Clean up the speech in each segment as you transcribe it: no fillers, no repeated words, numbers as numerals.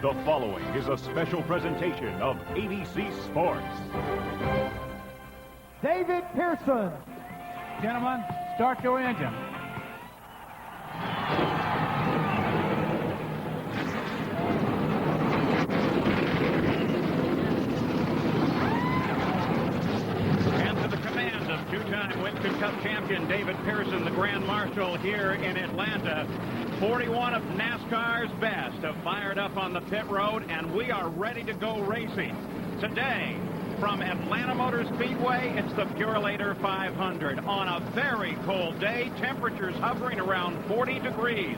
The following is a special presentation of ABC Sports. David Pearson. Gentlemen, start your engine. And to the command of two-time Winston Cup champion David Pearson, the Grand Marshal here in Atlanta. 41 of NASCAR's best have fired up on the pit road, and we are ready to go racing. Today, from Atlanta Motor Speedway, it's the Purolator 500. On a very cold day, temperatures hovering around 40 degrees.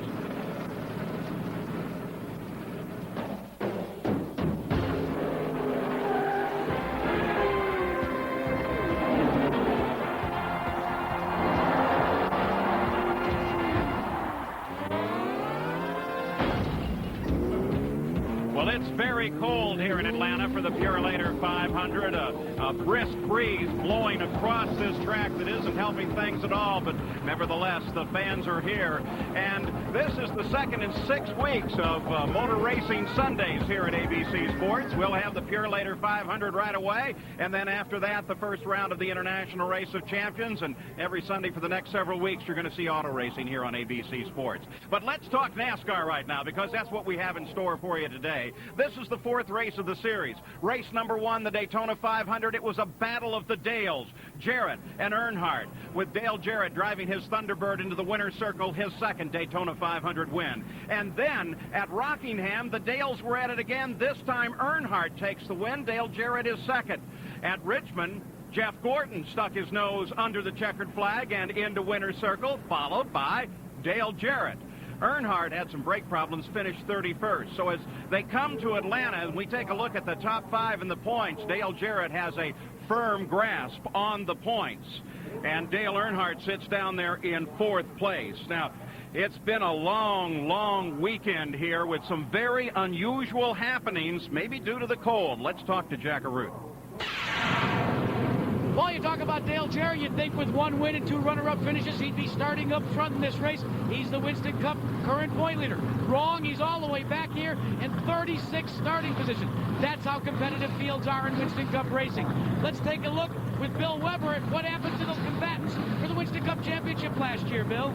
Well, it's very cold here in Atlanta for the Purolator 500. A brisk breeze blowing across this track that isn't helping things at all, but nevertheless, the fans are here. And this is the second in 6 weeks of motor racing Sundays here at ABC Sports. We'll have the Purolator 500 right away, and then after that, the first round of the International Race of Champions. And every Sunday for the next several weeks, you're going to see auto racing here on ABC Sports. But let's talk NASCAR right now, because that's what we have in store for you today. This is the 4th race of the series. Race number 1, the Daytona 500. It was a battle of the Dales, Jarrett and Earnhardt, with Dale Jarrett driving his Thunderbird into the winner's circle, his second Daytona 500 win. And then at Rockingham, the Dales were at it again. This time Earnhardt takes the win. Dale Jarrett is second. At Richmond, Jeff Gordon stuck his nose under the checkered flag and into winner's circle, followed by Dale Jarrett. Earnhardt had some brake problems, finished 31st. So as they come to Atlanta and we take a look at the top 5 in the points, Dale Jarrett has a firm grasp on the points. And Dale Earnhardt sits down there in 4th place. Now, it's been a long, long weekend here with some very unusual happenings, maybe due to the cold. Let's talk to Jack Arute. Well, you talk about Dale Jarrett, you'd think with 1 win and 2 runner-up finishes, he'd be starting up front in this race. He's the Winston Cup current point leader. Wrong, he's all the way back here in 36th starting position. That's how competitive fields are in Winston Cup racing. Let's take a look with Bill Weber at what happened to those combatants for the Winston Cup Championship last year, Bill.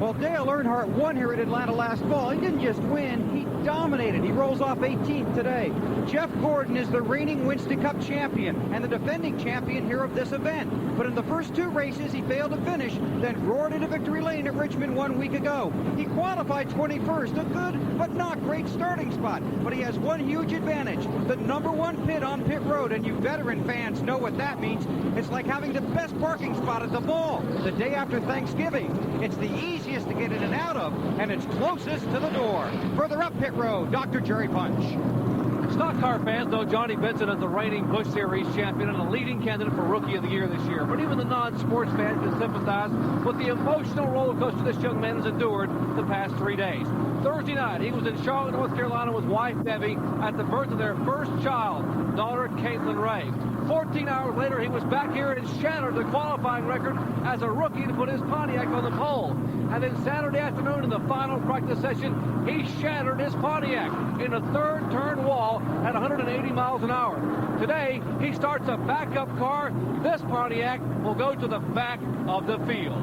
Well, Dale Earnhardt won here at Atlanta last fall. He didn't just win, he dominated. He rolls off 18th today. Jeff Gordon is the reigning Winston Cup champion and the defending champion here of this event. But in the first 2 races, he failed to finish, then roared into victory lane at Richmond 1 week ago. He qualified 21st, a good but not great starting spot. But he has one huge advantage, the #1 pit on pit road, and you veteran fans know what that means. It's like having the best parking spot at the mall the day after Thanksgiving. It's the easiest to get in and out of, and it's closest to the door. Further up pit road, Dr. Jerry Punch. Stock car fans know Johnny Benson is the reigning Busch Series champion and a leading candidate for Rookie of the Year this year. But even the non-sports fans can sympathize with the emotional roller coaster this young man has endured the past 3 days. Thursday night, he was in Charlotte, North Carolina with wife Debbie at the birth of their first child, daughter Caitlin Ray. 14 hours later, he was back here and shattered the qualifying record as a rookie to put his Pontiac on the pole. And then Saturday afternoon in the final practice session, he shattered his Pontiac in a 3rd turn wall at 180 miles an hour. Today, he starts a backup car. This Pontiac will go to the back of the field.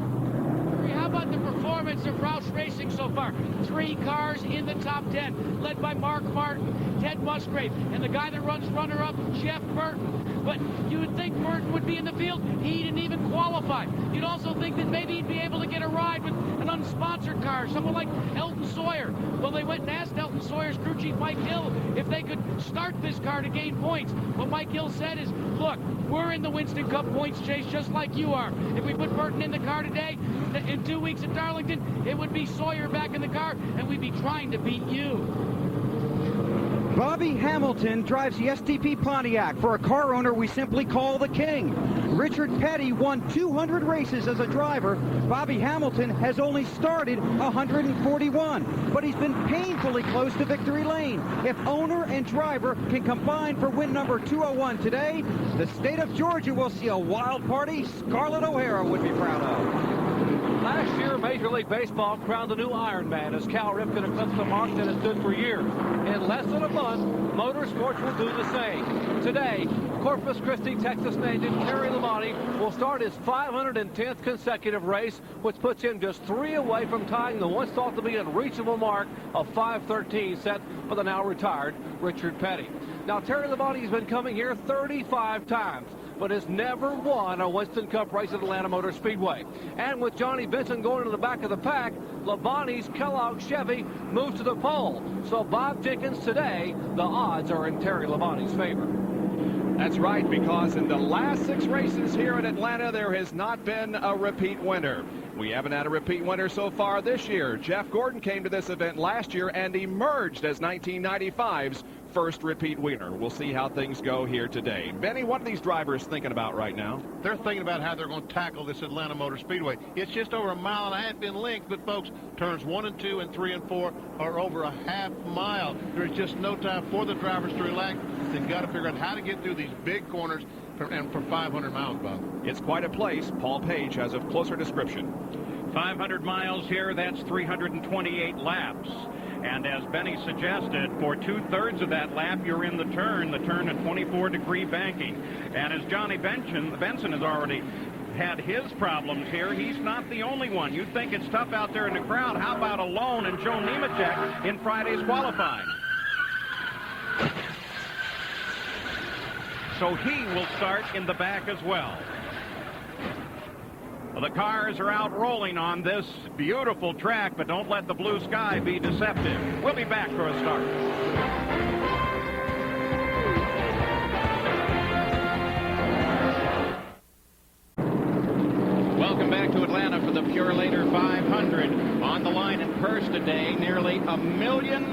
How about the performance of Roush Racing so far? 3 cars in the top 10, led by Mark Martin, Ted Musgrave, and the guy that runs runner-up, Jeff Burton. But you would think Burton would be in the field. He didn't even qualify. You'd also think that maybe he'd be able to get a ride with an unsponsored car, someone like Elton Sawyer. Well, they went and asked Elton Sawyer's crew chief, Mike Hill, if they could start this car to gain points. What Mike Hill said is, look, we're in the Winston Cup points chase just like you are. If we put Burton in the car today, in 2 weeks at Darlington, it would be Sawyer back in the car, and we'd be trying to beat you. Bobby Hamilton drives the STP Pontiac for a car owner we simply call the King. Richard Petty won 200 races as a driver. Bobby Hamilton has only started 141, but he's been painfully close to victory lane. If owner and driver can combine for win number 201 today, the state of Georgia will see a wild party Scarlett O'Hara would be proud of. Last year, Major League Baseball crowned a new Iron Man as Cal Ripken eclipsed the mark that has stood for years. In less than a month, motorsports will do the same. Today, Corpus Christi, Texas native Terry Labonte will start his 510th consecutive race, which puts him just 3 away from tying the once thought to be unreachable mark of 5:13 set for the now retired Richard Petty. Now, Terry Labonte has been coming here 35 times, but has never won a Winston Cup race at Atlanta Motor Speedway. And with Johnny Benson going to the back of the pack, Labonte's Kellogg Chevy moves to the pole. So Bob Jenkins, today, the odds are in Terry Labonte's favor. That's right, because in the last 6 races here in Atlanta, there has not been a repeat winner. We haven't had a repeat winner so far this year. Jeff Gordon came to this event last year and emerged as 1995's first repeat winner. We'll see how things go here today. Benny, what are these drivers thinking about right now? They're thinking about how they're going to tackle this Atlanta Motor Speedway. It's just over 1.5 miles in length, but folks, turns 1 and 2 and 3 and 4 are over a half mile. There's just no time for the drivers to relax. They've got to figure out how to get through these big corners and for 500 miles, Bob. It's quite a place. Paul Page has a closer description. 500 miles here, that's 328 laps. And as Benny suggested, for 2/3 of that lap, you're in the turn at 24-degree banking. And as Johnny Benson has already had his problems here, he's not the only one. You think it's tough out there in the crowd. How about Alone and Joe Nemechek in Friday's qualifying? So he will start in the back as well. The cars are out rolling on this beautiful track, but don't let the blue sky be deceptive. We'll be back for a start. Welcome back to Atlanta for the Purolator 500. On the line in purse today, nearly $1.5 million,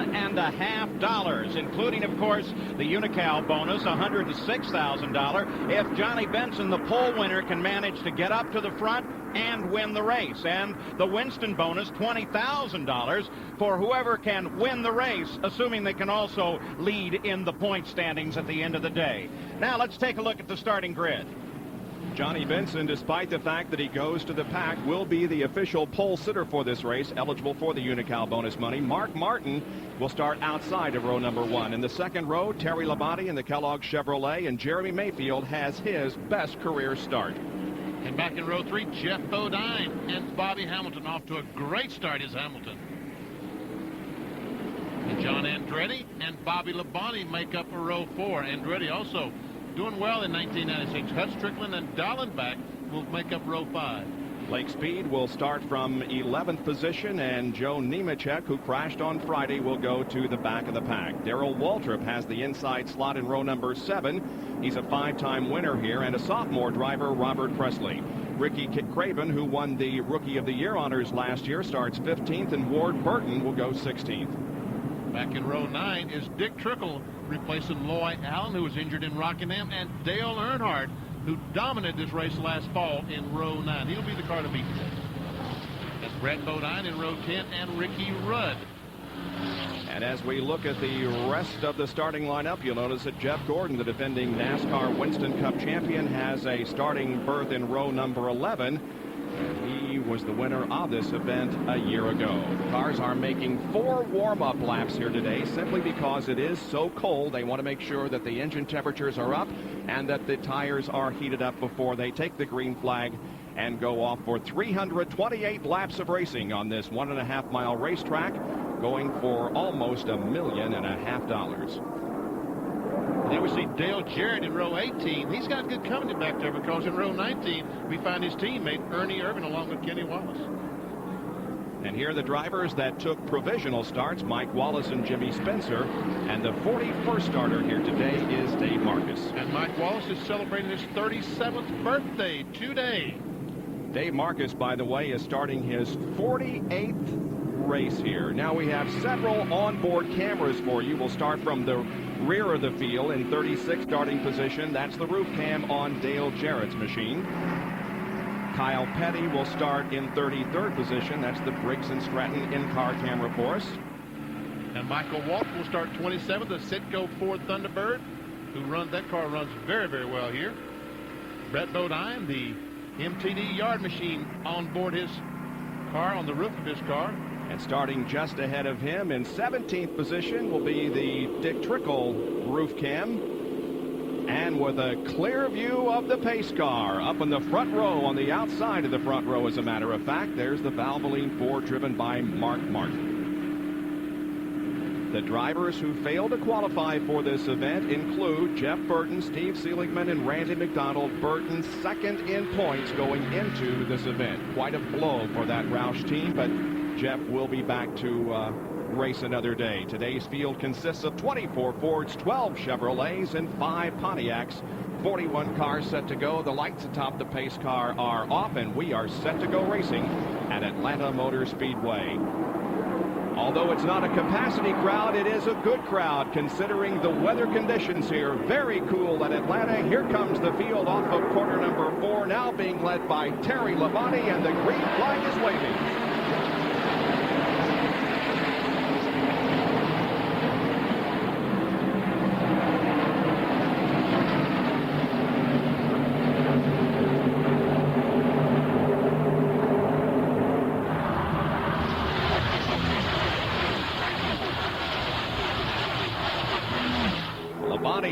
including, of course, the Unical bonus, $106,000. If Johnny Benson, the pole winner, can manage to get up to the front and win the race. And the Winston bonus, $20,000 for whoever can win the race, assuming they can also lead in the point standings at the end of the day. Now let's take a look at the starting grid. Johnny Benson, despite the fact that he goes to the pack, will be the official pole sitter for this race, eligible for the Unical bonus money. Mark Martin will start outside of row number 1. In the second row, Terry Labonte in the Kellogg Chevrolet, and Jeremy Mayfield has his best career start. And back in row 3, Jeff Bodine and Bobby Hamilton off to a great start is Hamilton. And John Andretti and Bobby Labonte make up for row 4. Andretti also doing well in 1996. Hutch Strickland and Dallenbach will make up row 5. Lake Speed will start from 11th position, and Joe Nemechek, who crashed on Friday, will go to the back of the pack. Darrell Waltrip has the inside slot in row number 7. He's a 5-time winner here, and a sophomore driver, Robert Presley. Ricky Craven, who won the Rookie of the Year honors last year, starts 15th, and Ward Burton will go 16th. Back in row 9 is Dick Trickle, replacing Loy Allen, who was injured in Rockingham, and Dale Earnhardt, who dominated this race last fall in row 9. He'll be the car to beat today. That's Brett Bodine in row 10 and Ricky Rudd. And as we look at the rest of the starting lineup, you'll notice that Jeff Gordon, the defending NASCAR Winston Cup champion, has a starting berth in row number 11. He was the winner of this event a year ago. The cars are making 4 warm-up laps here today simply because it is so cold. They want to make sure that the engine temperatures are up and that the tires are heated up before they take the green flag and go off for 328 laps of racing on this 1.5-mile racetrack, going for almost $1.5 million. Then we see Dale Jarrett in row 18. He's got good company back there because in row 19 we find his teammate Ernie Irvin along with Kenny Wallace. And here are the drivers that took provisional starts, Mike Wallace and Jimmy Spencer. And the 41st starter here today is Dave Marcus. And Mike Wallace is celebrating his 37th birthday today. Dave Marcus, by the way, is starting his 48th race here. Now we have several onboard cameras for you. We'll start from the rear of the field in 36th starting position. That's the roof cam on Dale Jarrett's machine. Kyle Petty will start in 33rd position. That's the Briggs & Stratton in-car camera for us. And Michael Walk will start 27th, the Citgo Ford Thunderbird, who runs, that car runs very, very well here. Brett Bodine, the MTD yard machine on board his car, on the roof of his car. And starting just ahead of him in 17th position will be the Dick Trickle roof cam. And with a clear view of the pace car up in the front row, on the outside of the front row, as a matter of fact, there's the Valvoline 4 driven by Mark Martin. The drivers who failed to qualify for this event include Jeff Burton, Steve Seligman, and Randy McDonald. Burton second in points going into this event. Quite a blow for that Roush team, but Jeff will be back to race another day. Today's field consists of 24 Fords, 12 Chevrolets, and 5 Pontiacs. 41 cars set to go. The lights atop the pace car are off, and we are set to go racing at Atlanta Motor Speedway. Although it's not a capacity crowd, it is a good crowd considering the weather conditions here. Very cool at Atlanta. Here comes the field off of corner number 4, now being led by Terry Labonte, and the green flag is waving.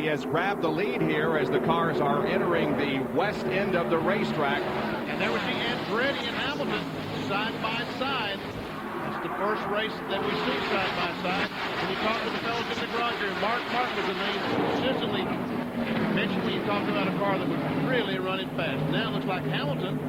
Has grabbed the lead here as the cars are entering the west end of the racetrack. And there was the Andretti and Hamilton side by side. That's the first race that we see side by side. When you talk to the fellows in the garage here, Mark Martin was the name consistently mentioned when you talked about a car that was really running fast. Now it looks like Hamilton,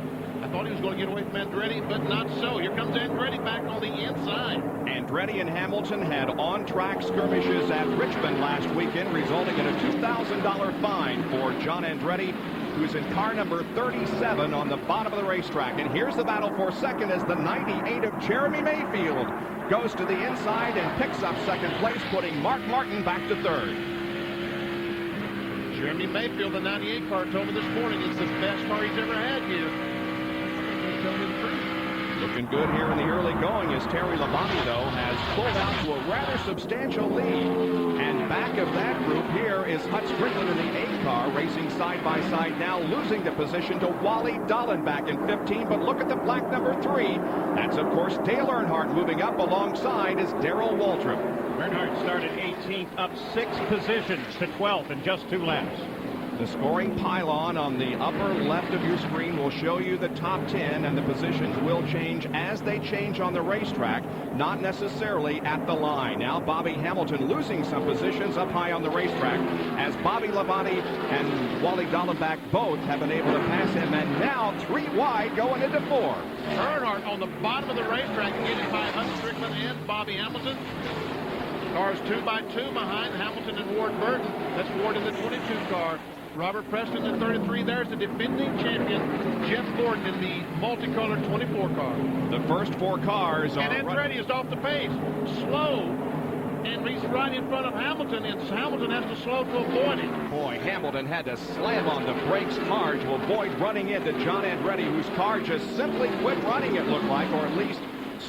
I thought he was going to get away from Andretti, but not so. Here comes Andretti back on the inside. Andretti and Hamilton had on-track skirmishes at Richmond last weekend, resulting in a $2,000 fine for John Andretti, who's in car number 37 on the bottom of the racetrack. And here's the battle for second as the 98 of Jeremy Mayfield goes to the inside and picks up second place, putting Mark Martin back to third. Jeremy Mayfield, the 98 car, told me this morning it's the best car he's ever had here. Tell me the truth. Looking good here in the early going as Terry Labonte, though, has pulled out to a rather substantial lead. And back of that group here is Hut Strickland in the 8 car, racing side by side now, losing the position to Wally Dolan back in 15. But look at the black number 3. That's, of course, Dale Earnhardt. Moving up alongside is Darrell Waltrip. Earnhardt started 18th, up 6 positions to 12th in just 2 laps. The scoring pylon on the upper left of your screen will show you the top 10, and the positions will change as they change on the racetrack, not necessarily at the line. Now Bobby Hamilton losing some positions up high on the racetrack as Bobby Labonte and Wally Dallenbach both have been able to pass him, and now 3 wide going into 4. Earnhardt on the bottom of the racetrack, getting by Hut Strickland and Bobby Hamilton. Cars 2 by 2 behind Hamilton and Ward Burton. That's Ward in the 22 car. Robert Preston in 33. There's the defending champion, Jeff Gordon, in the multicolored 24 car. The first 4 cars are... And Andretti is off the pace. Slow. And he's right in front of Hamilton, and Hamilton has to slow to avoid him. Boy, Hamilton had to slam on the brakes hard to avoid running into John Andretti, whose car just simply quit running, it looked like, or at least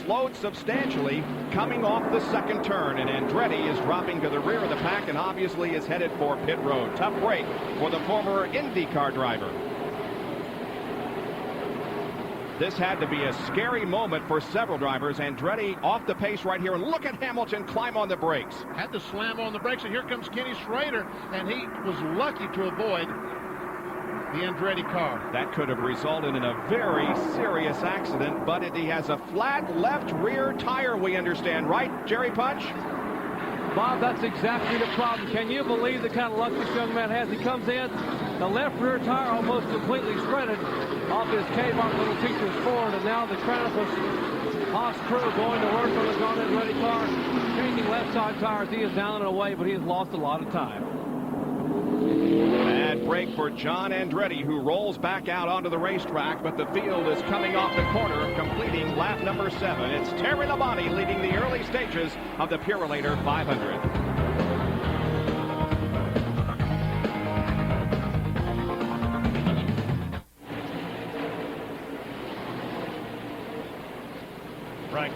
slowed substantially coming off the second turn. And Andretti is dropping to the rear of the pack and obviously is headed for pit road. Tough break for the former IndyCar driver. This had to be a scary moment for several drivers. Andretti off the pace right here, and look at Hamilton climb on the brakes. Had to slam on the brakes, and here comes Kenny Schrader, and he was lucky to avoid the Andretti car. That could have resulted in a very serious accident, but he has a flat left rear tire, we understand, right, Jerry Punch? Bob, that's exactly the problem. Can you believe the kind of luck this young man has? He comes in, the left rear tire almost completely shredded off his Kmart Little Teacher's Ford, and now the Krampus Haas crew going to work on the John Andretti car, changing left side tires. He is down and away, but he has lost a lot of time. Bad break for John Andretti, who rolls back out onto the racetrack, but the field is coming off the corner, completing lap number 7. It's Terry Labonte leading the early stages of the Purolator 500. Right.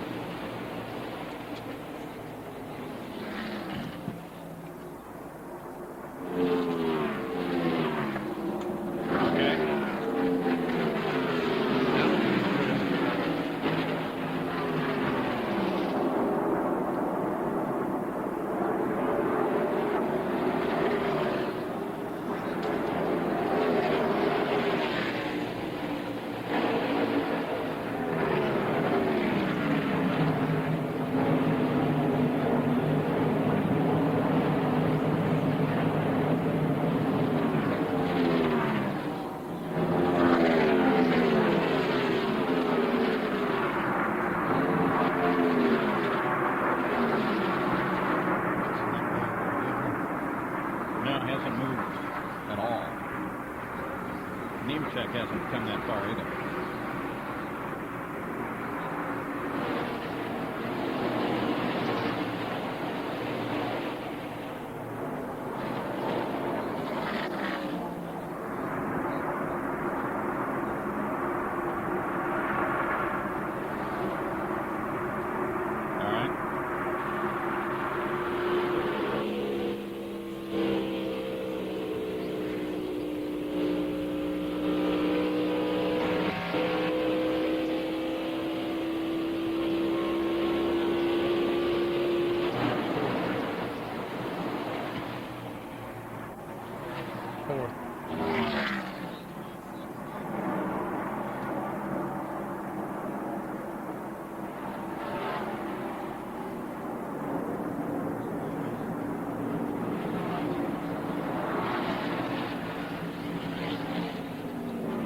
Nemechek hasn't come that far either.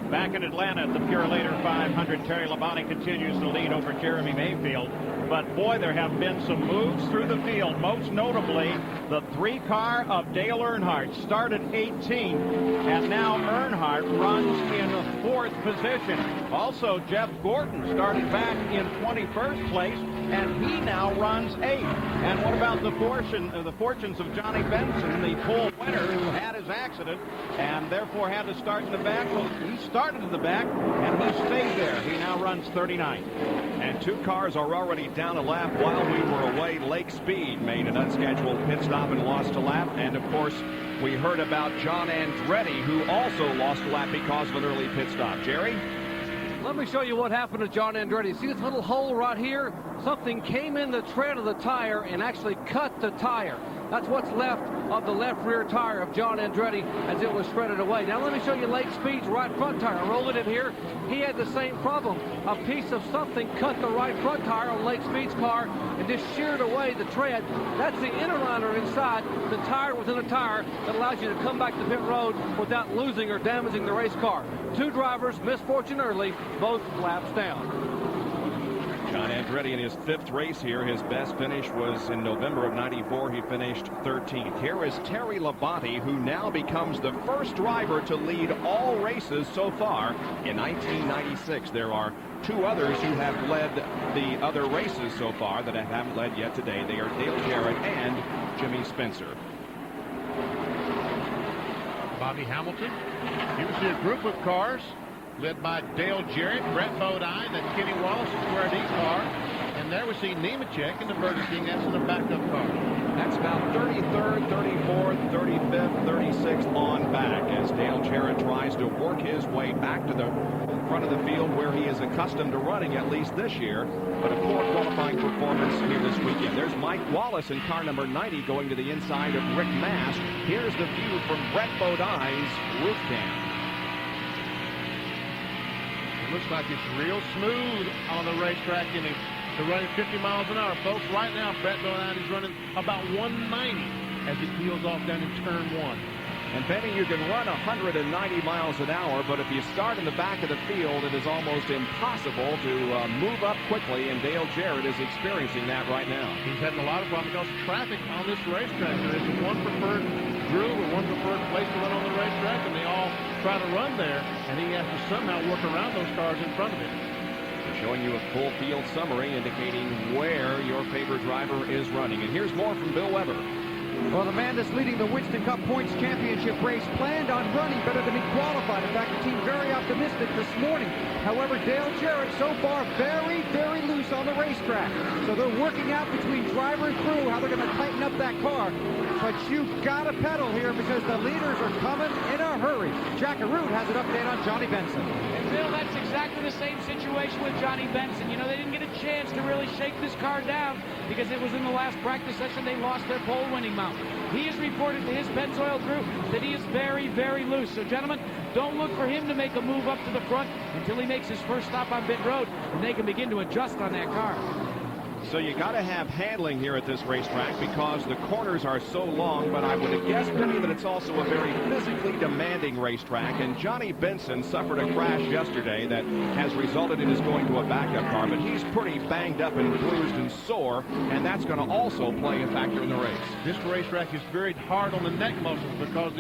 Back in Atlanta at the Purolator 500, Terry Labonte continues to lead over Jeremy Mayfield. But boy, there have been some moves through the field, most notably the 3-car of Dale Earnhardt started 18, and now Earnhardt runs in 4th position. Also, Jeff Gordon started back in 21st place, and he now runs 8th. And what about the fortunes of Johnny Benson, the pole winner who had his accident and therefore had to start in the back? Well, he started in the back, and he stayed there. He now runs 39th. And 2 cars are already down a lap while we were away. Lake Speed made an unscheduled pit stop and lost a lap. And, of course, we heard about John Andretti, who also lost a lap because of an early pit stop. Jerry? Let me show you what happened to John Andretti. See this little hole right here? Something came in the tread of the tire and actually cut the tire. That's what's left of the left rear tire of John Andretti as it was shredded away. Now let me show you Lake Speed's right front tire. Roll it in here. He had the same problem. A piece of something cut the right front tire on Lake Speed's car and just sheared away the tread. That's the inner liner inside, the tire within a tire that allows you to come back to pit road without losing or damaging the race car. 2 drivers, misfortune early, both laps down. John Andretti in his 5th race here. His best finish was in November of '94. He finished 13th. Here is Terry Labonte, who now becomes the first driver to lead all races so far in 1996. There are 2 others who have led the other races so far that haven't led yet today. They are Dale Jarrett and Jimmy Spencer. Bobby Hamilton. You can see a group of cars led by Dale Jarrett, Brett Bodine, and Kenny Wallace' Square D car. And there we see Nemechek in the Burger King. That's in the backup car. That's about 33rd, 34th, 35th, 36th on back as Dale Jarrett tries to work his way back to the front of the field where he is accustomed to running, at least this year. But a poor qualifying performance here this weekend. There's Mike Wallace in car number 90 going to the inside of Rick Mast. Here's the view from Brett Bodine's roof cam. It looks like it's real smooth on the racetrack, and they're running 50 miles an hour, folks. Right now, Brett Bodine is running about 190 as he peels off down in turn 1. And Benny, you can run 190 miles an hour, but if you start in the back of the field, it is almost impossible to move up quickly, and Dale Jarrett is experiencing that right now. He's having a lot of problems because traffic on this racetrack. There isn't one preferred groove or one preferred place to run on the racetrack, and they all try to run there, and he has to somehow work around those cars in front of him. Showing you a full field summary indicating where your favorite driver is running. And here's more from Bill Weber. Well, the man that's leading the Winston Cup Points Championship race planned on running better than he qualified. In fact, the team very optimistic this morning. However, Dale Jarrett so far very, very loose on the racetrack. So they're working out between driver and crew how they're going to tighten up that car. But you've got to pedal here because the leaders are coming in a hurry. Jack Arute has an update on Johnny Benson. And Bill, that's exactly the same situation with Johnny Benson. You know, they didn't get a chance to really shake this car down because it was in the last practice session they lost their pole winning mount. He has reported to his Pennzoil crew that he is very, very loose. So, gentlemen, don't look for him to make a move up to the front until he makes his first stop on pit road, and they can begin to adjust on that car. So you got to have handling here at this racetrack because the corners are so long, but I would guess, Penny, that it's also a very physically demanding racetrack. And Johnny Benson suffered a crash yesterday that has resulted in his going to a backup car, but he's pretty banged up and bruised and sore, and that's going to also play a factor in the race. This racetrack is very hard on the neck muscles because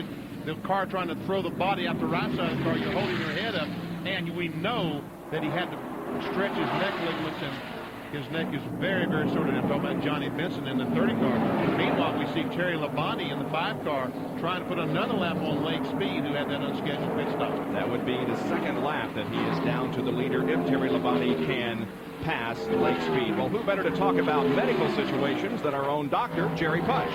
the car trying to throw the body out the right side of the car, you're holding your head up, and we know that he had to stretch his neck ligaments, and his neck is very, very sore. I'm talking about Johnny Benson in the 30 car. Meanwhile, we see Terry Labonte in the 5 car trying to put another lap on Lake Speed, who had that unscheduled pit stop. That would be the second lap that he is down to the leader if Terry Labonte can pass Lake Speed. Well, who better to talk about medical situations than our own doctor, Jerry Putch.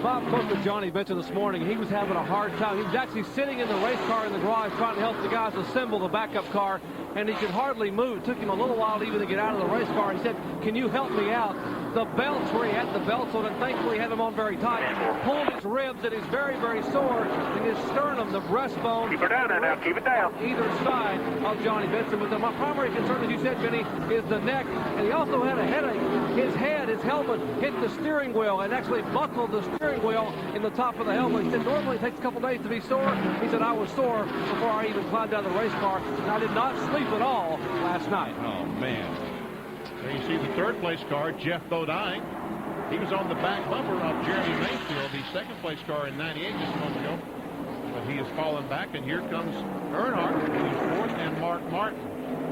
Bob spoke with Johnny Benson this morning. He was having a hard time. He was actually sitting in the race car in the garage trying to help the guys assemble the backup car, and he could hardly move. It took him a little while even to get out of the race car. He said, "Can you help me out?" The belts where he had the belts on, and thankfully he had them on very tight. Pulled his ribs, and he's very, very sore in his sternum, the breastbone. Keep it down there now. Keep it down. Either side of Johnny Benson. But my primary concern, as you said, Benny, is the neck. And he also had a headache. His head, his helmet, hit the steering wheel and actually buckled the steering wheel in the top of the helmet. He said normally it takes a couple days to be sore. He said I was sore before I even climbed out of the race car, and I did not sleep at all last night. Oh, man. There you see the 3rd place car, Jeff Bodine. He was on the back bumper of Jeremy Mayfield, the 2nd place car in 98 just a moment ago. But he has fallen back, and here comes Earnhardt, who's 4th, and Mark Martin.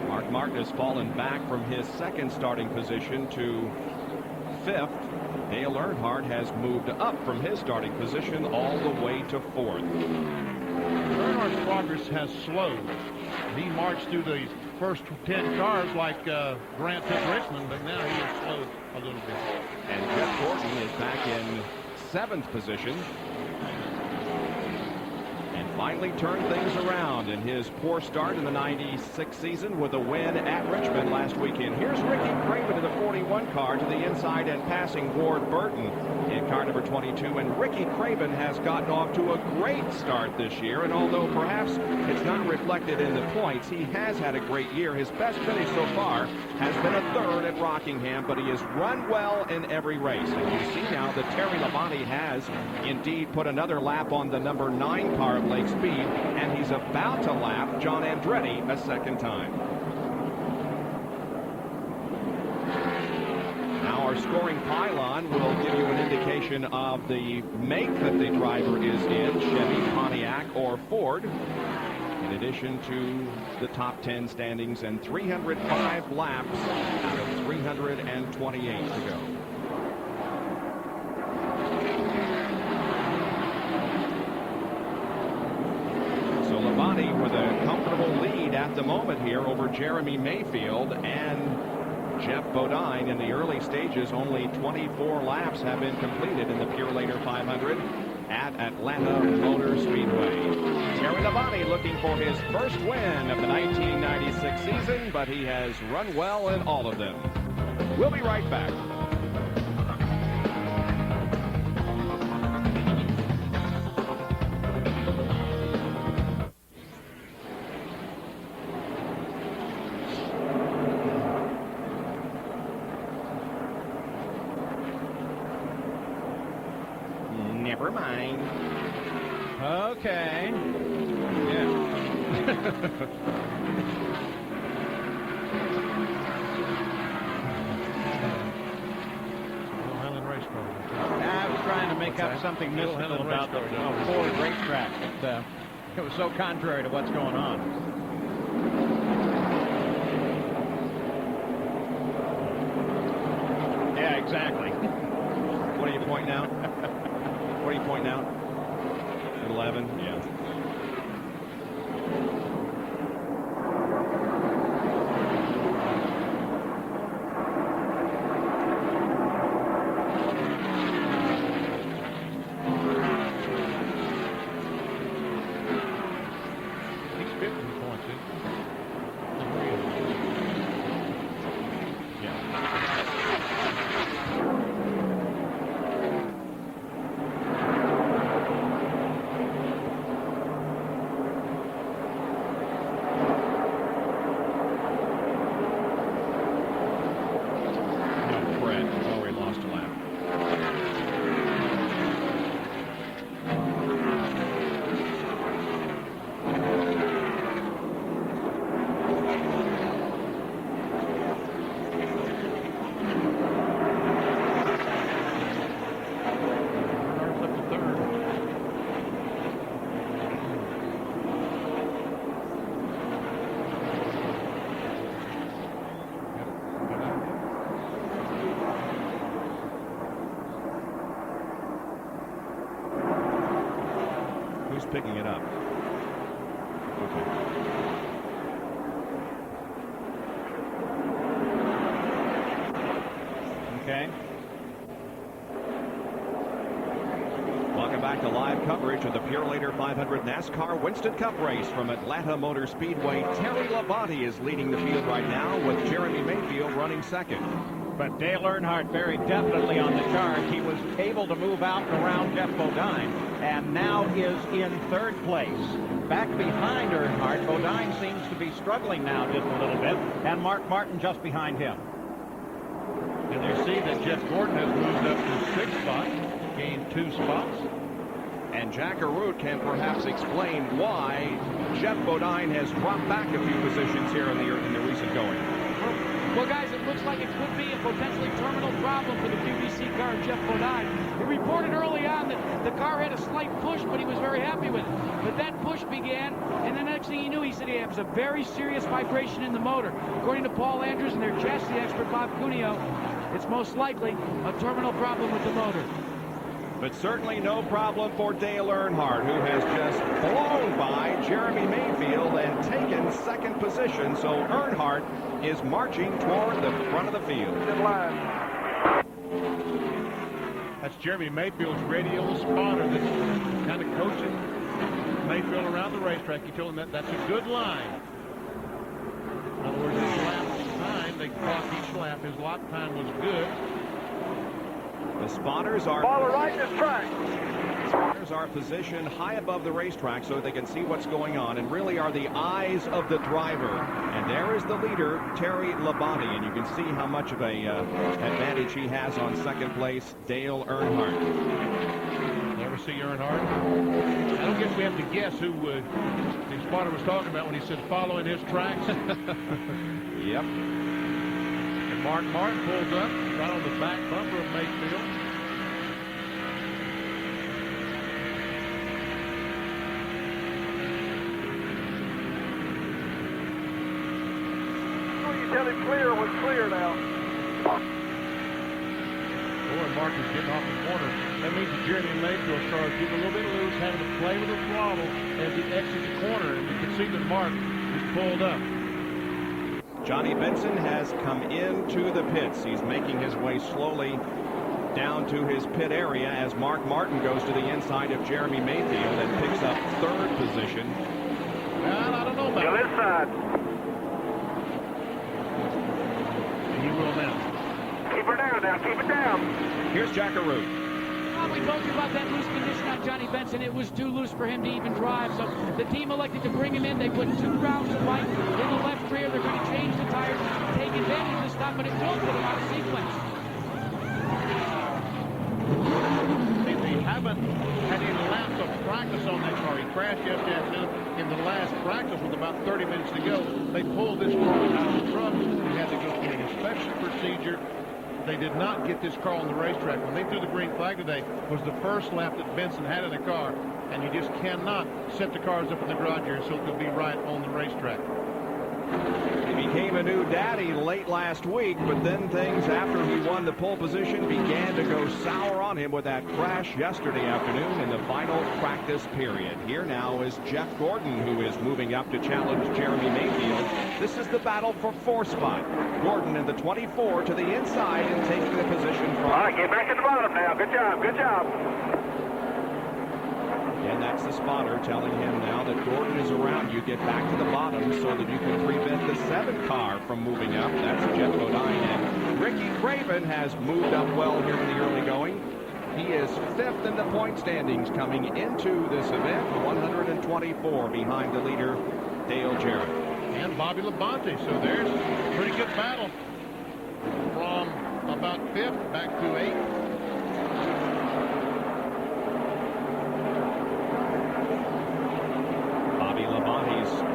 Mark Martin has fallen back from his 2nd starting position to 5th. Dale Earnhardt has moved up from his starting position all the way to 4th. Earnhardt's progress has slowed. He marched through the first 10 cars like Grant took Richmond, but now he has slowed a little bit. And Jeff Gordon is back in 7th position. And finally turned things around in his poor start in the 96 season with a win at Richmond last weekend. Here's Ricky Craven to the 41 car to the inside and passing Ward Burton in car number 22. And Ricky Craven has gotten off to a great start this year. And although perhaps it's not reflected in the points, he has had a great year. His best finish so far has been a 3rd at Rockingham, but he has run well in every race. And you see now that Terry Labonte has indeed put another lap on the number 9 car of Lake Speed, and he's about to lap John Andretti a 2nd time. Now our scoring pylon will give you an indication of the make that the driver is in, Chevy, Pontiac, or Ford, in addition to the top 10 standings and 305 laps out of 328 to go. Labonte with a comfortable lead at the moment here over Jeremy Mayfield and Jeff Bodine. In the early stages, only 24 laps have been completed in the Purolator 500 at Atlanta Motor Speedway. Terry Labonte looking for his first win of the 1996 season, but he has run well in all of them. We'll be right back. Never mind. Okay. Yeah. Highland Race Car. I was trying to make up something mystical about the Ford racetrack. It was so contrary to what's going on. Yeah, exactly. What are you pointing out? What are you pointing out? 11? Yeah. He's 50 points in. who's picking it up? Okay. Welcome back to live coverage of the Purolator 500 NASCAR Winston Cup race from Atlanta Motor Speedway. Terry Labonte is leading the field right now, with Jeremy Mayfield running second. But Dale Earnhardt very definitely on the charge. He was able to move out and around Jeff Bodine, and now is in third place. Back behind Earnhardt, Bodine seems to be struggling now just a little bit, and Mark Martin just behind him. And you see that Jeff Gordon has moved up to 6th spot, gained 2 spots. And Jack Arute can perhaps explain why Jeff Bodine has dropped back a few positions here in the recent going. Well, guys, it looks like it could be a potentially terminal problem for the QBC car of Jeff Bodine. He reported early on that the car had a slight push, but he was very happy with it. But that push began, and the next thing he knew, he said it was a very serious vibration in the motor. According to Paul Andrews and their chassis expert, Bob Cuneo, it's most likely a terminal problem with the motor. But certainly no problem for Dale Earnhardt, who has just blown by Jeremy Mayfield and taken second position. So Earnhardt is marching toward the front of the field. That's Jeremy Mayfield's radio spotter that's kind of coaching Mayfield around the racetrack. He told him that that's a good line. In other words, his lap time, they clock each lap. His lap time was good. The spotters are positioned high above the racetrack so they can see what's going on and really are the eyes of the driver. And there is the leader, Terry Labonte, and you can see how much of a advantage he has on second place, Dale Earnhardt. Never see Earnhardt. I don't guess we have to guess who the spotter was talking about when he said following his tracks. Yep. And Mark Martin pulls up right on the back bumper of Mayfield. Tell him clear was clear now. Boy, Mark is getting off the corner. That means that Jeremy Mayfield's car is getting a little bit loose, having to play with the throttle as he exits the corner. And you can see that Mark is pulled up. Johnny Benson has come into the pits. He's making his way slowly down to his pit area as Mark Martin goes to the inside of Jeremy Mayfield and picks up third position. Well, I don't know about this side. He will now. Keep her down now. Keep it down. Here's Jack Arute. Well, we told you about that loose condition on Johnny Benson. It was too loose for him to even drive. So the team elected to bring him in. They put 2 rounds of light in the left rear. They're going to change the tires, take advantage of the stop, but it won't put him out of sequence. They haven't had any laps of practice on that car. He crashed yesterday afternoon in the last practice with about 30 minutes to go. They pulled this car out of the truck. He had to go through an inspection procedure. They did not get this car on the racetrack. When they threw the green flag today, was the first lap that Benson had in the car, and you just cannot set the cars up in the garage here so it could be right on the racetrack. He became a new daddy late last week, but then things after he won the pole position began to go sour on him with that crash yesterday afternoon in the final practice period. Here now is Jeff Gordon, who is moving up to challenge Jeremy Mayfield. This is the battle for 4th spot. Gordon in the 24 to the inside and taking the position from... All right, get back at the bottom now. Good job. Good job. And that's the spotter telling him now that Gordon is around you. Get back to the bottom so that you can prevent the 7 car from moving up. That's Jeff Bodine. And Ricky Craven has moved up well here in the early going. He is 5th in the point standings coming into this event, 124 behind the leader, Dale Jarrett. And Bobby Labonte. So there's a pretty good battle from about 5th back to 8th.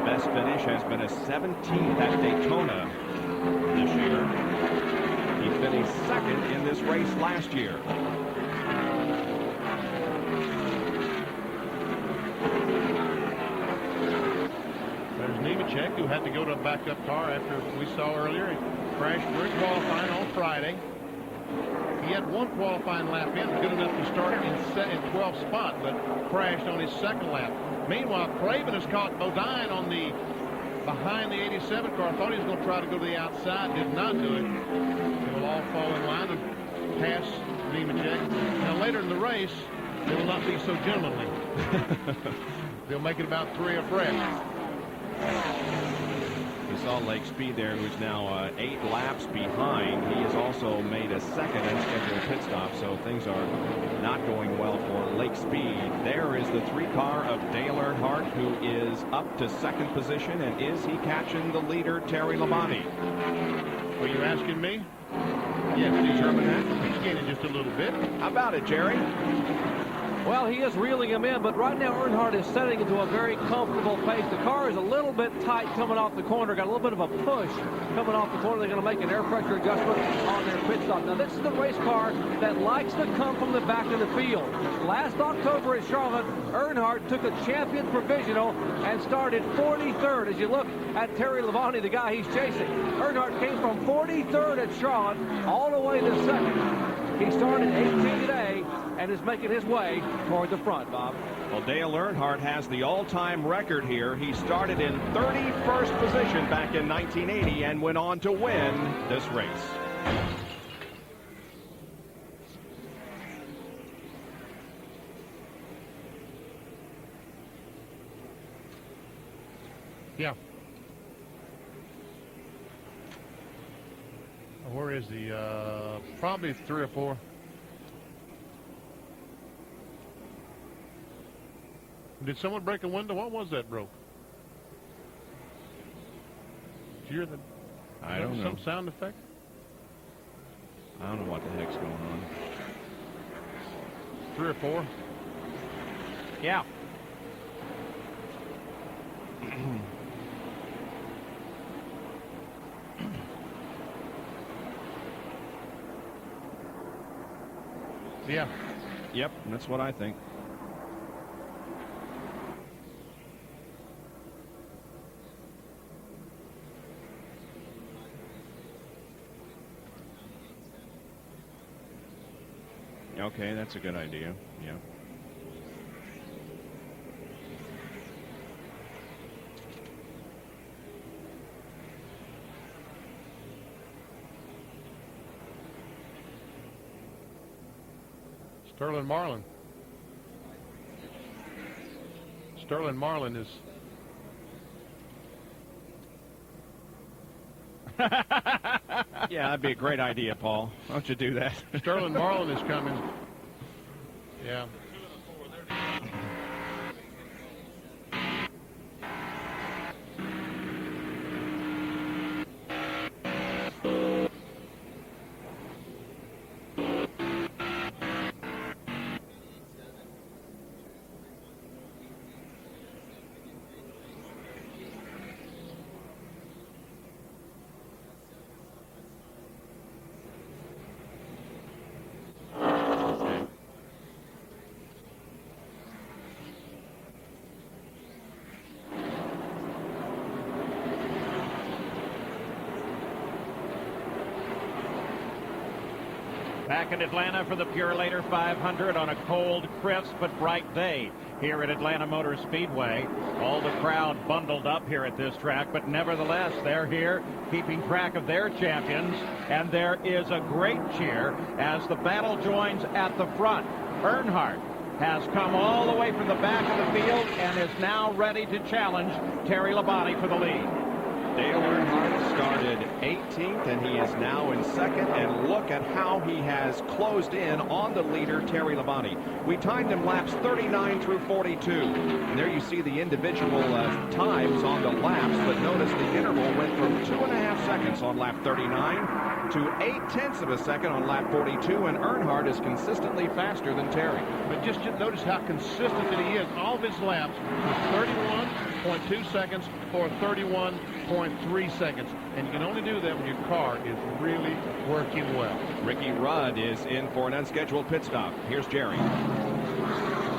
Best finish has been a 17th at Daytona this year. He finished 2nd in this race last year. There's Nemechek, who had to go to a backup car after we saw earlier. He crashed during qualifying on Friday. He had one qualifying lap in, good enough to start in 12th spot, but crashed on his second lap. Meanwhile, Craven has caught Bodine on the behind the 87 car. Thought he was going to try to go to the outside, did not do it. They will all fall in line and pass Nemechek. Now later in the race, they will not be so gentlemanly. They'll make it about 3 abreast. We saw Lake Speed there, who's now 8 laps behind. He has also made a second unscheduled pit stop, so things are not going well for Lake Speed. There is the 3-car of Dale Earnhardt, who is up to second position, and is he catching the leader, Terry Labonte? Were you asking me? Yes, determine that. He's gaining just a little bit. How about it, Jerry? Well, he is reeling him in, but right now Earnhardt is setting into a very comfortable pace. The car is a little bit tight coming off the corner, got a little bit of a push coming off the corner. They're going to make an air pressure adjustment on their pit stop. Now, this is the race car that likes to come from the back of the field. Last October at Charlotte, Earnhardt took a champion provisional and started 43rd. As you look at Terry Labonte, the guy he's chasing, Earnhardt came from 43rd at Charlotte all the way to second. He started 18 today and is making his way toward the front, Bob. Well, Dale Earnhardt has the all-time record here. He started in 31st position back in 1980 and went on to win this race. Yeah. Where is the probably 3 or 4. Did someone break a window? What was that broke? Did you hear the? I don't know. Some sound effect? I don't know what the heck's going on. 3 or 4. Yeah. Yeah. Yep, that's what I think. Okay, that's a good idea. Yeah. Sterling Marlin. Sterling Marlin is. Yeah, that'd be a great idea, Paul. Why don't you do that? Sterling Marlin is coming. Yeah. Back in Atlanta for the Purolator 500 on a cold, crisp, but bright day here at Atlanta Motor Speedway. All the crowd bundled up here at this track, but nevertheless, they're here keeping track of their champions, and there is a great cheer as the battle joins at the front. Earnhardt has come all the way from the back of the field and is now ready to challenge Terry Labonte for the lead. Dale Earnhardt started 18th, and he is now in second. And look at how he has closed in on the leader, Terry Labonte. We timed him laps 39 through 42. And there you see the individual times on the laps, but notice the interval went from 2.5 seconds on lap 39 to 0.8 of a second on lap 42, and Earnhardt is consistently faster than Terry. But just notice how consistent that he is. All of his laps with 31.2 seconds or 31.3 seconds. And you can only do that when your car is really working well. Ricky Rudd is in for an unscheduled pit stop. Here's Jerry.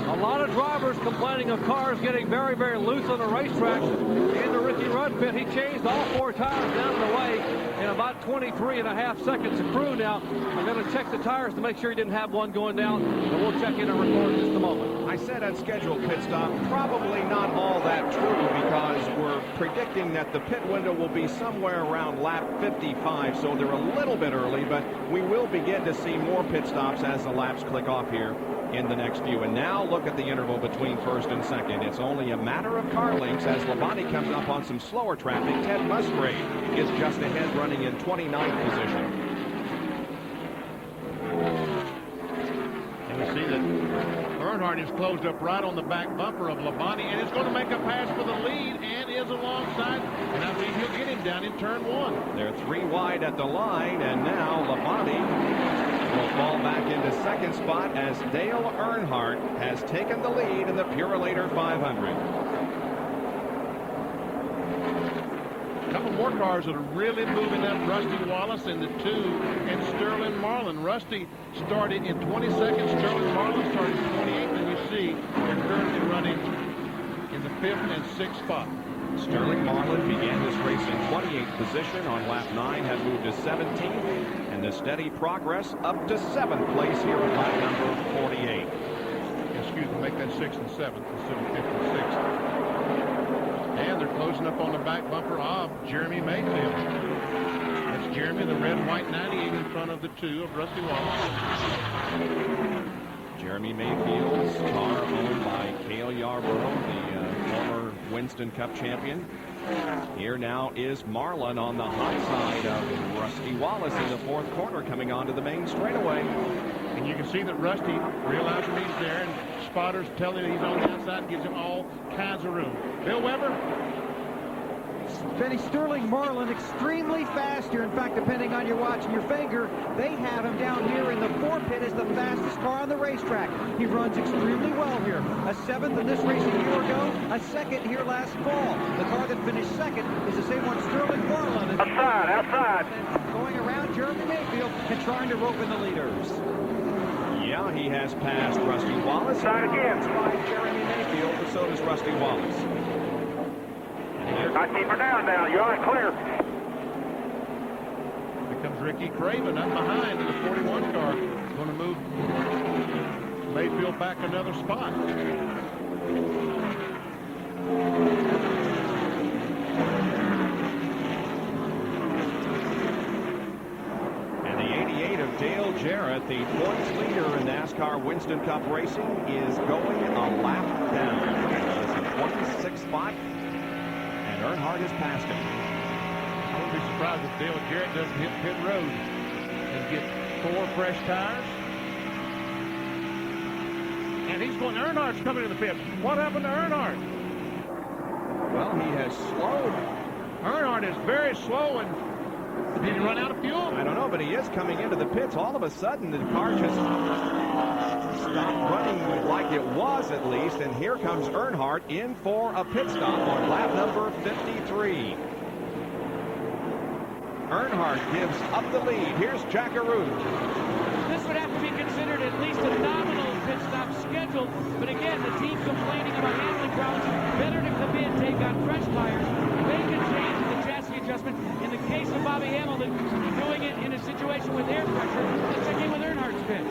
A lot of drivers complaining of cars getting very, very loose on the racetrack. In the Ricky Rudd pit, he changed all 4 tires down and away in about 23.5 seconds. The crew now are going to check the tires to make sure he didn't have one going down, and we'll check in and record in just a moment. I said unscheduled pit stop, probably not all that true, because we're predicting that the pit window will be somewhere around lap 55, so they're a little bit early, but we will begin to see more pit stops as the laps click off here in the next few. And now look at the interval between first and second. It's only a matter of car lengths as Labonte comes up on some slower traffic. Ted Musgrave is just ahead, running in 29th position. And you see that Earnhardt is closed up right on the back bumper of Labonte, and is going to make a pass for the lead, and is alongside, and I believe he'll get him down in turn 1. They're 3 wide at the line, and now Labonte will fall back into second spot as Dale Earnhardt has taken the lead in the Purolator 500. A couple more cars that are really moving up. Rusty Wallace in the 2, and Sterling Marlin. Rusty started in 22nd. Sterling Marlin started in 28th, and you see they're currently running in the 5th and 6th spot. Sterling Marlin began this race in 28th position. On lap 9 had moved to 17th, and the steady progress up to 7th place here at lap number 48. Excuse me, make that 6th and 7th instead of 5th and 6th. And they're closing up on the back bumper of Jeremy Mayfield. That's Jeremy, the red, white 98 in front of the 2 of Rusty Wallace. Jeremy Mayfield's car owned by Cale Yarborough, the former Winston Cup champion. Here now is Marlin on the high side of Rusty Wallace in the 4th corner, coming onto the main straightaway. And you can see that Rusty realizing he's there, and spotters telling him he's on the outside and gives him all kinds of room. Bill Weber. Benny, Sterling Marlin extremely fast here. In fact, depending on your watch and your finger, they have him down here in the 4 pit as the fastest car on the racetrack. He runs extremely well here. A 7th in this race a year ago, a 2nd here last fall. The car that finished 2nd is the same one Sterling Marlin. Outside. Going around Jeremy Mayfield and trying to rope in the leaders. Yeah, he has passed Rusty Wallace. Side again. By Jeremy Mayfield, but so does Rusty Wallace. I keep her down now. You're on clear. Here comes Ricky Craven up behind in the 41 car. Going to move Mayfield back another spot. And the 88 of Dale Jarrett, the points leader in NASCAR Winston Cup racing, is going a lap down. It's a 26th spot. Earnhardt has passed him. I wouldn't be surprised if Dale Jarrett doesn't hit pit road and get 4 fresh tires. And he's going. Earnhardt's coming to the pit. What happened to Earnhardt? Well, he has slowed. Earnhardt is very slow, and did he run out of fuel? I don't know, but he is coming into the pits. All of a sudden, the car just stopped running like it was, at least, and here comes Earnhardt in for a pit stop on lap number 53. Earnhardt gives up the lead. Here's Jackaroo. This would have to be considered at least a nominal pit stop scheduled, but again, the team complaining about handling problems. Better to come in, take on fresh tires, make a change in the chassis adjustment. In the case of Bobby Hamilton, doing it in a situation with air pressure, let's check in with Earnhardt's pit.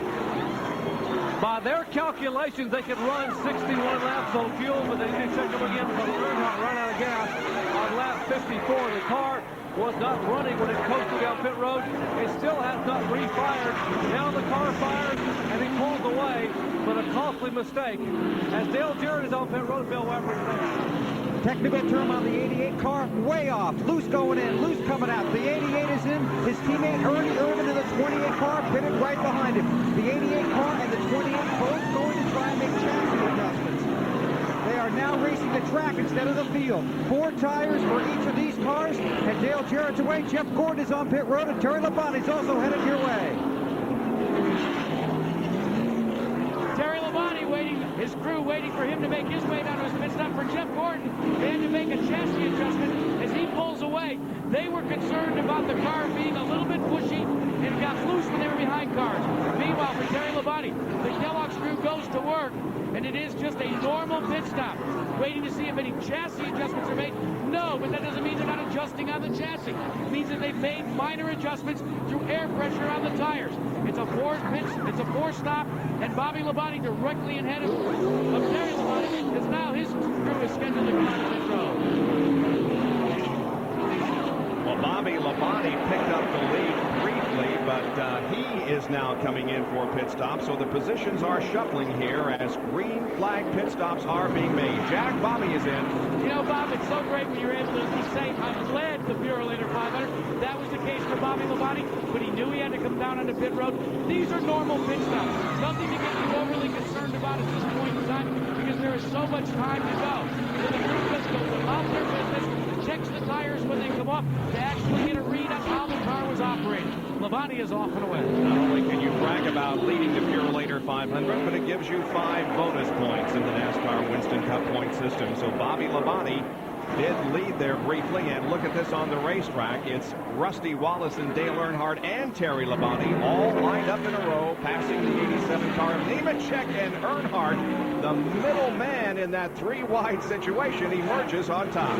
By their calculations, they could run 61 laps on fuel, but they didn't check them again because Earnhardt ran out of gas on lap 54. The car was not running when it coasted down pit road. It still has not refired. Now the car fires, and he pulls away, but a costly mistake. As Dale Jarrett is on pit road, Bill Weber is there. Technical term on the 88 car, way off. Loose going in, loose coming out. The 88 is in. His teammate Ernie Irvin in the 28 car pitted right behind him. The 88 car and the 28 both going to try and make chassis adjustments. They are now racing the track instead of the field. 4 tires for each of these cars, and Dale Jarrett's away. Jeff Gordon is on pit road, and Terry Labonte is also headed your way. Terry Labonte waiting, his crew waiting for him to make his way down to his pit stop. For Jeff Gordon, they had to make a chassis adjustment as he pulls away. They were concerned about the car being a little bit pushy and got loose when they were behind cars. Meanwhile, for Terry Labonte, the Kellogg's crew goes to work, and it is just a normal pit stop. Waiting to see if any chassis adjustments are made. No, but that doesn't mean they're not adjusting on the chassis. It means that they've made minor adjustments through air pressure on the tires. It's a four stop, and Bobby Labonte directly ahead of Terry Labonte, because now his crew is scheduled to come on the pit road. Well, Bobby Labonte picked up the lead briefly, but he is now coming in for a pit stop, so the positions are shuffling here as green flag pit stops are being made. Jack, Bobby is in. You know, Bob, it's so great when you're able to say, I've led the Purolator 500. That was the case for Bobby Labonte, but he knew he had to come down on the pit road. These are normal pit stops. Nothing to get you overly concerned about at this point in time, because there is so much time to go. So the crew just goes about their business, checks the tires when they come off to actually get a read on how the car was operating. Labonte is off and away. Not only can you brag about leading the Purolator 500, but it gives you 5 bonus points in the NASCAR Winston Cup point system. So Bobby Labonte did lead there briefly, and look at this on the racetrack. It's Rusty Wallace and Dale Earnhardt and Terry Labonte all lined up in a row, passing the 87 car. Nemechek and Earnhardt, the middle man in that 3-wide situation, emerges on top.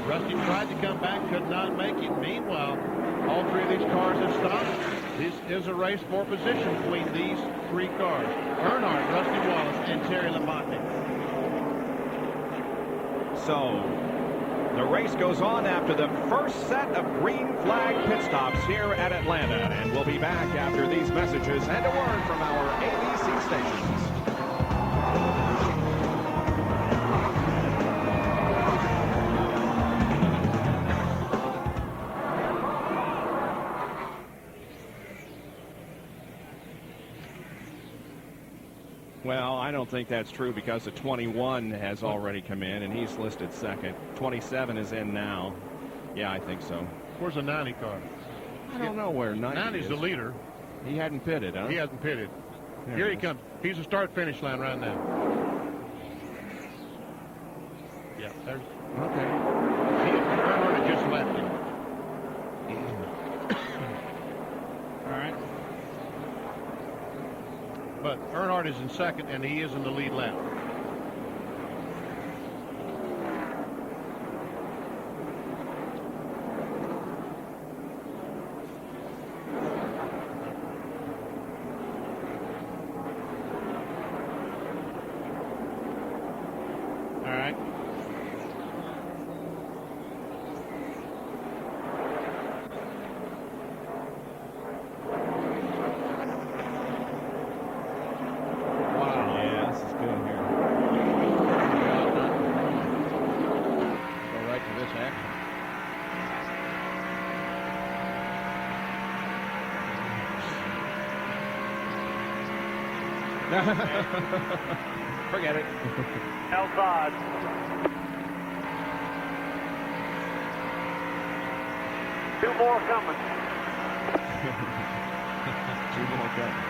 Rusty tried to come back, could not make it. Meanwhile, all 3 of these cars have stopped. This is a race for position between these 3 cars. Earnhardt, Rusty Wallace, and Terry Labonte. So the race goes on after the first set of green flag pit stops here at Atlanta, and we'll be back after these messages and a word from our ABC stations. Well, I don't think that's true, because the 21 has already come in, and he's listed second. 27 is in now. Yeah, I think so. Where's the 90 car? I don't know where 90 90's is. the leader. He hadn't pitted, huh? He hasn't pitted. There Here it he is. comes. He's a start-finish line right now. Yeah, there's... Okay. Earnhardt just left him. All right. But Earnhardt is in second, and he is in the lead lap. All right. Yeah, this is good here. Go right to this action. Forget it. Outside. Two more coming. Two more coming.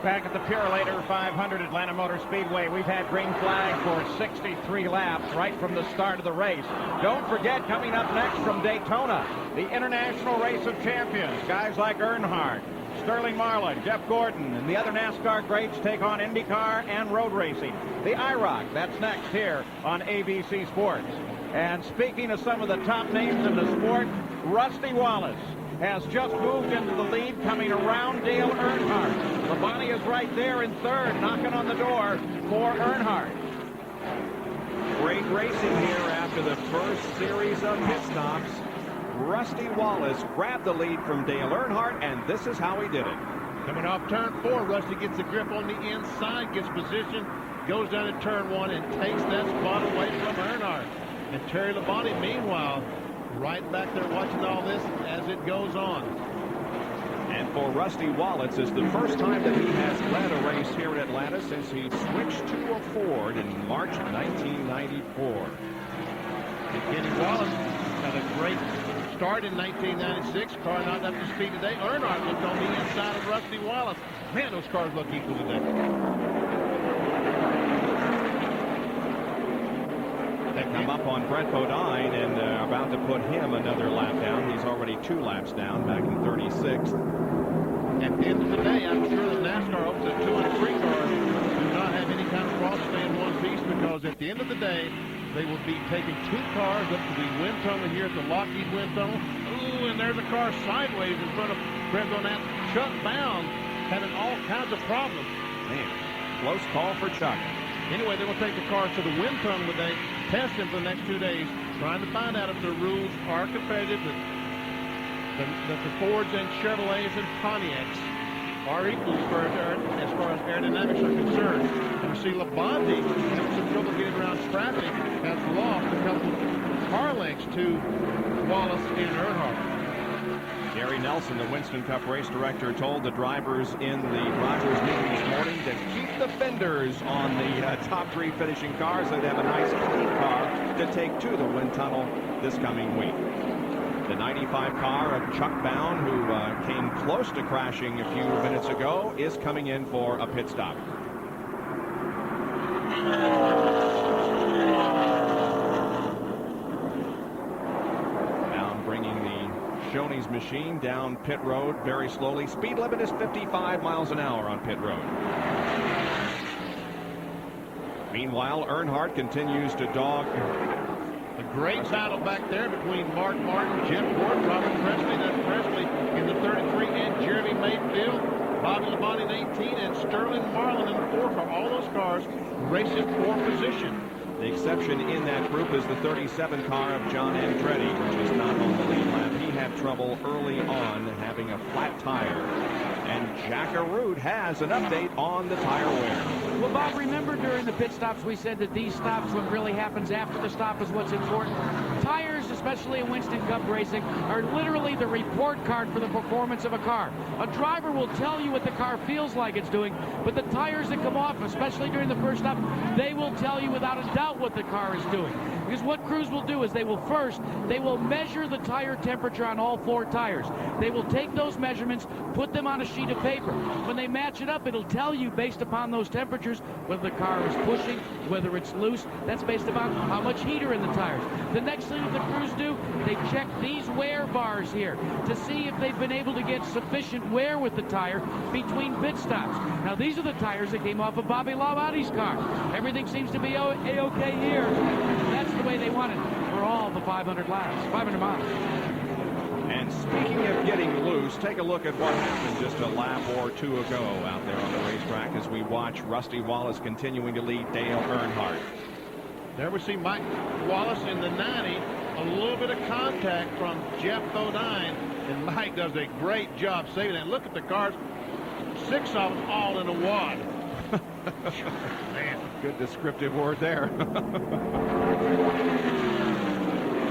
Back at the Purolator 500 Atlanta Motor Speedway, we've had green flag for 63 laps right from the start of the race. Don't forget, coming up next from Daytona, the International Race of Champions. Guys like Earnhardt, Sterling Marlin, Jeff Gordon, and the other NASCAR greats take on IndyCar and road racing. The IROC, that's next here on ABC Sports. And speaking of some of the top names in the sport, Rusty Wallace has just moved into the lead, coming around Dale Earnhardt. Labonte is right there in third, knocking on the door for Earnhardt. Great racing here after the first series of pit stops. Rusty Wallace grabbed the lead from Dale Earnhardt, and this is how he did it. Coming off turn 4, Rusty gets the grip on the inside, gets position, goes down to turn 1, and takes that spot away from Earnhardt. And Terry Labonte, meanwhile, right back there watching all this as it goes on. And for Rusty Wallace, it's the first time that he has led a race here in Atlanta since he switched to a Ford in March 1994. And Kenny Wallace had a great start in 1996. Car not up to speed today. Earnhardt looked on the inside of Rusty Wallace. Man, those cars look equal today. They come up on Brett Bodine and about to put him another lap down. He's already 2 laps down, back in 36th. At the end of the day, I'm sure the NASCAR hopes that 2 and 3 cars do not have any kind of cross stay in one piece, because at the end of the day, they will be taking 2 cars up to the wind tunnel here at the Lockheed Wind Tunnel. Ooh, and there's a car sideways in front of Brett Bodine. Chuck Bound having all kinds of problems. Man, close call for Chuck. Anyway, they will take the cars to the wind tunnel today, test them for the next 2 days, trying to find out if the rules are competitive, that the Fords and Chevrolets and Pontiacs are equal as far as aerodynamics are concerned. And we see Labonte having some trouble getting around traffic, has lost a couple of car lengths to Wallace and Earnhardt. Gary Nelson, the Winston Cup race director, told the drivers in the Rogers meeting this morning to keep the fenders on the top 3 finishing cars and have a nice clean car to take to the wind tunnel this coming week. The 95 car of Chuck Bound, who came close to crashing a few minutes ago, is coming in for a pit stop. Bound bringing the Shoney's machine down pit road very slowly. Speed limit is 55 miles an hour on pit road. Meanwhile, Earnhardt continues to dog. A great battle back there between Mark Martin, Jeff Gordon, Robert Presley. That's Presley in the 33, and Jeremy Mayfield, Bobby Labonte in 18, and Sterling Marlin in the 4 car. All those cars racing for position. The exception in that group is the 37 car of John Andretti, which is not on the lead lap. He had trouble early on having a flat tire. And Jack Arute has an update on the tire wear. Well, Bob, remember during the pit stops we said that these stops, what really happens after the stop is what's important. Tires, especially in Winston Cup racing, are literally the report card for the performance of a car. A driver will tell you what the car feels like it's doing, but the tires that come off, especially during the first stop, they will tell you without a doubt what the car is doing. Because what crews will do is they will measure the tire temperature on all 4 tires. They will take those measurements, put them on a sheet of paper. When they match it up, it'll tell you based upon those temperatures whether the car is pushing, whether it's loose. That's based upon how much heat are in the tires. The next thing that the crews do, they check these wear bars here to see if they've been able to get sufficient wear with the tire between pit stops. Now, these are the tires that came off of Bobby Labonte's car. Everything seems to be A-OK here. That's the way they want it for all the 500 laps, 500 miles. And speaking of getting loose, take a look at what happened just a lap or 2 ago out there on the racetrack as we watch Rusty Wallace continuing to lead Dale Earnhardt. There we see Mike Wallace in the 90. A little bit of contact from Jeff Bodine, and Mike does a great job saving it. Look at the cars. 6 of them all in a wad. Man, good descriptive word there.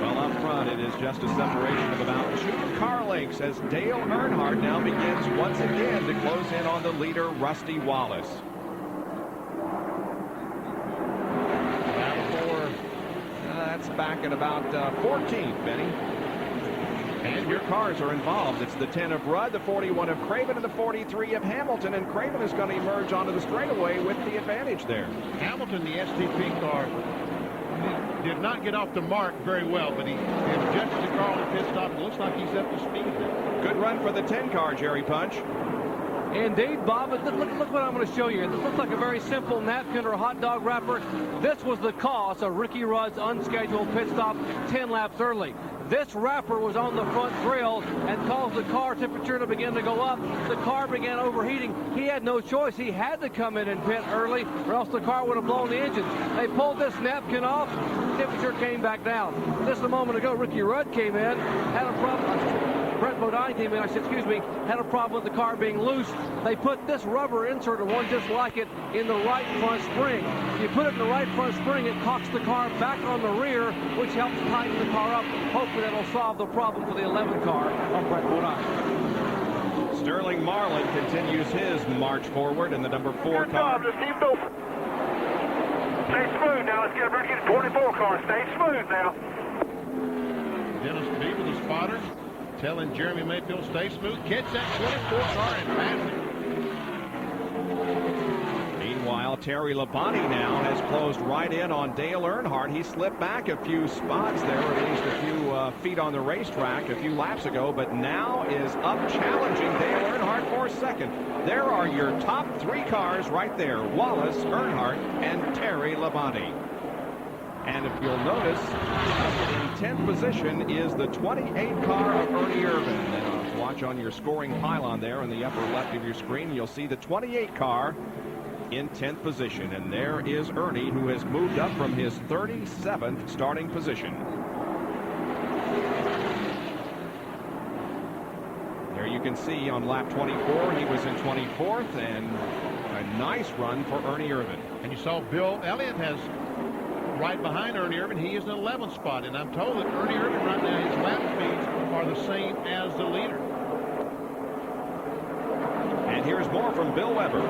Well, up front, it is just a separation of about 2 car lengths as Dale Earnhardt now begins once again to close in on the leader, Rusty Wallace. That's back at about 14th, Benny. And your cars are involved. It's the 10 of Rudd, the 41 of Craven, and the 43 of Hamilton. And Craven is going to emerge onto the straightaway with the advantage there. Hamilton, the STP car, did not get off the mark very well, but he adjusted the car on the pit stop. It looks like he's up to speed there. Good run for the 10 car, Jerry Punch. Indeed, Bob. Look what I'm going to show you. This looks like a very simple napkin or a hot dog wrapper. This was the cause of Ricky Rudd's unscheduled pit stop 10 laps early. This wrapper was on the front grill and caused the car temperature to begin to go up. The car began overheating. He had no choice. He had to come in and pit early or else the car would have blown the engines. They pulled this napkin off. temperature came back down. Just a moment ago, Ricky Rudd came in, had a problem. Brett Bodine came in, had a problem with the car being loose. They put this rubber insert, or one just like it, in the right front spring. If you put it in the right front spring, it cocks the car back on the rear, which helps tighten the car up. Hopefully that'll solve the problem for the 11 car of Brett Bodine. Sterling Marlin continues his march forward in the number 4 car. Just keep moving. Stay smooth now. Let's get ready to get the 24 car. Stay smooth now. Dennis Beaver, the spotter, telling Jeremy Mayfield, stay smooth, catch that 24 car and pass it. Meanwhile, Terry Labonte now has closed right in on Dale Earnhardt. He slipped back a few spots there, or at least a few feet on the racetrack a few laps ago, but now is up challenging Dale Earnhardt for second. There are your top 3 cars right there, Wallace, Earnhardt, and Terry Labonte. And if you'll notice, in 10th position is the 28 car of Ernie Irvan. Watch on your scoring pylon there in the upper left of your screen. You'll see the 28 car in 10th position. And there is Ernie, who has moved up from his 37th starting position. There you can see on lap 24, he was in 24th, and a nice run for Ernie Irvan. And you saw Bill Elliott has right behind Ernie Irvan. He is in the 11th spot, and I'm told that Ernie Irvan right now, his lap speeds are the same as the leader. And here's more from Bill Weber.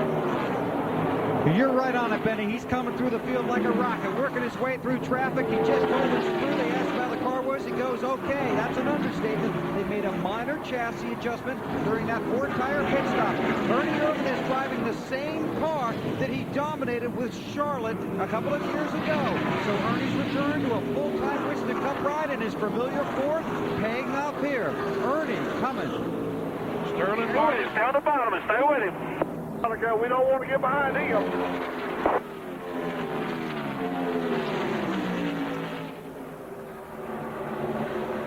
You're right on it, Benny. He's coming through the field like a rocket, working his way through traffic. He just told us through. They asked how the car was. He goes, okay. That's an understatement. They made a minor chassis adjustment during that 4-tire pit stop. Ernie Irvan is driving the same car that he dominated with Charlotte a couple of years ago. So Ernie's return to a full-time Winston Cup ride in his familiar Ford, paying off here. Ernie coming. Sterling Martin, down the bottom and stay with him. We don't want to get behind him.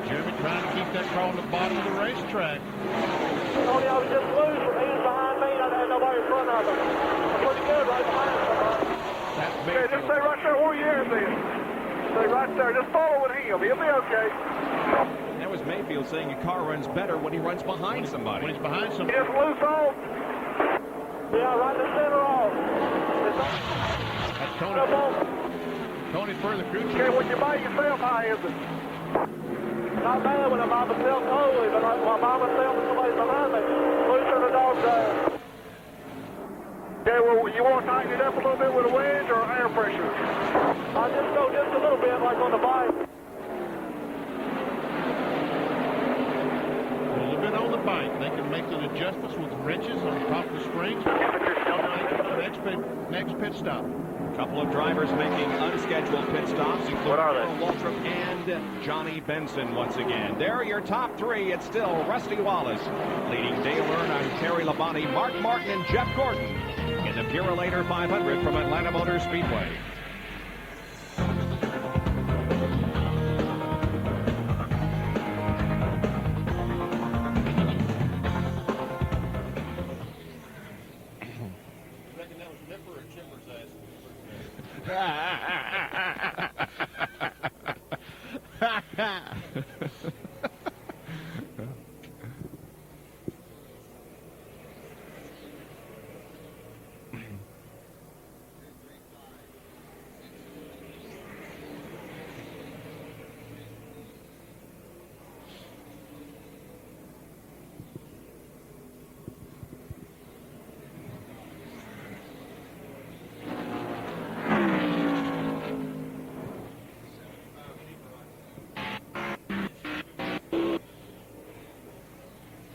Jeremy trying to keep that car on the bottom of the racetrack. Tony, I was just loose from he was behind me. I had nobody in front of him. I'm pretty good right behind somebody. Okay, just stay right there where you are then. Stay right there. Just follow with him. He'll be okay. That was Mayfield saying a car runs better when he runs behind somebody. When he's behind somebody. Just loose off. Yeah, right in the center off. That's Tony. Tony for the crew chief. Okay, when you're by yourself, how is it? Not bad when I'm by myself totally, but when I'm by myself and somebody's behind me, loosen the dog down. Okay, well, you want to tighten it up a little bit with a wedge or air pressure? I just go just a little bit, like on the bike. A little bit on the bike. They can make the adjustments with wrenches on the top of the springs. Next pit stop. A couple of drivers making unscheduled pit stops, including Earl Waltrip and Johnny Benson once again. There are your top 3. It's still Rusty Wallace leading Dale Earnhardt, Terry Labonte, Mark Martin, and Jeff Gordon in the Purolator 500 from Atlanta Motor Speedway.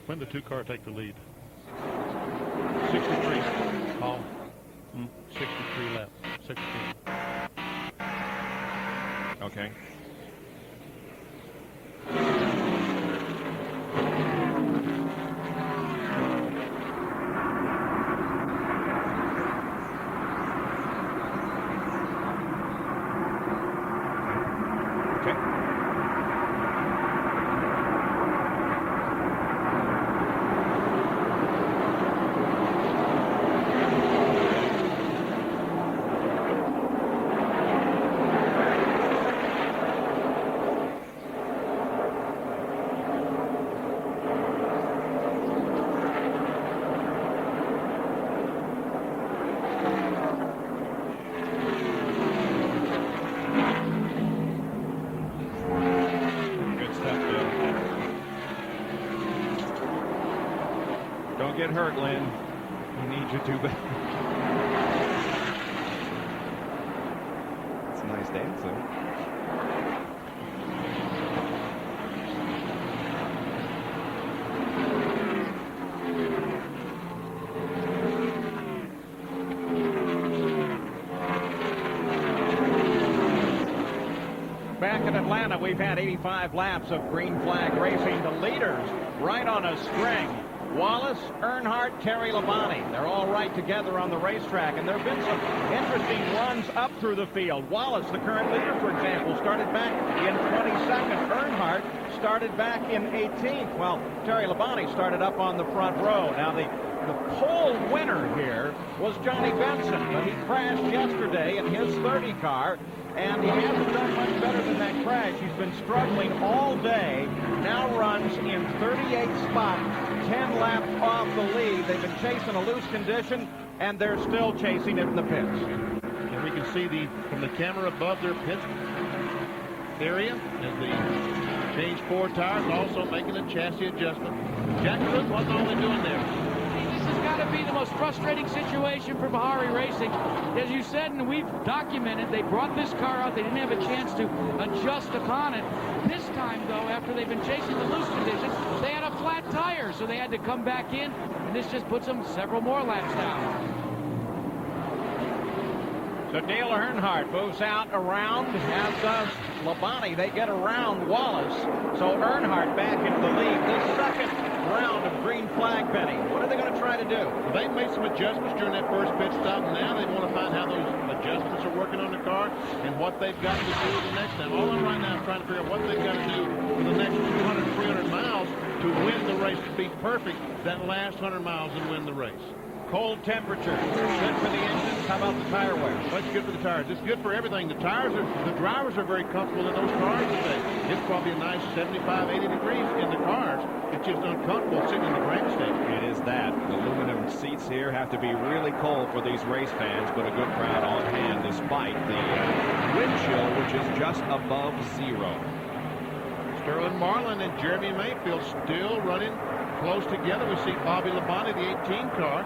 When the 2 car take the lead? 63. Paul. 63 lap. 63. Okay. Don't get hurt, Lynn. He needs you to. It's nice dancing. Back in Atlanta, we've had 85 laps of green flag racing. The leaders right on a string. Wallace, Earnhardt, Terry Labonte. They're all right together on the racetrack, and there have been some interesting runs up through the field. Wallace, the current leader, for example, started back in 22nd. Earnhardt started back in 18th. Well, Terry Labonte started up on the front row. Now, the pole winner here was Johnny Benson, but he crashed yesterday in his 30 car, and he hasn't done much better than that crash. He's been struggling all day, now runs in 38th spot, 10 laps off the lead. They've been chasing a loose condition, and they're still chasing it in the pits. And we can see from the camera above their pit area as they change 4 tires, also making a chassis adjustment. Jack Cruz wasn't only doing there. This has got to be the most frustrating situation for Bahari Racing. As you said, and we've documented, they brought this car out. They didn't have a chance to adjust upon it. This time, though, after they've been chasing the loose condition, they had a flat tire, so they had to come back in, and this just puts them several more laps down. So Dale Earnhardt moves out around, as does Labonte. They get around Wallace. So Earnhardt back into the lead. The second round of green flag betting. What are they going to try to do? Well, they made some adjustments during that first pit stop. Now they want to find how those adjustments are working on the car and what they've got to do the next time. All I'm right now is trying to figure out what they've got to do for the next 200, 300 miles to win the race, to be perfect that last 100 miles and win the race. Cold temperature. Good for the engines. How about the tire wear? Well, it's good for the tires. It's good for everything. The drivers are very comfortable in those cars today. It's probably a nice 75, 80 degrees in the cars. It's just uncomfortable sitting in the grandstand. It is that. The aluminum seats here have to be really cold for these race fans, but a good crowd on hand despite the wind chill, which is just above 0. Sterling Marlin and Jeremy Mayfield still running close together. We see Bobby Labonte, the 18 car.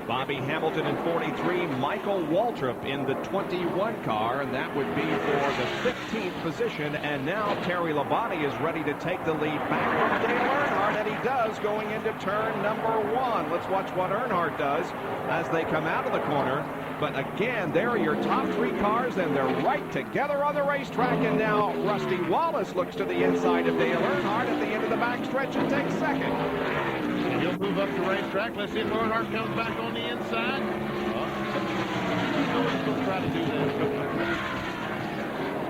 Bobby Hamilton in 43, Michael Waltrip in the 21 car, and that would be for the 15th position. And now Terry Labonte is ready to take the lead back from Dale Earnhardt, and he does going into turn number 1. Let's watch what Earnhardt does as they come out of the corner. But again, there are your top 3 cars, and they're right together on the racetrack. And now Rusty Wallace looks to the inside of Dale Earnhardt at the end of the backstretch and takes second. And he'll move up the racetrack. Let's see if Earnhardt comes back on the inside. He's going to try to do that.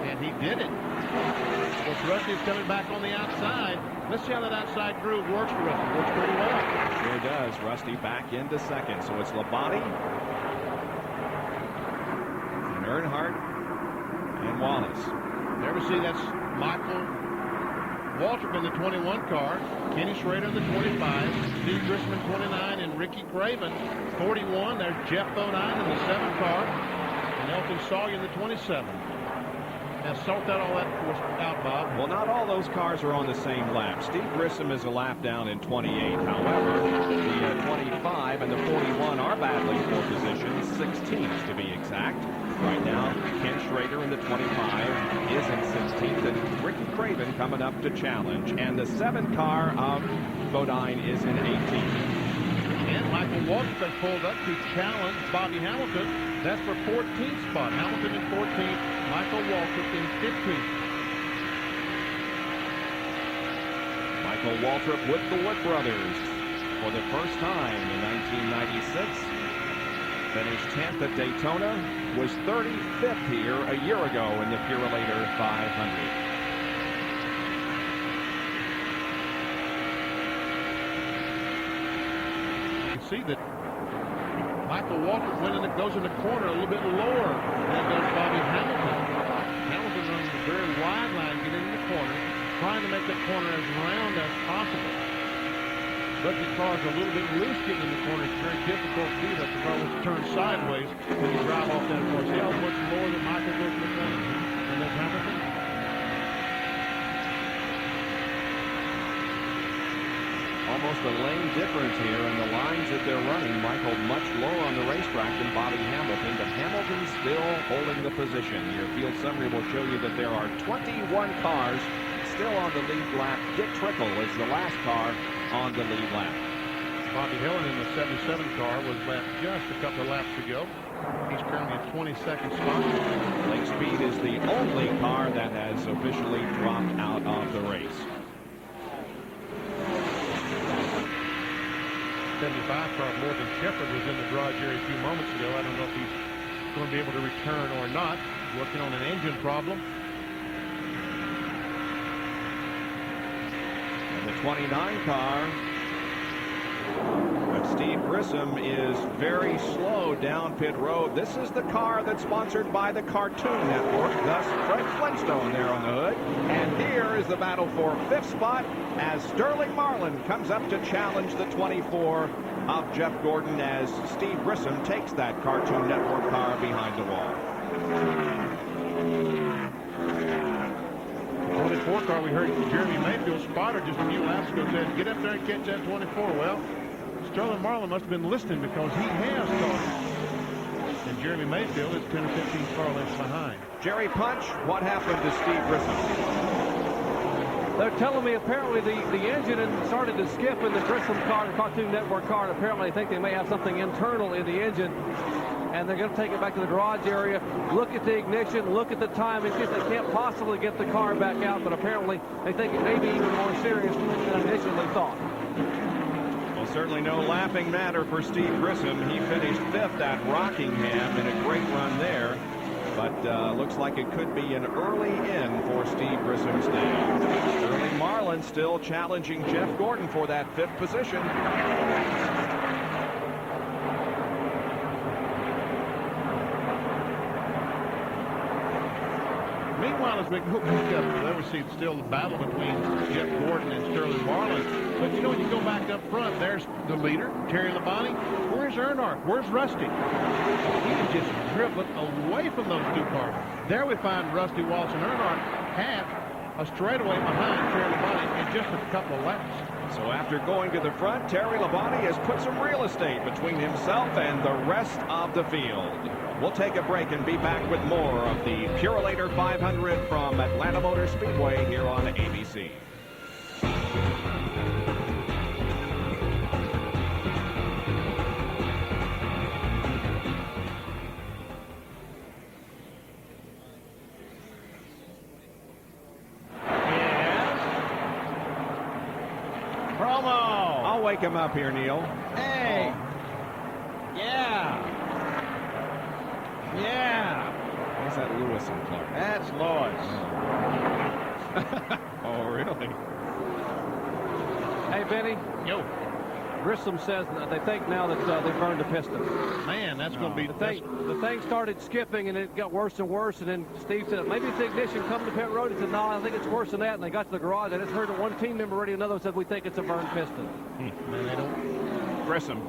And he did it. Of course, Rusty's coming back on the outside. Let's see how that outside groove works for Rusty. Works pretty well. Sure does. Rusty back into second. So it's Labonte, Earnhardt, and Wallace. There we see that's Michael Waltrip in the 21 car, Kenny Schrader in the 25, Steve Grisman 29, and Ricky Craven 41. There's Jeff Bodine in the 7 car, and Elton Sawyer in the 27. Now sort that all that for us out, Bob. Well, not all those cars are on the same lap. Steve Grissom is a lap down in 28. However, the 25 and the 41 are battling for position, 16th to be exact. Right now, Ken Schrader in the 25 is in 16th, and Ricky Craven coming up to challenge. And the 7 car of Bodine is in 18th. And Michael Waltrip has pulled up to challenge Bobby Hamilton. That's for 14th spot. Hamilton in 14th, Michael Waltrip in 15th. Michael Waltrip with the Wood Brothers for the first time in 1996. Finished 10th at Daytona, was 35th here a year ago in the Purolator 500. See that Michael Waltrip goes in the corner a little bit lower than does Bobby Hamilton. Hamilton runs a very wide line, getting in the corner, trying to make that corner as round as possible. But the car's a little bit loose getting in the corner. It's very difficult to do that. The car will turn sideways when you drive off that course. See how much lower than Michael goes in the corner than does Hamilton? Almost a lane difference here in the lines that they're running. Michael much lower on the racetrack than Bobby Hamilton, but Hamilton still holding the position. Your field summary will show you that there are 21 cars still on the lead lap. Dick Trickle is the last car on the lead lap. Bobby Hillin in the 77 car was left just a couple of laps ago. He's currently at 22nd spot. Lake Speed is the only car that has officially dropped out of the race. 75 car, Morgan Shepherd, was in the garage here a few moments ago. I don't know if he's going to be able to return or not. Working on an engine problem. And the 29 car, but Steve Grissom is very slow down pit road. This is the car that's sponsored by the Cartoon Network, thus Fred Flintstone there on the hood. And here is the battle for 5th spot as Sterling Marlin comes up to challenge the 24 of Jeff Gordon as Steve Grissom takes that Cartoon Network car behind the wall. 24 car, we heard Jeremy Mayfield's spotter just a few laps ago said, get up there and catch that 24. Well, Sterling Marlin must have been listening because he has caught it. And Jeremy Mayfield is 10 or 15 car lengths behind. Jerry Punch, what happened to Steve Grissom? They're telling me apparently the engine started to skip in the Grissom car, the Cartoon Network car, and apparently they think they may have something internal in the engine. And they're going to take it back to the garage area, look at the ignition, look at the time. It's just they can't possibly get the car back out, but apparently they think it may be even more serious than initially thought. Well, certainly no laughing matter for Steve Grissom. He finished 5th at Rockingham in a great run there, but looks like it could be an early in for Steve Grissom's day. Sterling Marlin still challenging Jeff Gordon for that 5th position. Meanwhile, as we go back up, there we see still the battle between Jeff Gordon and Sterling Marlin. But you know, when you go back up front, there's the leader, Terry Labonte. Where's Earnhardt? Where's Rusty? He is just dribbling away from those two cars. There we find Rusty Walsh and Earnhardt half a straightaway behind Terry Labonte in just a couple of laps. So after going to the front, Terry Labonte has put some real estate between himself and the rest of the field. We'll take a break and be back with more of the Purolator 500 from Atlanta Motor Speedway here on ABC. Promo. I'll wake him up here, Neil. Hey. Yeah. Yeah. What's that Lewis and Clark? That's Lois. Oh, really? Hey, Benny. Yo. Grissom says that they think now that they burned the piston. Man, that's going to be... The thing started skipping, and it got worse and worse, and then Steve said, maybe it's the ignition coming to pit road. He said, no, I think it's worse than that, and they got to the garage. I just heard one team member ready, another said, we think it's a burned piston. Man, they don't... Grissom.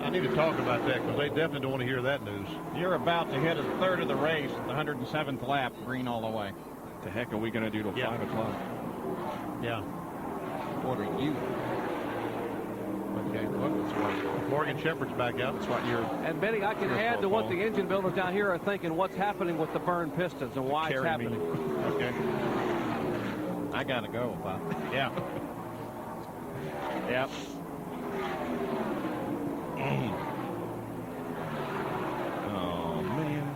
I need to talk about that because they definitely don't want to hear that news. You're about to hit a third of the race at the 107th lap, green all the way. What the heck are we going to do till 5 o'clock? Yeah. What are you? Okay, look, that's what Morgan Shepherd's back out. That's what you're... And Benny, I can add to what the engine builders down here are thinking what's happening with the burned pistons and why it's happening. Okay. I got to go, Bob. Yeah. Yep. Oh, man.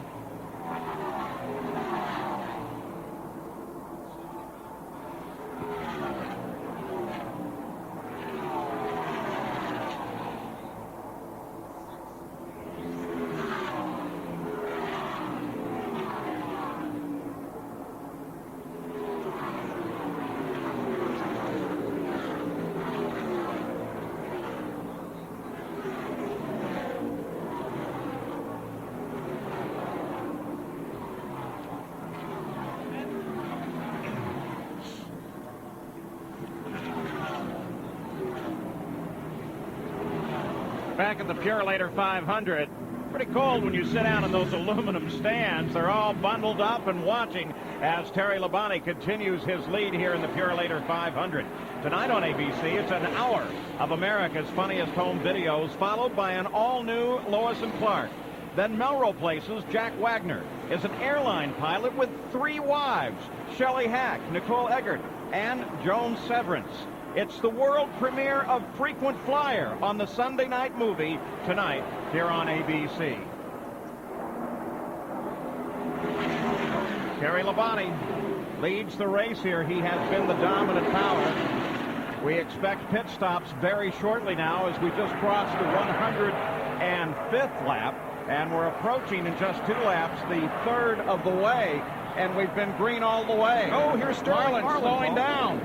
Back at the Purolator 500, pretty cold when you sit down in those aluminum stands. They're all bundled up and watching as Terry Labonte continues his lead here in the Purolator 500. Tonight on ABC, it's an hour of America's Funniest Home Videos, followed by an all-new Lois and Clark. Then Melrose Place's Jack Wagner is an airline pilot with 3 wives, Shelley Hack, Nicole Eggert, and Joan Severance. It's the world premiere of Frequent Flyer on the Sunday night movie tonight here on ABC. Terry Labonte leads the race here. He has been the dominant power. We expect pit stops very shortly now as we just crossed the 105th lap, and we're approaching in just 2 laps the 3rd of the way, and we've been green all the way. Oh, here's Sterling slowing down.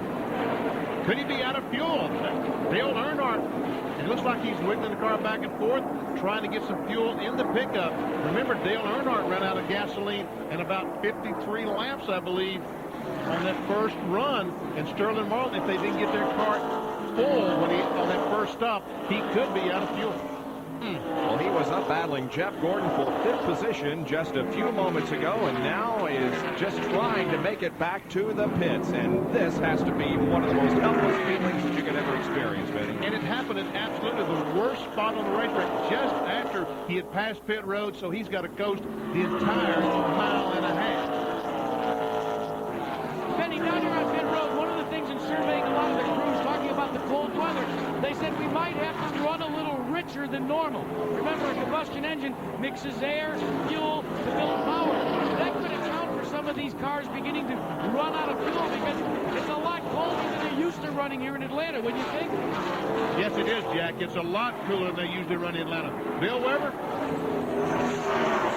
Could he be out of fuel? Dale Earnhardt, it looks like he's wiggling the car back and forth, trying to get some fuel in the pickup. Remember, Dale Earnhardt ran out of gasoline in about 53 laps, I believe, on that first run. And Sterling Marlin, if they didn't get their car full on that first stop, he could be out of fuel. Well, he was up battling Jeff Gordon for 5th position just a few moments ago, and now is just trying to make it back to the pits. And this has to be one of the most helpless feelings that you could ever experience, Benny. And it happened at absolutely the worst spot on the racetrack, just after he had passed pit road, so he's got to coast the entire 1.5 miles. Benny, down here on pit road, one of the things in surveying a lot of the crews talking about the cold weather, they said we might have to run a little richer than normal. Remember, a combustion engine mixes air, fuel to build power. That could account for some of these cars beginning to run out of fuel because it's a lot colder than they're used to running here in Atlanta, wouldn't you think? Yes, it is, Jack. It's a lot cooler than they usually run in Atlanta. Bill Weber?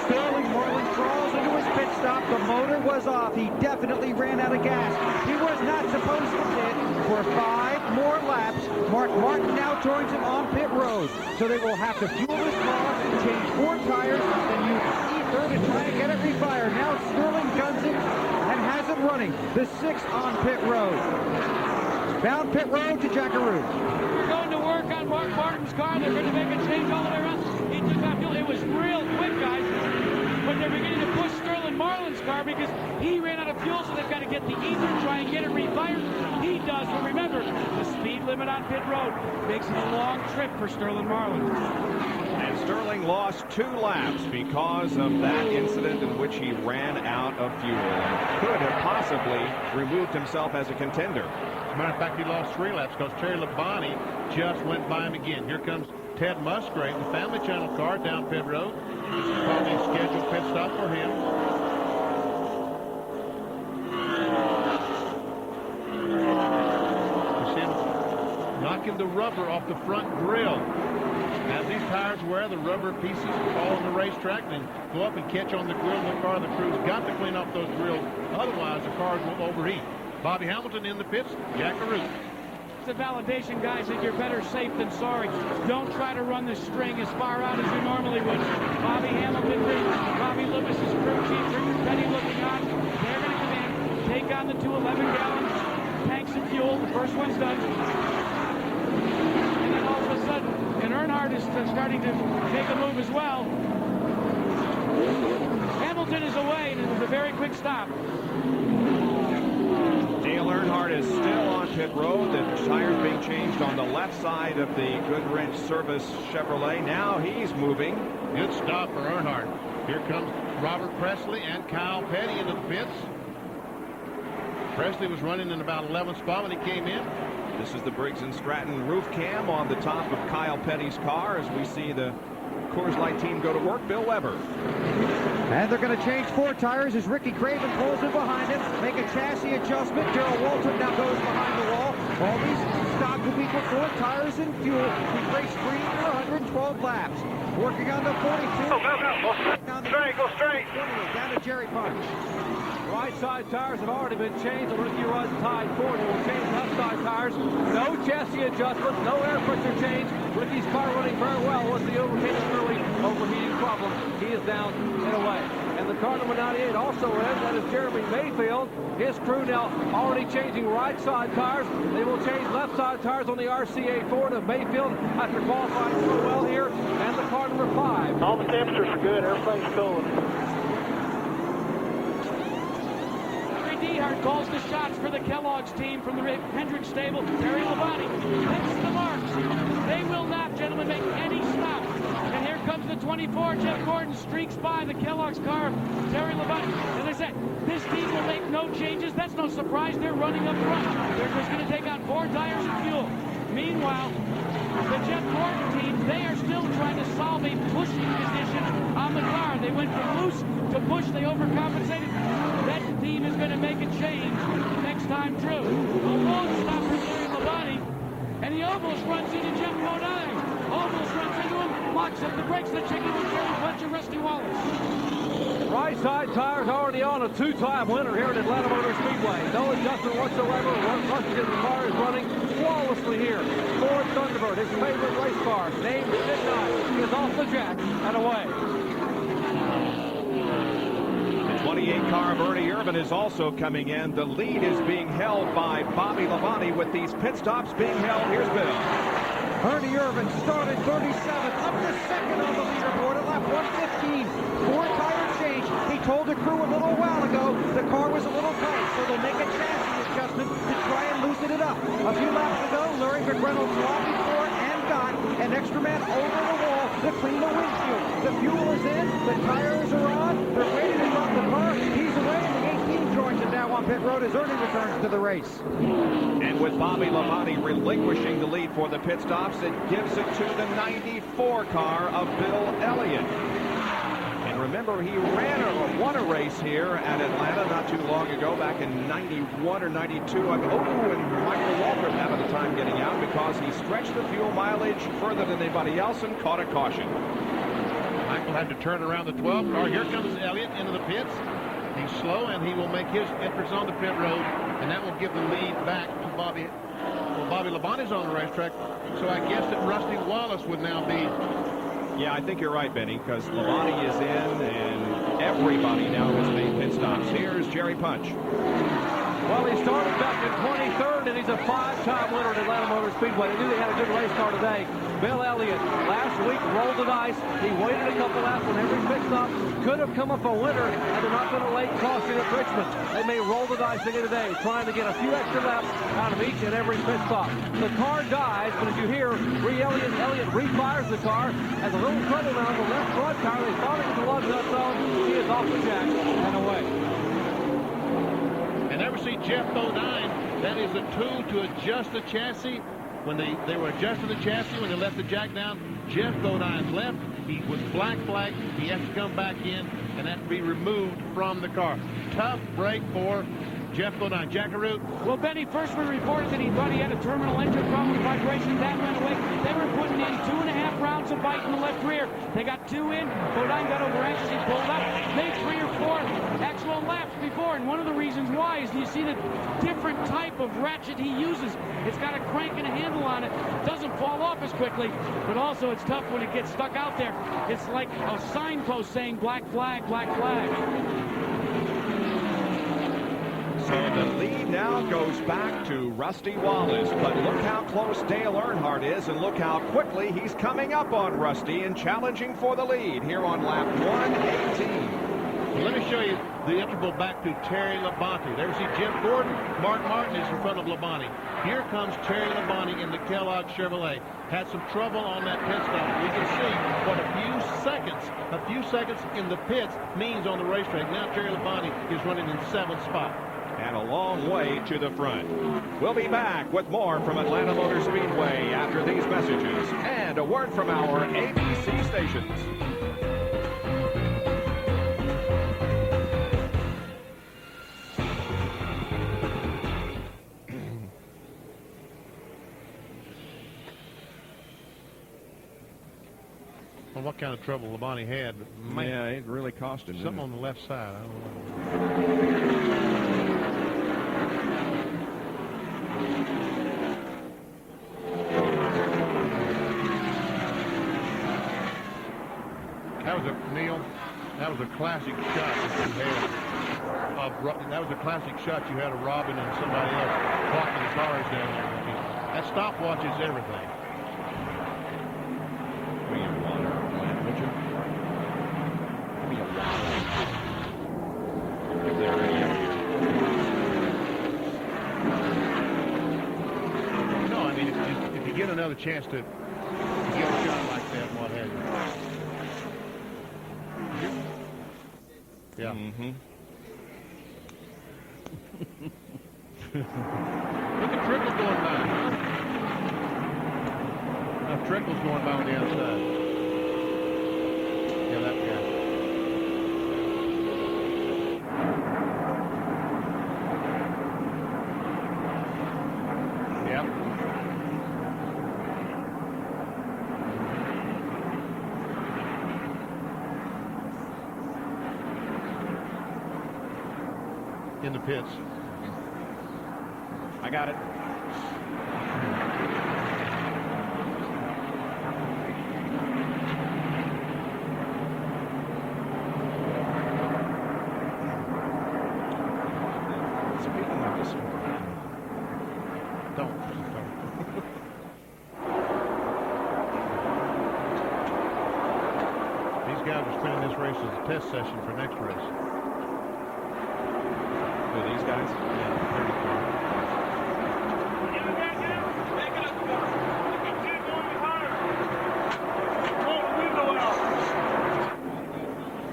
Sterling Marlin crawls into his pit stop. The motor was off. He definitely ran out of gas. He was not supposed to pit for 5 more laps. Mark Martin now joins him on pit road. So they will have to fuel this car, change 4 tires, and use ether to try and get it refired. Now Sterling guns it and has it running. The 6th on pit road. Down pit road to Jackaroo. We're going to work on Mark Martin's car. They're going to make a change all the way around. He took out fuel. It was real quick, guys. But they're beginning to push Sterling Marlin's car because he ran out of fuel, so they've got to get the ether, try and get it refired. He does. But remember, the speed limit on pit road makes it a long trip for Sterling Marlin. And Sterling lost 2 laps because of that incident in which he ran out of fuel and could have possibly removed himself as a contender. As a matter of fact, he lost 3 laps because Terry Labonte just went by him again. Here comes Ted Musgrave, the Family Channel car down pit road. This is probably a scheduled pit stop for him. You see him knocking the rubber off the front grill. As these tires wear, the rubber pieces fall on the racetrack and go up and catch on the grill of the car. The crew's got to clean off those grills, otherwise the cars will overheat. Bobby Hamilton in the pits, Jackaroo. It's a validation, guys, that you're better safe than sorry. Don't try to run the string as far out as you normally would. Bobby Hamilton, Bobby Lewis's crew chief, Richard Petty looking on. They're going to come in, take on the 2 11-gallon tanks of fuel. The first one's done. And then all of a sudden, and Earnhardt is starting to make a move as well. Hamilton is away, and it was a very quick stop. Dale Earnhardt is still on pit road. The tires being changed on the left side of the Goodwrench Service Chevrolet. Now he's moving. Good stop for Earnhardt. Here comes Robert Presley and Kyle Petty into the pits. Presley was running in about 11th spot when he came in. This is the Briggs & Stratton roof cam on the top of Kyle Petty's car as we see the Coors Light team go to work. Bill Weber. And they're going to change 4 tires as Ricky Craven pulls in behind him. Make a chassis adjustment. Darrell Waltrip now goes behind the wall. All these stock will be for 4 tires and fuel. We've raced 312 laps. Working on the 42. Go straight, go straight. Down to Jerry Punch. Right side tires have already been changed. The rookie runs tied for. They will change left side tires. No chassis adjustment, no air pressure change. Rookie's car running very well. Was the overheating problem. He is down and away. And the car number 98 also in. That is Jeremy Mayfield. His crew now already changing right side tires. They will change left side tires on the RCA Ford of Mayfield after qualifying so well here. And the car number 5. All the temperatures are good. Everything's cool. Dehart calls the shots for the Kellogg's team from the Hendrick stable. Terry Labonte hits the marks. They will not, gentlemen, make any stops. And here comes the 24. Jeff Gordon streaks by the Kellogg's car. Terry Labonte. As I said, this team will make no changes. That's no surprise. They're running up front. They're just going to take on 4 tires of fuel. Meanwhile, the Jeff Gordon team, they are still trying to solve a pushing condition on the car. They went from loose to push. They overcompensated. That team is going to make a change next time through. A long stop for Terry Labonte, and he almost runs into Jeff Bodine. Almost runs into him, locks up the brakes. The chicken with Jerry Punch and Rusty Wallace. Right side tires already on. A 2-time winner here at Atlanta Motor Speedway. No adjustment whatsoever. One Rusty car is running flawlessly here. Ford Thunderbird, his favorite race car, named Midnight, is off the jack and away. 28 car of Ernie Irvin is also coming in. The lead is being held by Bobby Labonte with these pit stops being held. Here's Bill. Ernie Irvin started 37th, up to second on the leaderboard at lap 115. 4 tire change. He told the crew a little while ago the car was a little tight, so they'll make a chassis adjustment to try and loosen it up. A few laps ago, Larry McReynolds lobbied for and got an extra man over the wall to clean the windshield. The fuel is in, the tires are on, they're waiting to drop the car. He's away, and the 18 joins him now on pit road as Ernie returns to the race. And with Bobby Labonte relinquishing the lead for the pit stops, it gives it to the 94 car of Bill Elliott. And remember, he won a race here at Atlanta not too long ago, back in 91 or 92. And Michael Waltrip having a time getting out because he stretched the fuel mileage further than anybody else and caught a caution. Michael had to turn around the 12 car. Here comes Elliott into the pits. He's slow, and he will make his entrance on the pit road, and that will give the lead back to Bobby. Well, Bobby Labonte's on the racetrack, so I guess that Rusty Wallace would now be. Yeah, I think you're right, Benny, because Labonte is in, and everybody now has made pit stops. Here's Jerry Punch. Well, he started back in 23rd, and he's a 5-time winner at Atlanta Motor Speedway. They knew they had a good race car today. Bill Elliott, last week, rolled the dice. He waited a couple laps on every pit stop. Could have come up a winner had there not been a late caution at Richmond. They may roll the dice again today, trying to get a few extra laps out of each and every pit stop. The car dies, but as you hear, Elliott refires the car. Has a little trouble now on the left front tire. They thought it was a lug nut zone. He is off the jack and away. And ever see Jeff Bodine? That is a tool to adjust the chassis. When they were adjusting the chassis, when they left the jack down, Jeff Bodine left. He was black flagged. He has to come back in, and that to be removed from the car. Tough break for Jeff Bodine. Jackaroo. Well, Benny, first we reported that he thought he had a terminal engine problem with vibration. That went away. They were putting in 2.5 rounds of bite in the left rear. They got 2 in. Bodine got over anxious. He pulled up. Made 3 or 4 actual laps before. And one of the reasons why is you see the different type of ratchet he uses. It's got a crank and a handle on it. It doesn't fall off as quickly. But also it's tough when it gets stuck out there. It's like a signpost saying black flag, black flag. So the lead now goes back to Rusty Wallace, but look how close Dale Earnhardt is, and look how quickly he's coming up on Rusty and challenging for the lead here on lap 118. Well, let me show you the interval back to Terry Labonte. There we see Jim Gordon. Mark Martin is in front of Labonte. Here comes Terry Labonte in the Kellogg Chevrolet. Had some trouble on that pit stop. We can see what a few seconds in the pits means on the racetrack. Now Terry Labonte is running in 7th spot. And a long way to the front. We'll be back with more from Atlanta Motor Speedway after these messages and a word from our ABC stations. know what kind of trouble Labonte had, but man, yeah, it really cost him. Something on the left side. I don't know. That was a Neil. That was a classic shot that you had. That was a classic shot you had of Robin and somebody else blocking the cars down there. That stopwatch is everything. Give me a water, would you? Give me a water. If they're ready up here. No, I mean, if you get another chance to get a shot like that, what have you? Yeah. Mm-hmm. Look at Trickle going by, huh? Now Trickle's going by on the outside. Yeah, that guy. Yep. In the pits. I got it. Speaking of this, Don't. These guys are spending this race as a test session for next race. who are these guys?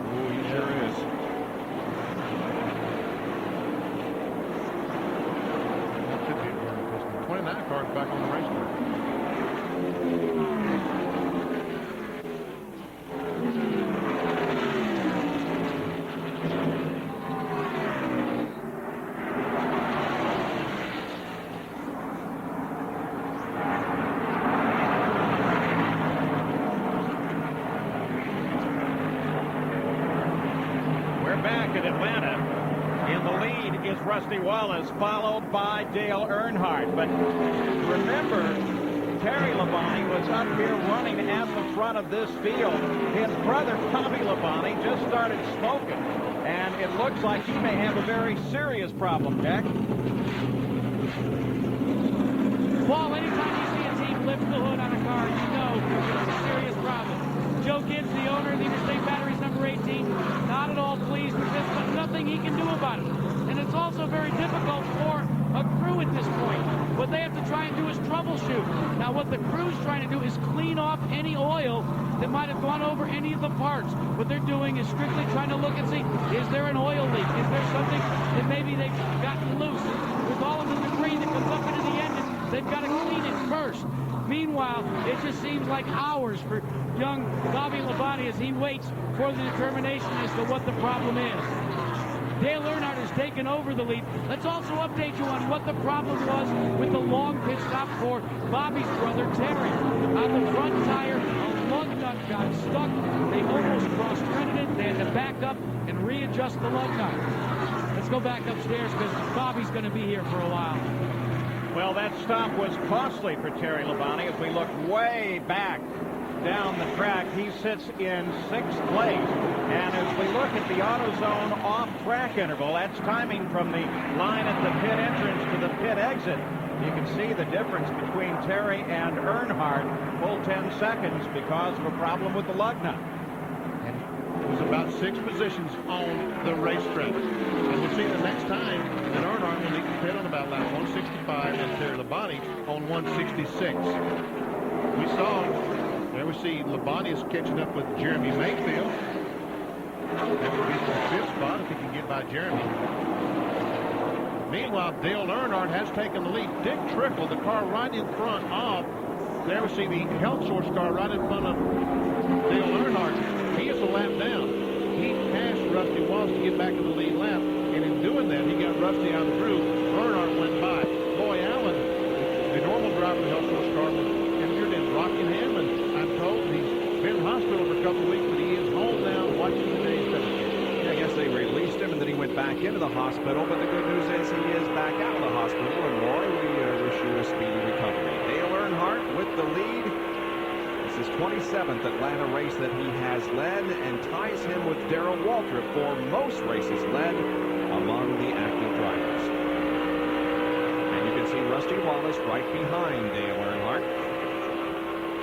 Oh, he sure is. That should be a 29 cars back on the racetrack. Rusty Wallace, followed by Dale Earnhardt. But remember, Terry Labonte was up here running at the front of this field. His brother, Tommy Labonte, just started smoking, and it looks like he may have a very serious problem, Jack. Paul, anytime you see a team lift the hood on a car, you know it's a serious problem. Joe Gibbs, the owner of the Interstate Batteries number 18, not at all pleased with this, but nothing he can do about it. And it's also very difficult for a crew at this point. What they have to try and do is troubleshoot. Now, what the crew's trying to do is clean off any oil that might have gone over any of the parts. What they're doing is strictly trying to look and see, is there an oil leak? Is there something that maybe they've gotten loose? With all of the debris that comes up into the engine, they've got to clean it first. Meanwhile, it just seems like hours for young Bobby Labonte as he waits for the determination as to what the problem is. Dale Earnhardt has taken over the lead. Let's also update you on what the problem was with the long pit stop for Bobby's brother, Terry. On the front tire, a lug nut got stuck. They almost cross-threaded it. They had to back up and readjust the lug nut. Let's go back upstairs because Bobby's going to be here for a while. Well, that stop was costly for Terry Labonte as we look way back down the track. He sits in 6th place. And as we look at the AutoZone off-track interval, that's timing from the line at the pit entrance to the pit exit. You can see the difference between Terry and Earnhardt, full 10 seconds because of a problem with the lug nut. And it was about 6 positions on the racetrack. And we'll see the next time that Earnhardt will lead the pit on about lap 165 and Terry Labonte on 166. We saw, there we see Labonte is catching up with Jeremy Mayfield. That would be the 5th spot if he can get by Jeremy. Meanwhile, Dale Earnhardt has taken the lead. Dick Trickle, the car right in front of, there we see the Health Source car right in front of Dale Earnhardt. He is a lap down. He passed Rusty Wallace to get back in the lead lap, and in doing that, he got Rusty out of the groove. Earnhardt went by. Boy Allen, the normal driver of the Health Source car, was injured in Rockingham, and I'm told he's been in the hospital for a of the week, but he is home now watching the day's demonstration. Yeah, I guess they released him and then he went back into the hospital, but the good news is he is back out of the hospital. And Roy, we wish you a speedy recovery. Dale Earnhardt with the lead. This is 27th Atlanta race that he has led and ties him with Darrell Waltrip for most races led among the active drivers. And you can see Rusty Wallace right behind Dale Earnhardt.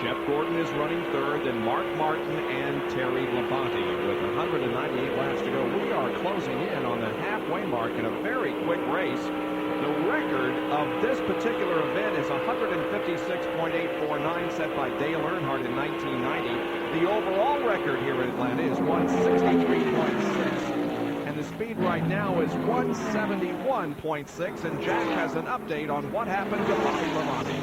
Jeff Gordon is running third, then Mark Martin and Terry Labonte with 198 laps to go. We are closing in on the halfway mark in a very quick race. The record of this particular event is 156.849 set by Dale Earnhardt in 1990. The overall record here in Atlanta is 163.6. And the speed right now is 171.6. And Jack has an update on what happened to Bobby Labonte.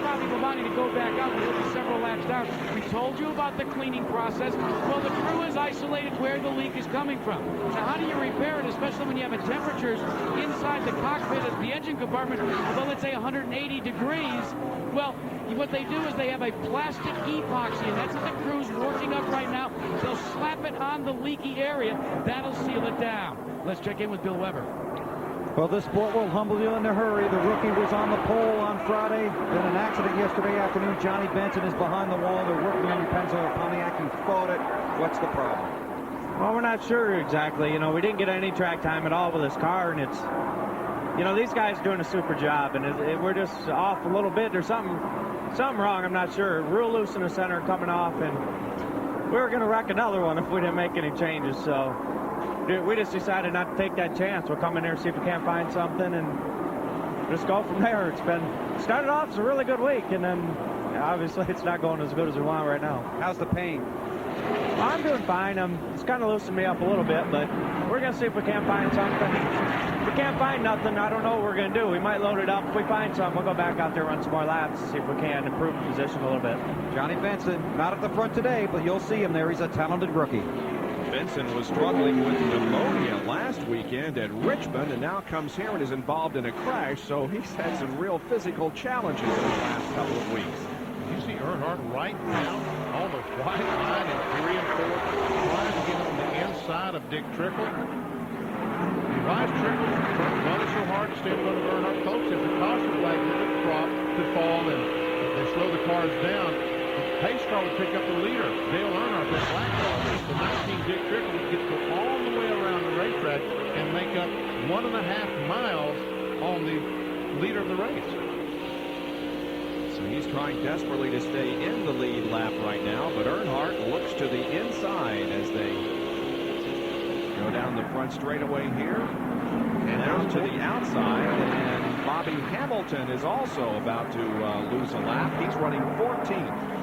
Bobby Labonte to go back out. We'll be several laps down. We told you about the cleaning process. Well, the crew has isolated where the leak is coming from. Now, how do you repair it, especially when you have a temperatures inside the cockpit of the engine compartment, well, let's say 180 degrees? Well, what they do is they have a plastic epoxy, and that's what the crew's working up right now. They'll slap it on the leaky area. That'll seal it down. Let's check in with Bill Weber. Well, this sport will humble you in a hurry. The rookie was on the pole on Friday. Been an accident yesterday afternoon. Johnny Benson is behind the wall. They're working on your Pennzoil Pontiac. You fought it. What's the problem? Well, we're not sure exactly. You know, we didn't get any track time at all with this car, and it's, you know, these guys are doing a super job, and we're just off a little bit. There's something wrong. I'm not sure. Real loose in the center coming off, and we were going to wreck another one if we didn't make any changes. So we just decided not to take that chance. We'll come in there and see if we can't find something and just go from there. It's been started off as a really good week, and then obviously it's not going as good as we want right now. How's the pain? I'm doing fine. It's kind of loosened me up a little bit, but we're going to see if we can't find something. If we can't find nothing, I don't know what we're going to do. We might load it up. If we find something, we'll go back out there, run some more laps, see if we can improve the position a little bit. Johnny Benson, not at the front today, but you'll see him there. He's a talented rookie. Benson was struggling with pneumonia last weekend at Richmond and now comes here and is involved in a crash, so he's had some real physical challenges in the last couple of weeks. You see Earnhardt right now on the white line in 3 and 4, trying to get on the inside of Dick Trickle. Elias Trickle running so hard to stay in front of Earnhardt. Folks, if the caution flag would drop to fall and they slow the cars down, the pace car would pick up the leader, Dale Earnhardt, that black car. The 19 Dick Trickle would get to go all the way around the racetrack and make up 1.5 miles on the leader of the race. So he's trying desperately to stay in the lead lap right now, but Earnhardt looks to the inside as they go down the front straightaway here. And out to the outside, and Bobby Hamilton is also about to lose a lap. He's running 14th.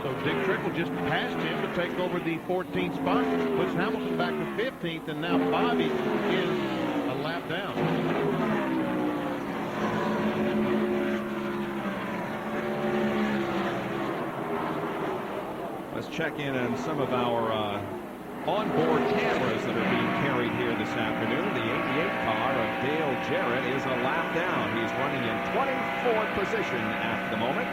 So Dick Trickle just passed him to take over the 14th spot, puts Hamilton back to 15th, and now Bobby is a lap down. Let's check in on some of our onboard cameras that are being carried here this afternoon. The 88 car of Dale Jarrett is a lap down. He's running in 24th position at the moment.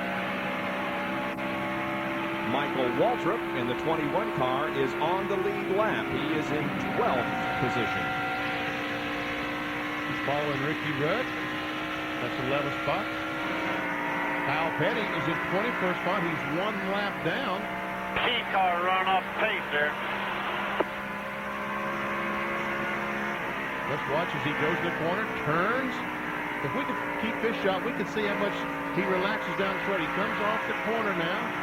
Michael Waltrip in the 21 car is on the lead lap. He is in 12th position. He's following Ricky Rudd. That's the 11th spot. Kyle Petty is in 21st spot. He's 1 lap down. Car run off pace there. Let's watch as he goes to the corner, turns. If we could keep this shot, we could see how much he relaxes down the straight. He comes off the corner now.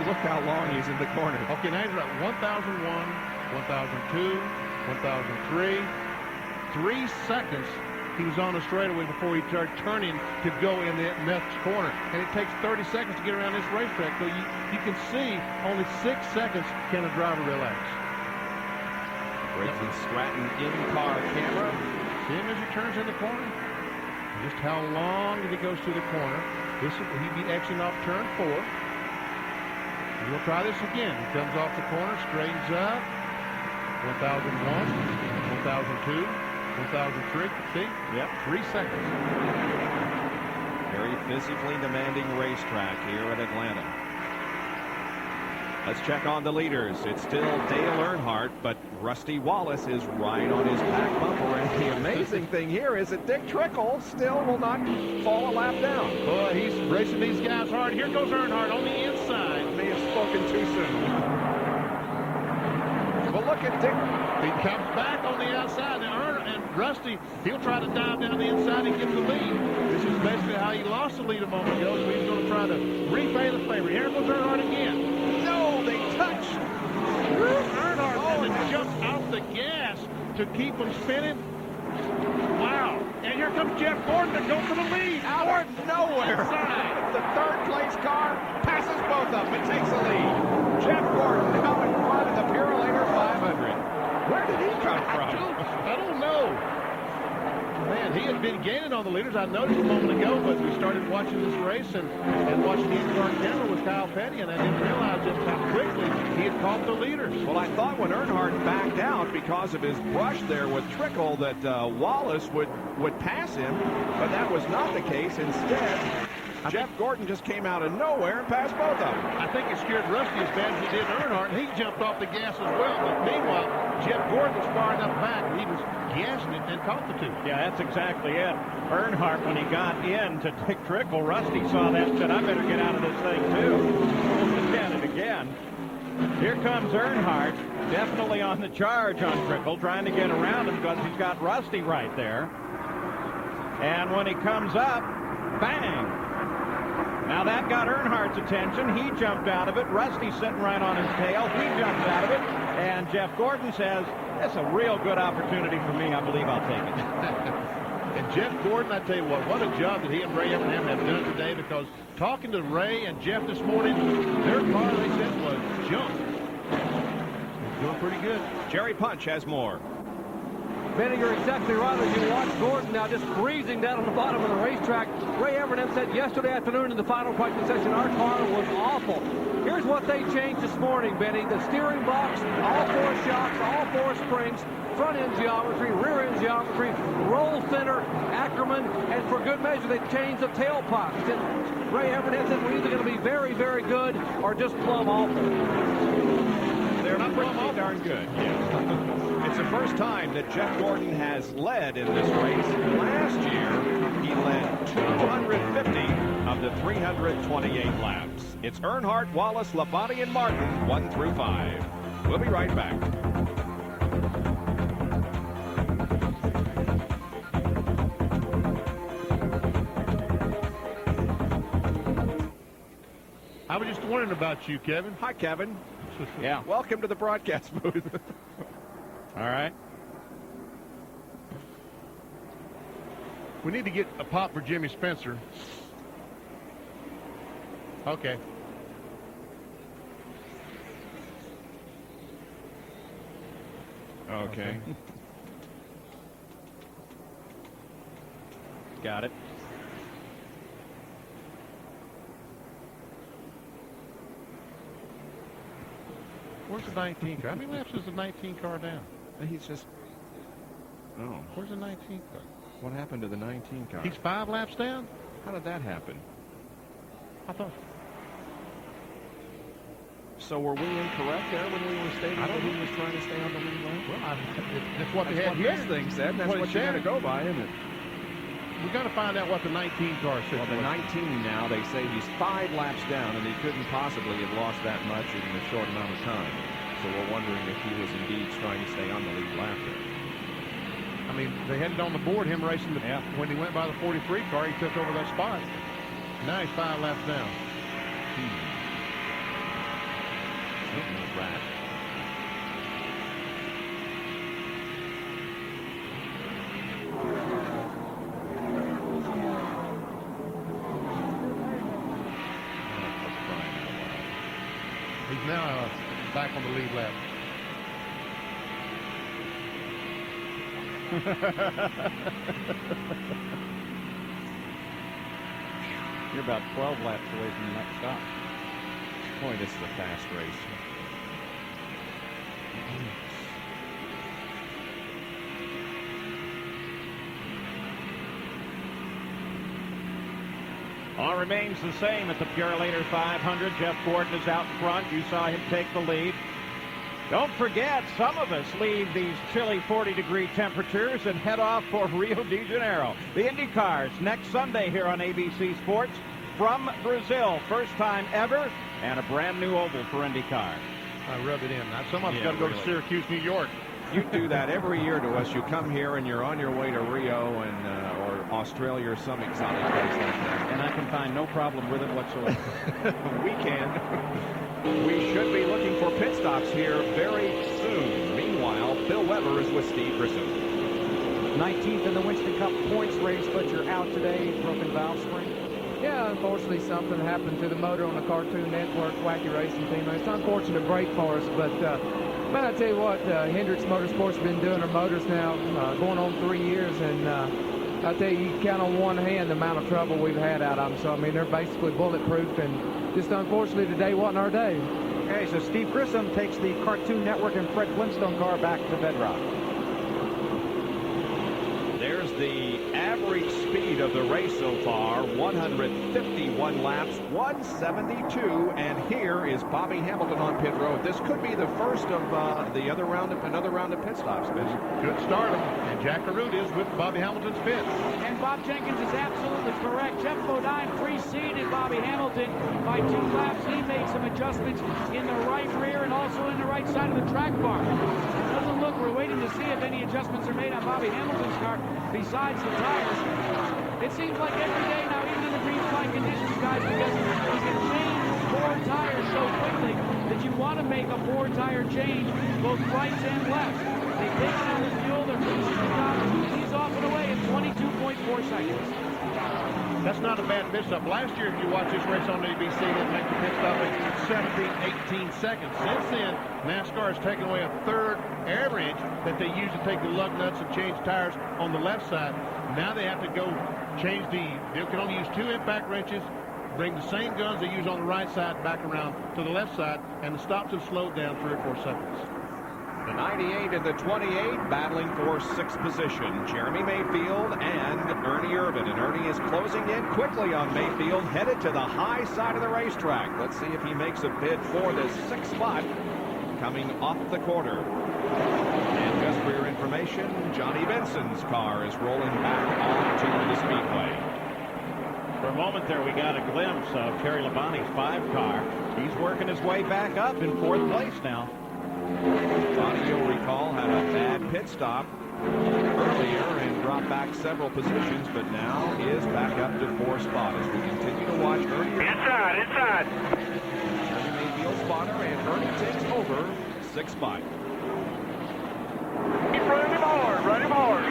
Look how long he's in the corner. Okay, now he's at 1001, 1002, 1003. 3 seconds he was on the straightaway before he started turning to go in the next corner. And it takes 30 seconds to get around this racetrack. So you can see only 6 seconds can a driver relax. Briggs and Stratton in-car camera. See him as he turns in the corner. Just how long did he goes through the corner. He'd be exiting off turn 4. We'll try this again. He comes off the corner, straightens up. 1001, 1002, 1003. See? Yep. 3 seconds. Here very physically demanding racetrack here at Atlanta. Let's check on the leaders. It's still Dale Earnhardt, but Rusty Wallace is right on his back bumper. And the amazing thing here is that Dick Trickle still will not fall a lap down. Boy, he's racing these guys hard. Here goes Earnhardt on the inside. I may have spoken too soon. Well, look at Dick. He comes back on the outside, and Rusty, he'll try to dive down the inside and get the lead. This is basically how he lost the lead a moment ago, so he's going to try to repay the favor. Here goes Earnhardt again. No, they touched. Earnhardt had to jump out the gas to keep him spinning. Wow. And here comes Jeff Gordon to go for the lead. Out of nowhere. The third place car passes both of them and takes the lead. Jeff Gordon now in front of the Purolator 500. Where did he come from? I don't know. Man, he had been gaining on the leaders. I noticed a moment ago, but we started watching this race and watching the in-car camera with Kyle Petty, and I didn't realize just how quickly he had caught the leaders. Well, I thought when Earnhardt backed out because of his brush there with Trickle that Wallace would pass him, but that was not the case. Instead, Jeff Gordon just came out of nowhere and passed both of them. I think it scared Rusty as bad as it did Earnhardt, and he jumped off the gas as well. But meanwhile, Jeff Gordon was far enough back, and he was gassing it and caught the two. Yeah, that's exactly it. Earnhardt, when he got in to Dick Trickle, Rusty saw that and said, I better get out of this thing, too. Again and again. Here comes Earnhardt, definitely on the charge on Trickle, trying to get around him because he's got Rusty right there. And when he comes up, bang! Now that got Earnhardt's attention. He jumped out of it. Rusty's sitting right on his tail. He jumps out of it. And Jeff Gordon says, that's a real good opportunity for me. I believe I'll take it. And Jeff Gordon, I tell you what a job that he and Ray Evernham have done today, because talking to Ray and Jeff this morning, their car, they said, was junk. It's doing pretty good. Jerry Punch has more. Benny, you're exactly right. As you watch Gordon now just breezing down on the bottom of the racetrack. Ray Evernham said yesterday afternoon in the final practice session, our car was awful. Here's what they changed this morning, Benny. The steering box, all four shocks, all four springs, front end geometry, rear end geometry, roll center, Ackerman, and for good measure, they changed the tailpipes. And Ray Evernham said we're either going to be very, very good or just plumb awful. They're not pretty darn good. Yeah. It's the first time that Jeff Gordon has led in this race. Last year, he led 250 of the 328 laps. It's Earnhardt, Wallace, Labonte, and Martin, 1 through 5. We'll be right back. I was just wondering about you, Kevin. Hi, Kevin. Yeah. Welcome to the broadcast booth. All right. We need to get a pop for Jimmy Spencer. Okay. Okay. Got it. Where's the 19 car? How many laps is the 19 car down? He's just... Oh. Where's the 19 car? What happened to the 19 car? He's 5 laps down? How did that happen? I thought... So were we incorrect there when we were stating that he was trying to stay on the lead lane? Well, that's what they had here. This thing said. That's what you got to go by, isn't it? We've got to find out what the 19 car said. Well, the 19 now, they say he's 5 laps down, and he couldn't possibly have lost that much in a short amount of time. So we're wondering if he was indeed trying to stay on the lead lap there. I mean, they had it on the board, him racing the... Yeah. When he went by the 43 car, he took over that spot. Now he's 5 laps down. Rat. He's now back on the lead lap. You're about 12 laps away from the next stop. Boy, this is a fast race. All remains the same at the Purolator 500. Jeff Gordon is out front. You saw him take the lead. Don't forget, some of us leave these chilly 40-degree temperatures and head off for Rio de Janeiro. The IndyCars next Sunday here on ABC Sports from Brazil. First time ever, and a brand new oval for IndyCar. I rub it in. Now, someone's got to go to Syracuse, New York. You do that every year to us. You come here and you're on your way to Rio and or Australia or some exotic place like that. And I can find no problem with it whatsoever. We can. We should be looking for pit stops here very soon. Meanwhile, Bill Weber is with Steve Grissom. 19th in the Winston Cup points race, but you're out today. Broken valve spring. Yeah, unfortunately something happened to the motor on the Cartoon Network Wacky Racing team. It's an unfortunate break for us, but man, I tell you what, Hendricks Motorsports has been doing their motors now going on 3 years, and I tell you, you can count on one hand the amount of trouble we've had out of them. So, I mean, they're basically bulletproof, and just unfortunately today wasn't our day. Okay, so Steve Grissom takes the Cartoon Network and Fred Flintstone car back to Bedrock. There's the average speed of the race so far, 151 laps, 172, and here is Bobby Hamilton on pit road. This could be the first of another round of pit stops, Vince. Good start, and Jack Arute is with Bobby Hamilton's pit. And Bob Jenkins is absolutely correct. Jeff Bodine preceded Bobby Hamilton by 2 laps. He made some adjustments in the right rear and also in the right side of the track bar. It doesn't look, we're waiting to see if any adjustments are made on Bobby Hamilton's car besides the tires. It seems like every day now, even in the green flag conditions, guys, because you can change 4 tires so quickly that you want to make a 4-tire change, both rights and lefts. They take it on the fuel, they're finishing the job. He's off and away in 22.4 seconds. That's not a bad pit stop. Last year, if you watch this race on ABC, it makes the pit stop in 17, 18 seconds. Since then, NASCAR has taken away a 3rd air wrench that they use to take the lug nuts and change tires on the left side. Now they have to go change they can only use 2 impact wrenches, bring the same guns they use on the right side back around to the left side, and the stops have slowed down 3 or 4 seconds. The 98 and the 28 battling for 6th position. Jeremy Mayfield and Ernie Irvin. And Ernie is closing in quickly on Mayfield, headed to the high side of the racetrack. Let's see if he makes a bid for this 6th spot coming off the quarter. And just for your information, Johnny Benson's car is rolling back onto the Speedway. For a moment there, we got a glimpse of Terry Labonte's 5 car. He's working his way back up in 4th place now. Bonnie, you'll recall, had a bad pit stop earlier and dropped back several positions, but now is back up to 4th spot as we continue to watch Ernie. Inside. Jeremy Mayfield spotter, and Ernie takes over 6th spot. Keep running him hard, run him hard.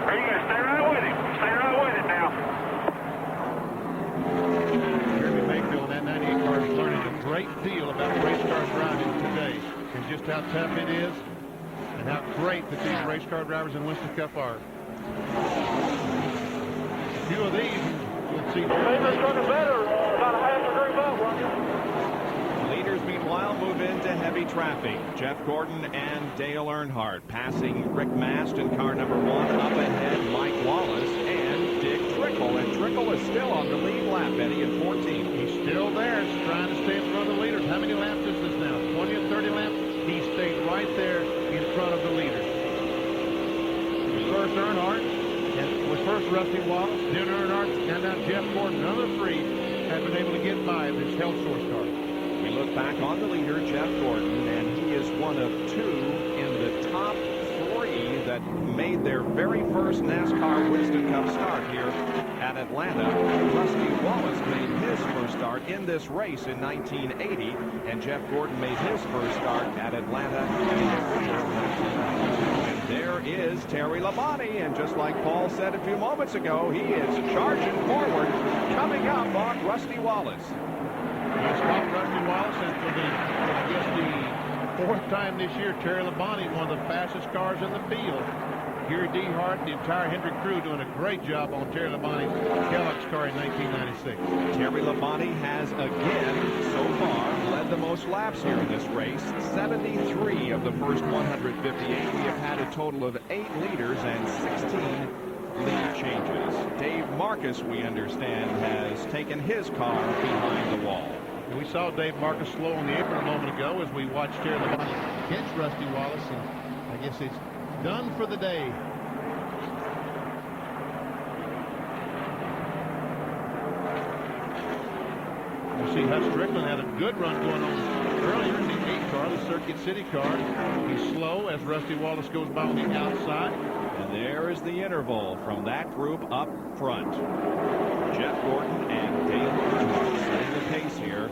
Are you going to stay right with him? Stay right with it now. Jeremy Mayfield in that 98 car is learning a great deal about race car driving today and just how tough it is and how great that these race car drivers in Winston Cup are. A few of these, you'll see. Favorite's running better. About a half degree above, Roger. Leaders, meanwhile, move into heavy traffic. Jeff Gordon and Dale Earnhardt passing Rick Mast in car number 1. Up ahead, Mike Wallace and Dick Trickle. And Trickle is still on the lead lap, Eddie, at 14. He's still there. He's trying to stay in front of the leaders. How many laps is this now? 20 or 30 laps? He stayed right there in front of the leaders. First Earnhardt, and was first Rusty Wallace, then Earnhardt, and now Jeff Gordon. None of the 3 have been able to get by this Health Source car. We look back on the leader, Jeff Gordon, and he is one of 2 in the top 3 that made their very first NASCAR Winston Cup start here at Atlanta. Rusty Wallace made his first start in this race in 1980, and Jeff Gordon made his first start at Atlanta in and there is Terry Labonte, and just like Paul said a few moments ago, he is charging forward, coming up on Rusty Wallace. He's caught Rusty Wallace, and for the 4th time this year, Terry Labonte, one of the fastest cars in the field. Gary Dehart, the entire Hendrick crew doing a great job on Terry Labonte's Kellogg's car in 1996. Terry Labonte has again, so far, led the most most laps here in this race. 73 of the first 158. We have had a total of 8 leaders and 16 lead changes. Dave Marcus, we understand, has taken his car behind the wall. And we saw Dave Marcus slow on the apron a moment ago as we watched here the bottom catch Rusty Wallace, and I guess it's done for the day. You see Hutch Strickland had a good run going on earlier in the 8 car, the Circuit City car. He's slow as Rusty Wallace goes by on the outside. And there is the interval from that group up front. Jeff Gordon and Dale Earnhardt setting the pace here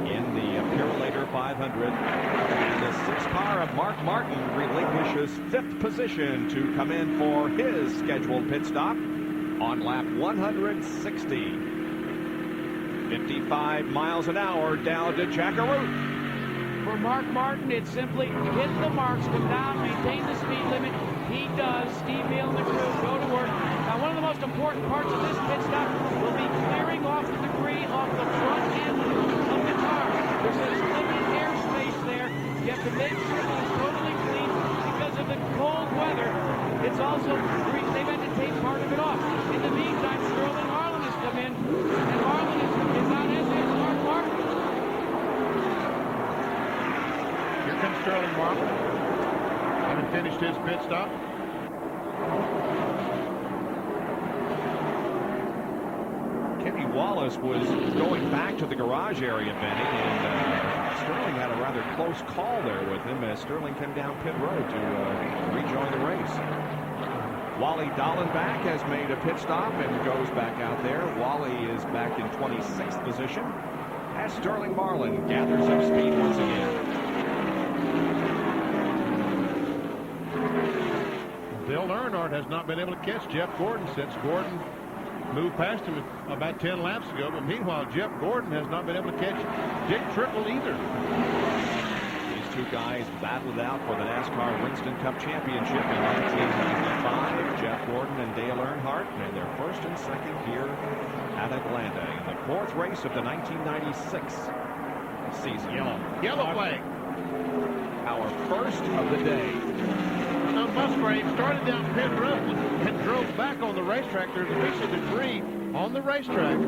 in the Purolator 500. And the 6 car of Mark Martin relinquishes 5th position to come in for his scheduled pit stop on lap 160. 55 miles an hour down to Jackaroo. For Mark Martin, it's simply hit the marks, come down, maintain the speed limit. He does. Steve Neal and the crew go to work. Now, one of the most important parts of this pit stop will be clearing off the debris off the front end of the car. There's a limited airspace there. You have to make sure that it's totally clean because of the cold weather. It's also, they've had to take part of it off. In the meantime, Sterling Harlan has come in, and Harlan is on his end. Mark Martin. Here comes Sterling Martin. Having finished his pit stop. Kenny Wallace was going back to the garage area, Benny, and Sterling had a rather close call there with him as Sterling came down pit road to rejoin the race. Wally Dallenbach has made a pit stop and goes back out there. Wally is back in 26th position as Sterling Marlin gathers up speed once again. Dale Earnhardt has not been able to catch Jeff Gordon since Gordon moved past him about 10 laps ago. But meanwhile, Jeff Gordon has not been able to catch Dick Trickle either. These 2 guys battled out for the NASCAR Winston Cup Championship in 1995. Jeff Gordon and Dale Earnhardt in their first and second here at Atlanta in the 4th race of the 1996 season. Yellow flag. Our first of the day. Now Musgrave started down pit road and drove back on the racetrack. There's a piece of debris on the racetrack.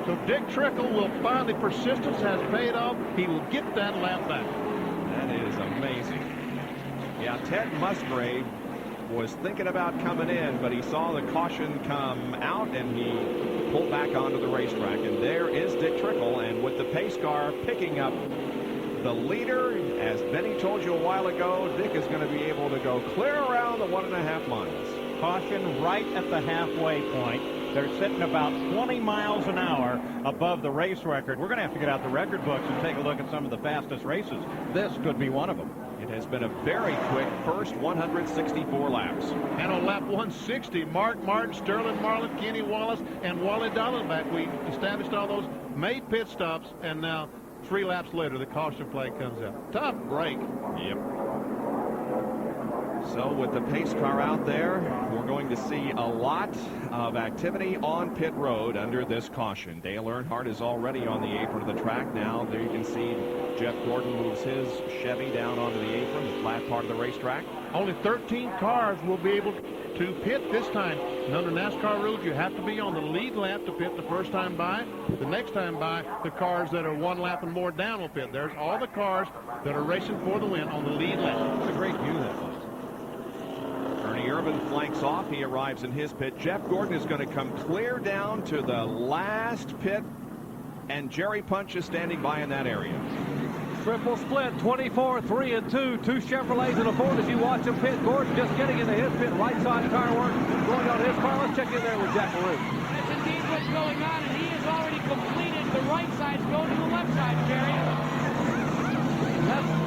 So Dick Trickle will finally, persistence has paid off. He will get that lap back. That is amazing. Yeah, Ted Musgrave was thinking about coming in, but he saw the caution come out and he pulled back onto the racetrack. And there is Dick Trickle, and with the pace car picking up the leader, as Benny told you a while ago, Dick is going to be able to go clear around the 1.5 miles. Caution right at the halfway point. They're sitting about 20 miles an hour above the race record. We're going to have to get out the record books and take a look at some of the fastest races. This could be one of them. It has been a very quick first 164 laps. And on lap 160, Mark Martin, Sterling Marlin, Kenny Wallace, and Wally Dallenbach. We established all those, made pit stops, and now 3 laps later, the caution flag comes out. Tough break. Yep. So with the pace car out there, we're going to see a lot of activity on pit road under this caution. Dale Earnhardt is already on the apron of the track now. There you can see Jeff Gordon moves his Chevy down onto the apron, the flat part of the racetrack. Only 13 cars will be able to pit this time. And under NASCAR rules, you have to be on the lead lap to pit the first time by. The next time by, the cars that are 1 lap and more down will pit. There's all the cars that are racing for the win on the lead lap. It's a great view that was. Ernie Irvan flanks off. He arrives in his pit. Jeff Gordon is going to come clear down to the last pit, and Jerry Punch is standing by in that area. Triple split, 24, 3 and 2. 2 Chevrolets and a Ford as you watch him pit. Gordon just getting into his pit. Right side tire work going on his car. Let's check in there with Jackaroo. That's indeed what's going on, and he has already completed the right side. Go to the left side, Jerry.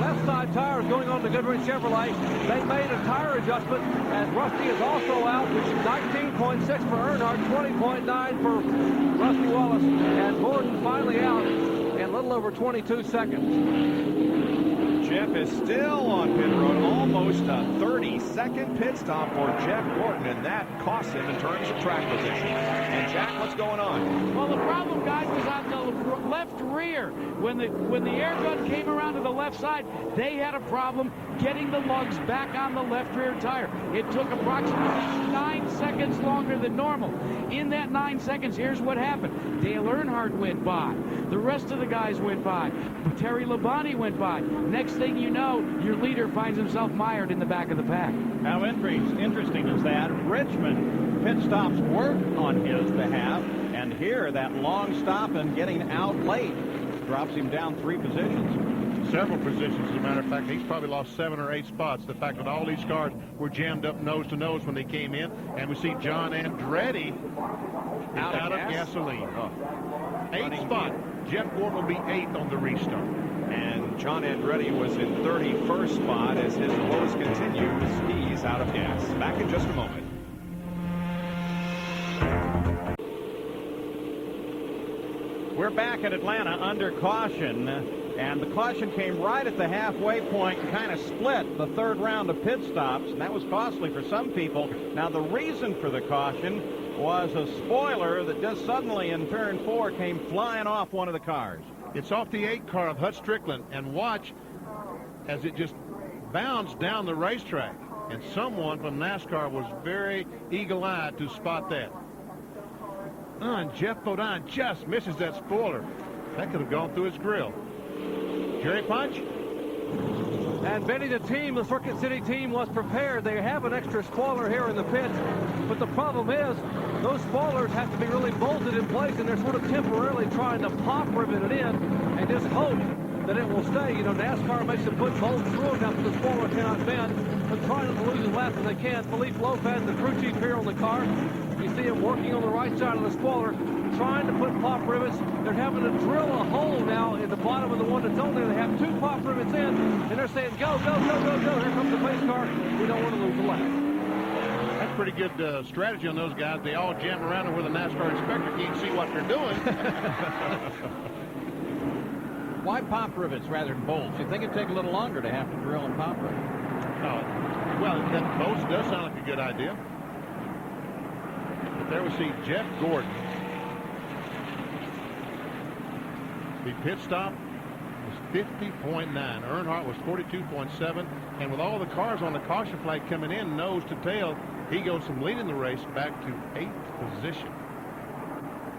Left side tires going on the Goodrich Chevrolet. They made a tire adjustment as Rusty is also out, which is 19.6 for Earnhardt, 20.9 for Rusty Wallace, and Gordon finally out in a little over 22 seconds. Jeff is still on pit road, almost a 30-second pit stop for Jeff Gordon, and that costs him in terms of track position. And Jack, what's going on? Well, the problem, guys, was on the left rear. When the air gun came around to the left side, they had a problem getting the lugs back on the left rear tire. It took approximately 9 seconds longer than normal. In that 9 seconds, here's what happened. Dale Earnhardt went by. The rest of the guys went by. Terry Labonte went by. Next thing you know, your leader finds himself mired in the back of the pack. How interesting is that? Richmond pit stops work on his behalf, and here that long stop and getting out late drops him down 3 positions. Several positions, as a matter of fact. He's probably lost 7 or 8 spots. The fact that all these cars were jammed up nose to nose when they came in, and we see John Andretti out of gasoline. 8th spot. Jeff Gordon will be 8th on the restart. And John Andretti was in 31st spot as his woes continues. He's out of gas. Back in just a moment. We're back at Atlanta under caution, and the caution came right at the halfway point and kind of split the 3rd round of pit stops, and that was costly for some people. Now, the reason for the caution was a spoiler that just suddenly in turn 4 came flying off one of the cars. It's off the 8 car of Hut Strickland, and watch as it just bounds down the racetrack. And someone from NASCAR was very eagle-eyed to spot that. And Jeff Bodine just misses that spoiler. That could have gone through his grill. Jerry Punch? And Benny, the team, the Circuit City team, was prepared. They have an extra spoiler here in the pits, but the problem is those spoilers have to be really bolted in place, and they're sort of temporarily trying to pop rivet it in and just hope that it will stay. You know, NASCAR makes them put bolts through it after the spoiler cannot bend, but trying to lose as fast as they can. Felipe Lopez, the crew chief here on the car, you see him working on the right side of the spoiler, trying to put pop rivets. They're having to drill a hole now in the bottom of the one that's on there. They have 2 pop rivets in, and they're saying, go, go, go, go, go. Here comes the pace car. We don't want to lose the lap. That's pretty good strategy on those guys. They all jam around where the NASCAR inspector can't see what they're doing. Why pop rivets rather than bolts? You think it'd take a little longer to have to drill and pop rivets? No. Well, that bolts does sound like a good idea. But there we see Jeff Gordon. The pit stop was 50.9. Earnhardt was 42.7. And with all the cars on the caution flag coming in nose to tail, he goes from leading the race back to 8th position.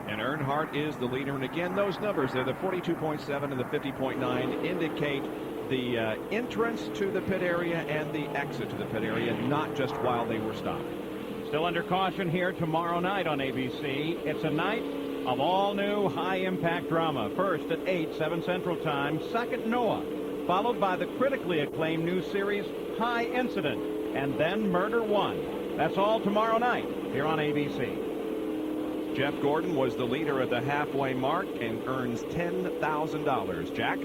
And Earnhardt is the leader. And again, those numbers there, the 42.7 and the 50.9, indicate the entrance to the pit area and the exit to the pit area, not just while they were stopped. Still under caution here tomorrow night on ABC. It's a night of all-new high-impact drama. First at 8, 7 Central Time. Second, Noah. Followed by the critically acclaimed new series, High Incident. And then Murder One. That's all tomorrow night here on ABC. Jeff Gordon was the leader at the halfway mark and earns $10,000. Jack?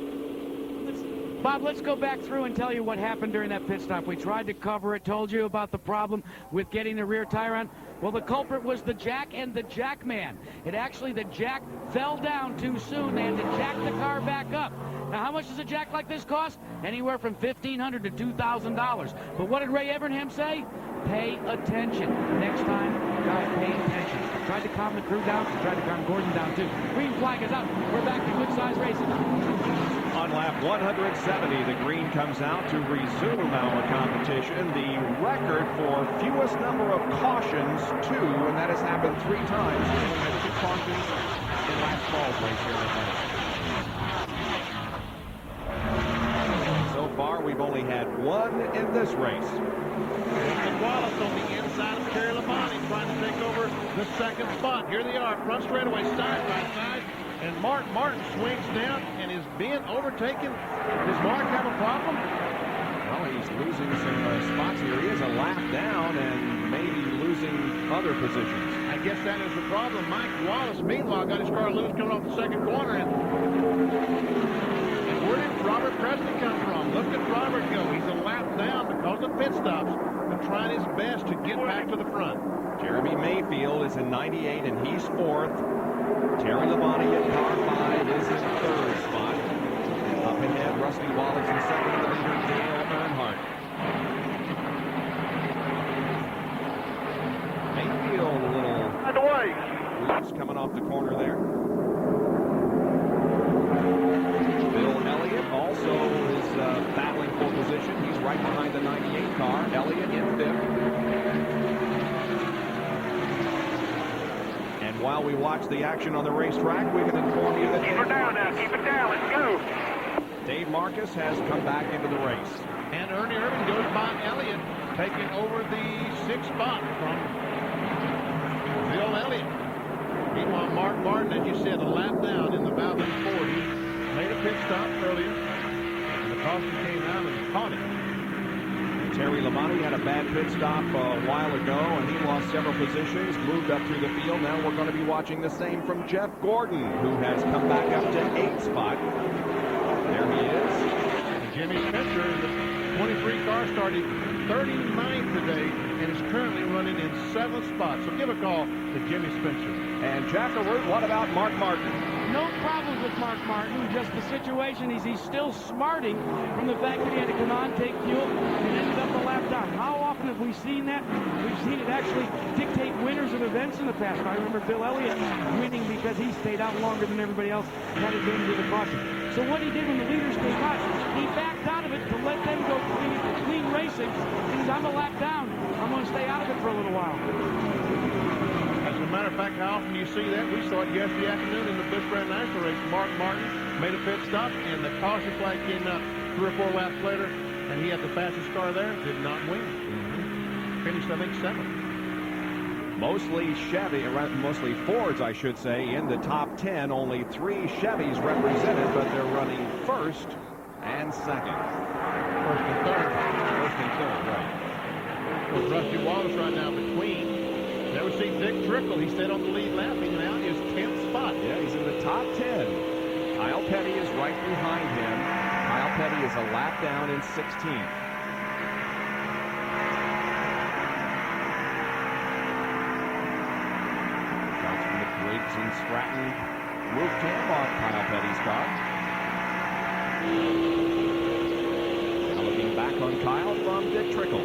Bob, let's go back through and tell you what happened during that pit stop. We tried to cover it, told you about the problem with getting the rear tire on. Well, the culprit was the jack and the jack man. The jack fell down too soon. They had to jack the car back up. Now, how much does a jack like this cost? Anywhere from $1,500 to $2,000. But what did Ray Evernham say? Pay attention. Next time, guys, pay attention. Tried to calm the crew down. Tried to calm Gordon down, too. Green flag is out. We're back to good-size racing. On lap 170, the green comes out to resume our competition. The record for fewest number of cautions, 2, and that has happened 3 times. We only had 2 cautions in last fall's race here in Atlanta. So far, we've only had 1 in this race. And Wallace on the inside of Terry Labonte trying to take over the 2nd spot. Here they are, front straightaway, side by side. And Mark Martin swings down and is being overtaken. Does Mark have a problem? Well, he's losing some spots here. He is a lap down and maybe losing other positions. I guess that is the problem. Mike Wallace, meanwhile, got his car loose coming off the 2nd corner. And where did Robert Presley come from? Look at Robert go. He's a lap down because of pit stops, but trying his best to get back to the front. Jeremy Mayfield is in 98 and he's 4th. Terry Labonte at car 5 is in 3rd spot. Up ahead, Rusty Wallace in 2nd, the leader Dale Earnhardt. Mayfield a little loose coming off the corner there. And while we watch the action on the racetrack, we can inform you that Keep her down now. Keep it down. Let's go. Dave Marcus has come back into the race. And Ernie Irvin goes by Elliott, taking over the 6th spot from Bill Elliott. Meanwhile, Mark Martin, as you said, a lap down in the Valley Ford. He made a pit stop earlier, and the caution came out and caught him. Terry Labonte had a bad pit stop a while ago, and he lost several positions, moved up through the field. Now we're going to be watching the same from Jeff Gordon, who has come back up to 8th spot. There he is. And Jimmy Spencer, the 23 car, started 39th today and is currently running in 7th spot. So give a call to Jimmy Spencer. And Jack Arute, what about Mark Martin? No problems with Mark Martin. Just the situation is he's still smarting from the fact that he had to come on, take fuel, and ended up a lap down. How often have we seen that? We've seen it actually dictate winners of events in the past. I remember Bill Elliott winning because he stayed out longer than everybody else had to do the caution. So what he did when the leaders came out, he backed out of it to let them go clean racing. He said, I'm a lap down. I'm going to stay out of it for a little while. As a matter of fact, how often you see that? We saw it yesterday afternoon in the Busch Grand National race. Mark Martin made a pit stop, and the caution flag came out 3 or 4 laps later, and he had the fastest car there, did not win. Finished, I think, 7th. Mostly Fords, I should say, in the top 10. Only 3 Chevys represented, but they're running 1st and 2nd. 1st and 3rd. 1st and 3rd, right. With Rusty Wallace right now between. Never seen Dick Trickle. He stayed on the lead lap. He's now his 10th spot. Yeah, he's in the top 10. Kyle Petty is right behind him. Kyle Petty is a lap down in 16th. Starts from the Briggs and Stratton roof cam on Kyle Petty's car. Now looking back on Kyle from Dick Trickle.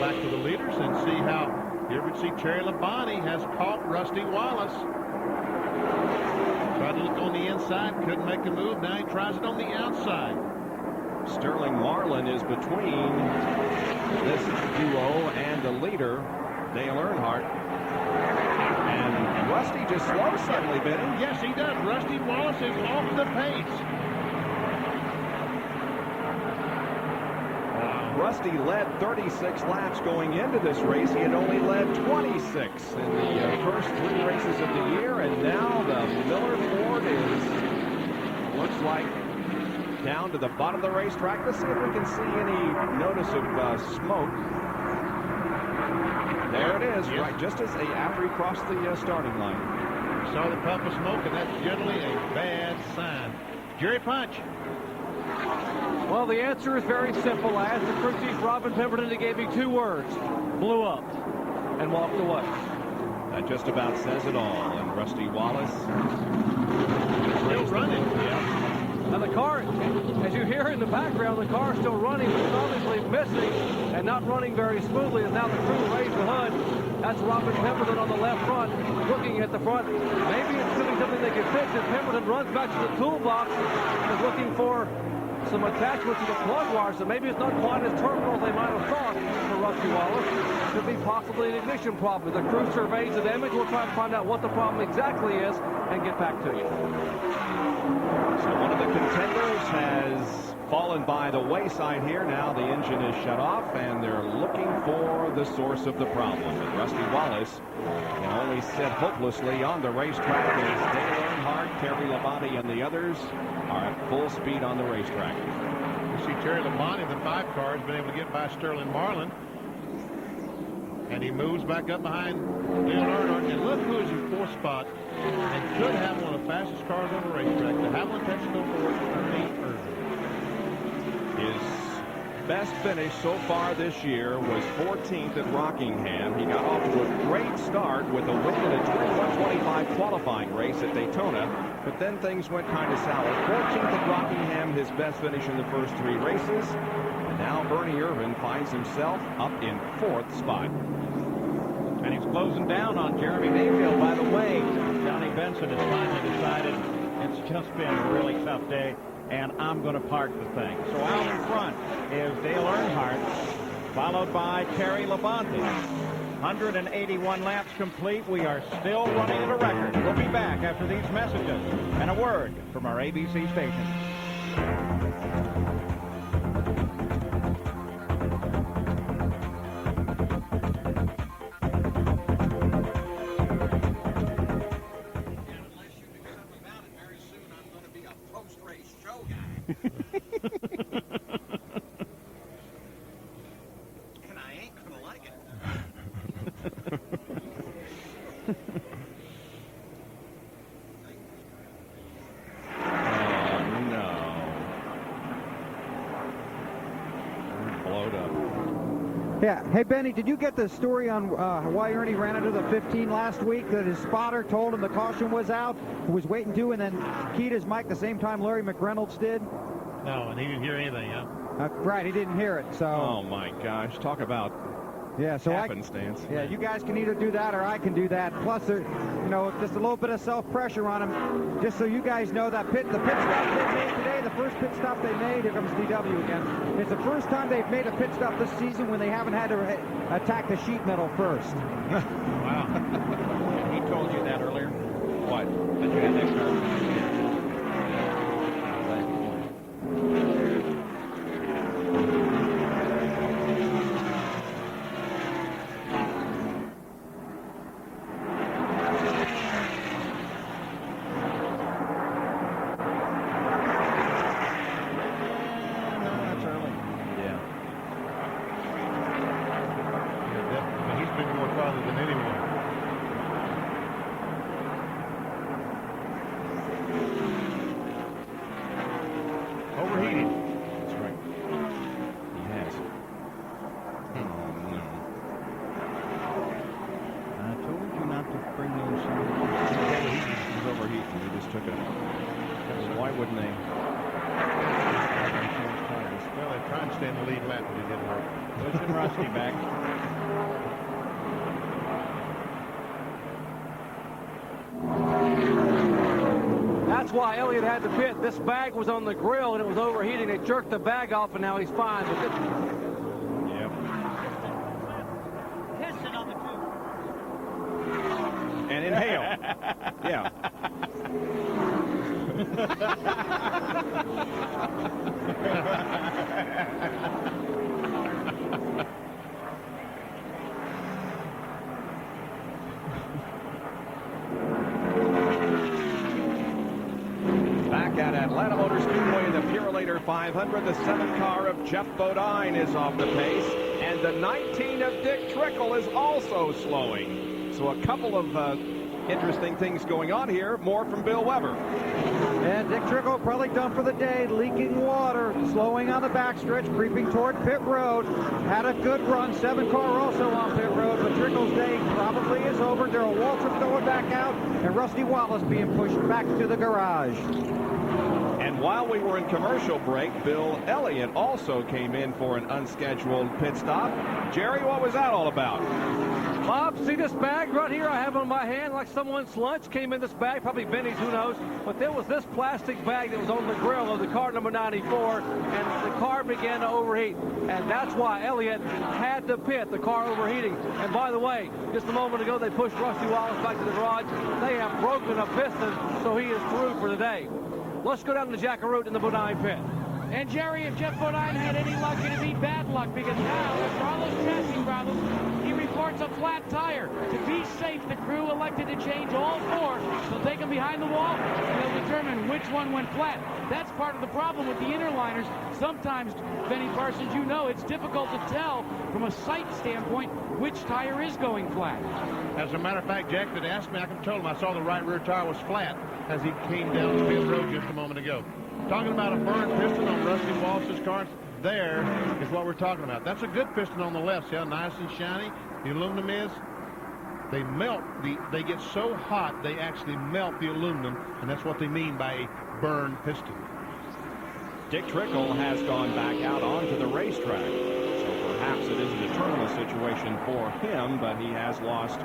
Back to the leaders and see how here we see Terry Labonte has caught Rusty Wallace. Tried to look on the inside, couldn't make a move. Now he tries it on the outside. Sterling Marlin is between this duo and the leader, Dale Earnhardt. And Rusty just slows suddenly, Benny. Yes, he does. Rusty Wallace is off the pace. Rusty led 36 laps going into this race. He had only led 26 in the first 3 races of the year, and now the Miller Ford looks like down to the bottom of the racetrack. Let's see if we can see any notice of smoke. There it is, right just as after he crossed the starting line. Saw the puff of smoke, and that's generally a bad sign. Jerry Punch. Well, the answer is very simple. I asked the crew chief, Robin Pemberton, to give me 2 words. Blew up and walked away. That just about says it all. And Rusty Wallace still running. Yeah. And the car, as you hear in the background, the car is still running, but it's obviously missing and not running very smoothly. And now the crew raised the hood. That's Robin Pemberton on the left front, looking at the front. Maybe it's doing something they can fix. And Pemberton runs back to the toolbox and is looking for some attachment to the plug wire, so maybe it's not quite as terminal as they might have thought for Rusty Wallace. Could be possibly an ignition problem. The crew surveys the damage. We'll try to find out what the problem exactly is and get back to you. So one of the contenders has fallen by the wayside here. Now the engine is shut off, and they're looking for the source of the problem. And Rusty Wallace can only sit hopelessly on the racetrack as Dale Earnhardt, Terry Labonte, and the others are at full speed on the racetrack. You see Terry Labonte, the 5 car, has been able to get by Sterling Marlin. And he moves back up behind Dale Earnhardt. And look who is in 4th spot and could have one of the fastest cars on the racetrack. The Havoline Texaco Ford, Ernie Irvin. His best finish so far this year was 14th at Rockingham. He got off to a great start with a win in a 21-25 qualifying race at Daytona, but then things went kind of sour. 14th at Rockingham, his best finish in the first 3 races. And now Bernie Irvin finds himself up in 4th spot. And he's closing down on Jeremy Mayfield. By the way, Johnny Benson has finally decided in It's just been a really tough day, and I'm going to park the thing. So out in front is Dale Earnhardt, followed by Terry Labonte. 181 laps complete. We are still running at a record. We'll be back after these messages and a word from our ABC station. And I ain't gonna like it. Yeah. Hey, Benny, did you get the story on why Ernie ran into the 15 last week? That his spotter told him the caution was out, who was waiting to, and then keyed his mic the same time Larry McReynolds did? No, and he didn't hear anything, yeah. Right, he didn't hear it, so... Oh, my gosh. Talk about happenstance. You guys can either do that or I can do that. Plus, there, just a little bit of self-pressure on him. Just so you guys know that the pit stop they made today, the first pit stop they made, here comes DW again. It's the first time they've made a pit stop this season when they haven't had to attack the sheet metal first. Wow. He told you that earlier? What? That you had that car. That's why Elliott had to pit. This bag was on the grill and it was overheating. They jerked the bag off and now he's fine. Yep. Piston on the tube. And inhale. Yeah. Back at Atlanta Motor Speedway in the Purolator 500, the 7th car of Jeff Bodine is off the pace, and the 19 of Dick Trickle is also slowing. So a couple of interesting things going on here. More from Bill Weber. And Dick Trickle probably done for the day, leaking water, slowing on the backstretch, creeping toward pit road. Had a good run, 7 car also on pit road, but Trickle's day probably is over. Darrell Waltrip going back out, and Rusty Wallace being pushed back to the garage. And while we were in commercial break, Bill Elliott also came in for an unscheduled pit stop. Jerry, what was that all about? Bob, see this bag right here I have on my hand, like someone's lunch came in this bag, probably Benny's, who knows. But there was this plastic bag that was on the grill of the car number 94, and the car began to overheat. And that's why Elliott had to pit, the car overheating. And by the way, just a moment ago, they pushed Rusty Wallace back to the garage. They have broken a piston, so he is through for the day. Let's go down to Jackaroot in the Bodine pit. And Jerry, if Jeff Bodine had any luck, it'd be bad luck, because now, after all those chassis problems, he reports a flat tire. To be safe, the crew elected to change all 4. They'll take them behind the wall, and they'll determine which one went flat. That's part of the problem with the interliners. Sometimes, Benny Parsons, you know, it's difficult to tell from a sight standpoint which tire is going flat. As a matter of fact, Jack, that asked me, I can tell him I saw the right rear tire was flat as he came down the pit road just a moment ago. Talking about a burned piston on Rusty Wallace's car, there is what we're talking about. That's a good piston on the left. See how nice and shiny the aluminum is? They melt, they get so hot they actually melt the aluminum, and that's what they mean by a burned piston. Dick Trickle has gone back out onto the racetrack, so perhaps it isn't a terminal situation for him, but he has lost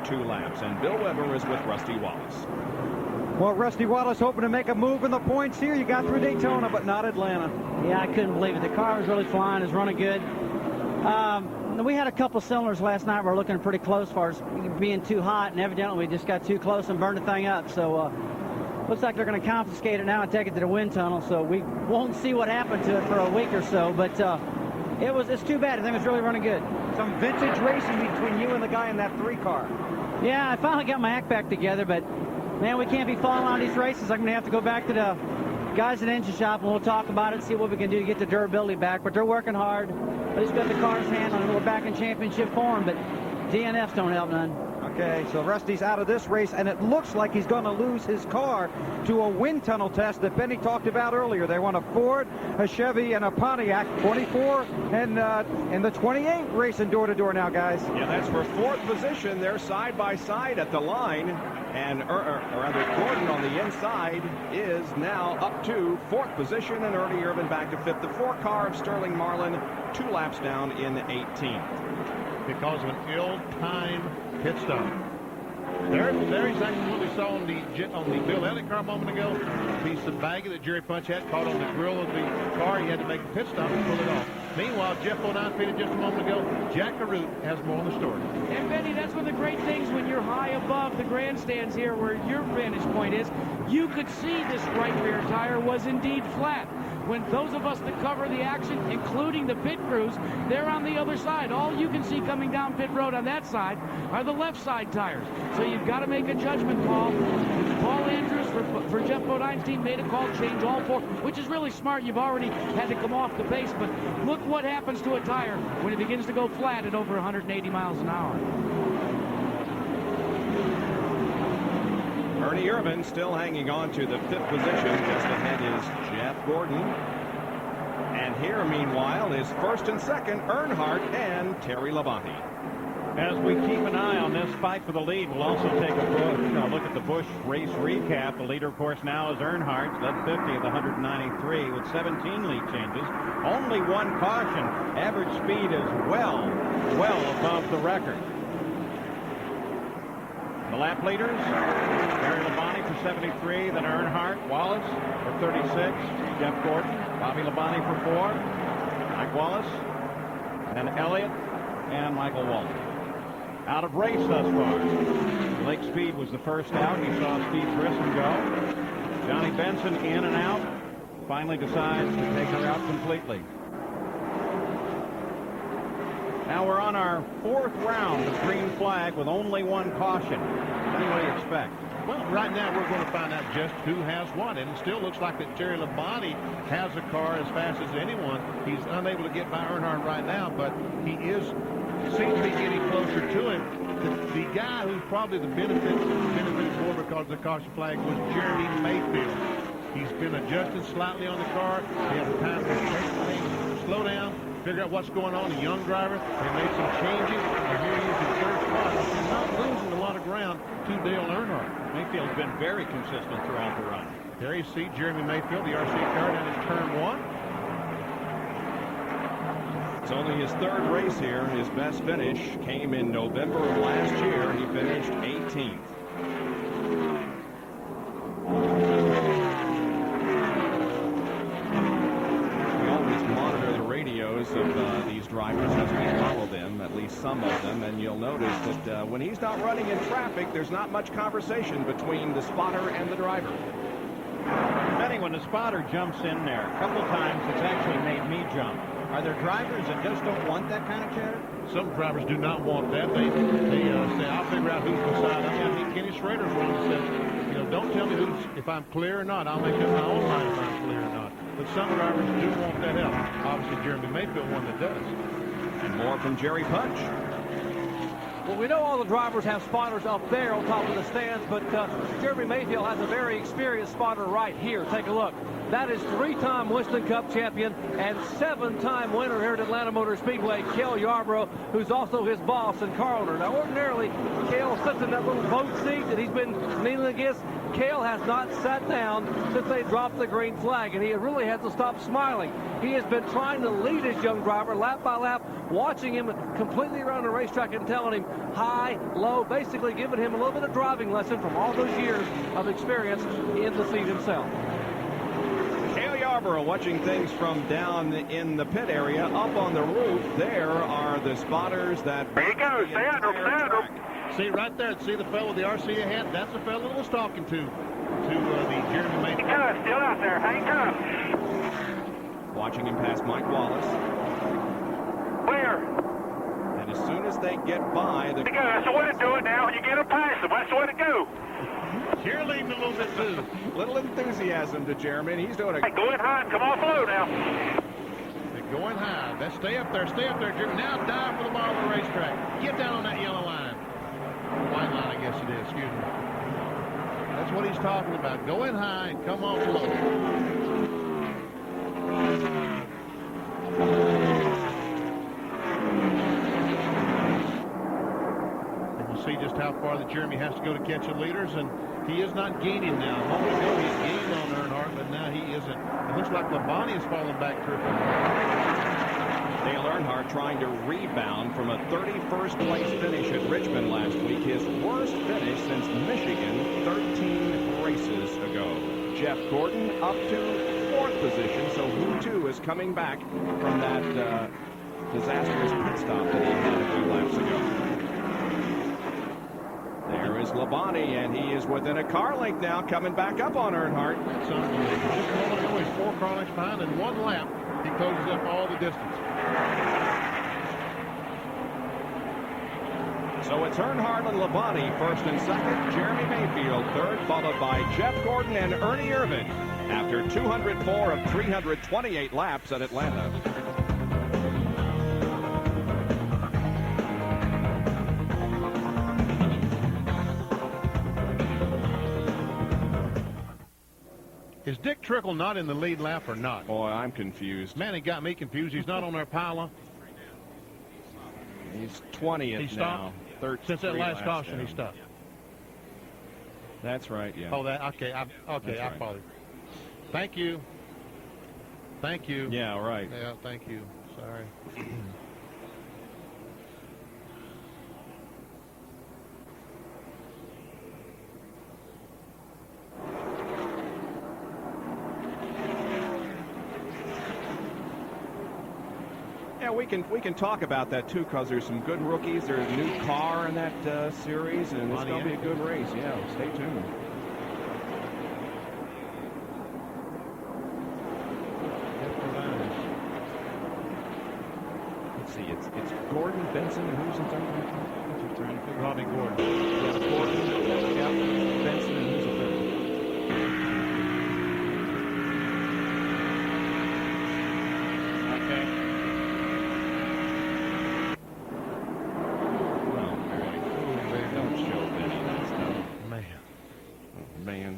2 laps. And Bill Weber is with Rusty Wallace. Well, Rusty Wallace hoping to make a move in the points here. You got through Daytona, but not Atlanta. Yeah, I couldn't believe it. The car was really flying. It was running good. We had a couple cylinders last night. We're looking pretty close as far as being too hot, and evidently we just got too close and burned the thing up. So looks like they're going to confiscate it now and take it to the wind tunnel. So we won't see what happened to it for a week or so. But it's too bad. The thing was really running good. Some vintage racing between you and the guy in that 3 car. Yeah, I finally got my act back together, but man, we can't be falling on these races. I'm going to have to go back to the guys at the engine shop, and we'll talk about it, see what we can do to get the durability back. But they're working hard. At least got the cars handled, and we're back in championship form, but DNFs don't help none. Okay, so Rusty's out of this race, and it looks like he's going to lose his car to a wind tunnel test that Benny talked about earlier. They want a Ford, a Chevy, and a Pontiac. 24 and the 28 racing door-to-door now, guys. Yeah, that's for 4th position. They're side by side at the line, and Gordon on the inside is now up to 4th position, and Ernie Irvin back to 5th. The 4 car of Sterling Marlin, 2 laps down in 18th. Because of an ill-timed pit stop. There's exactly what we saw on the Bill Elliott car a moment ago. A piece of baggie that Jerry Punch had caught on the grill of the car. He had to make a pit stop and pull it off. Meanwhile, Jeff Bodine pitted just a moment ago. Jack Caroot has more on the story. And Benny, that's one of the great things when you're high above the grandstands here where your vantage point is. You could see this right rear tire was indeed flat. When those of us that cover the action, including the pit crews, they're on the other side. All you can see coming down pit road on that side are the left side tires. So you've got to make a judgment call. Paul Andrews for Jeff Bodine's team made a call, change all 4, which is really smart. You've already had to come off the pace, but look what happens to a tire when it begins to go flat at over 180 miles an hour. Ernie Irvin still hanging on to the 5th position. Just ahead is Jeff Gordon. And here, meanwhile, is 1st and 2nd, Earnhardt and Terry Labonte. As we keep an eye on this fight for the lead, we'll also take a look at the Busch race recap. The leader, of course, now is Earnhardt, led 50 of the 193 with 17 lead changes. Only 1 caution. Average speed is well above the record. The lap leaders, Terry Labonte for 73, then Earnhardt, Wallace for 36, Jeff Gordon, Bobby Labonte for 4, Mike Wallace, and Elliott and Michael Walton. Out of race thus far. Lake Speed was the first out. You saw Steve Grissom go. Johnny Benson in and out. Finally decides to take her out completely. Now we're on our 4th round of green flag with only 1 caution. What do you expect? Well, right now we're going to find out just who has what, and it still looks like that Terry Labonte has a car as fast as anyone. He's unable to get by Earnhardt right now, but he seems to be getting closer to him. The guy who's probably the benefited more because of the caution flag was Jeremy Mayfield. He's been adjusted slightly on the car. He has time to take things, slow down, figure out what's going on. A young driver. They made some changes, and here he is in 3rd spot. He's not losing a lot of ground to Dale Earnhardt. Mayfield's been very consistent throughout the run. There you see Jeremy Mayfield, the RC car, down in turn 1. It's only his 3rd race here. His best finish came in November of last year. He finished 18th. We always monitor the radios of these drivers as we follow them, at least some of them, and you'll notice that when he's not running in traffic, there's not much conversation between the spotter and the driver. Benny, when the spotter jumps in there, a couple times it's actually made me jump. Are there drivers that just don't want that kind of chatter? Some drivers do not want that. They say, I'll figure out who's beside me. I think Kenny Schrader's one that says, don't tell me if I'm clear or not. I'll make up my own mind if I'm clear or not. But some drivers do want that help. Obviously, Jeremy Mayfield one that does. And more from Jerry Punch. Well, we know all the drivers have spotters up there on top of the stands, but Jeremy Mayfield has a very experienced spotter right here. Take a look. That is 3-time Winston Cup champion and 7-time winner here at Atlanta Motor Speedway, Cale Yarborough, who's also his boss and car owner. Now, ordinarily, Cale sits in that little boat seat that he's been kneeling against. Cale has not sat down since they dropped the green flag, and he really has to stop smiling. He has been trying to lead his young driver lap by lap, watching him completely around the racetrack and telling him high, low, basically giving him a little bit of driving lesson from all those years of experience in the seat himself. Cale Yarborough watching things from down in the pit area. Up on the roof, there are the spotters that... There you go, stand up. See right there, see the fellow with the RCA hat? That's the fellow that was talking to the Jeremy Mayfield. Still out there, hang tough. Watching him pass Mike Wallace. Where? And as soon as they get by... That's the way to do it now. When you get them past them, that's the way to go. Cheerleading a little bit, too. Little enthusiasm to Jeremy, and he's doing a... Hey, go in high and come off low now. They're going high. Let's stay up there, Jeremy. Now dive for the ball of the racetrack. Get down on that yellow line. White line, I guess it is. Excuse me. That's what he's talking about. Go in high and come off low. And you see just how far that Jeremy has to go to catch the leaders, and he is not gaining now. A moment ago he gained on Earnhardt, but now he isn't. It looks like Labonte is falling back to it. Dale Earnhardt trying to rebound from a 31st place finish at Richmond last week. His worst finish since Michigan 13 races ago. Jeff Gordon up to 4th position, so he too is coming back from that disastrous pit stop that he had a few laps ago. There is Labonte, and he is within a car length now, coming back up on Earnhardt. That's unbelievable. Just a moment ago, he's 4 car lengths behind. In 1 lap, he closes up all the distance. So it's Earnhardt and Labonte first and second. Jeremy Mayfield third, followed by Jeff Gordon and Ernie Irvin after 204 of 328 laps at Atlanta. Is Dick Trickle not in the lead lap or not? Boy, I'm confused. Man, he got me confused. He's not on our pylon. He's 20th he stopped? now. Since that last caution, down. he stopped. That's right, yeah. Oh, that okay. I follow you. Thank you. Thank you. Yeah, right. Yeah, thank you. Sorry. Yeah, we can talk about that too, because there's some good rookies. There's a new car in that series, and it's going to be a good race. Yeah, stay tuned. Let's see, it's Gordon, Benson, and who's in third? Robbie Gordon. Yeah, Gordon, yeah, Benson, and who's in third? Okay. Man.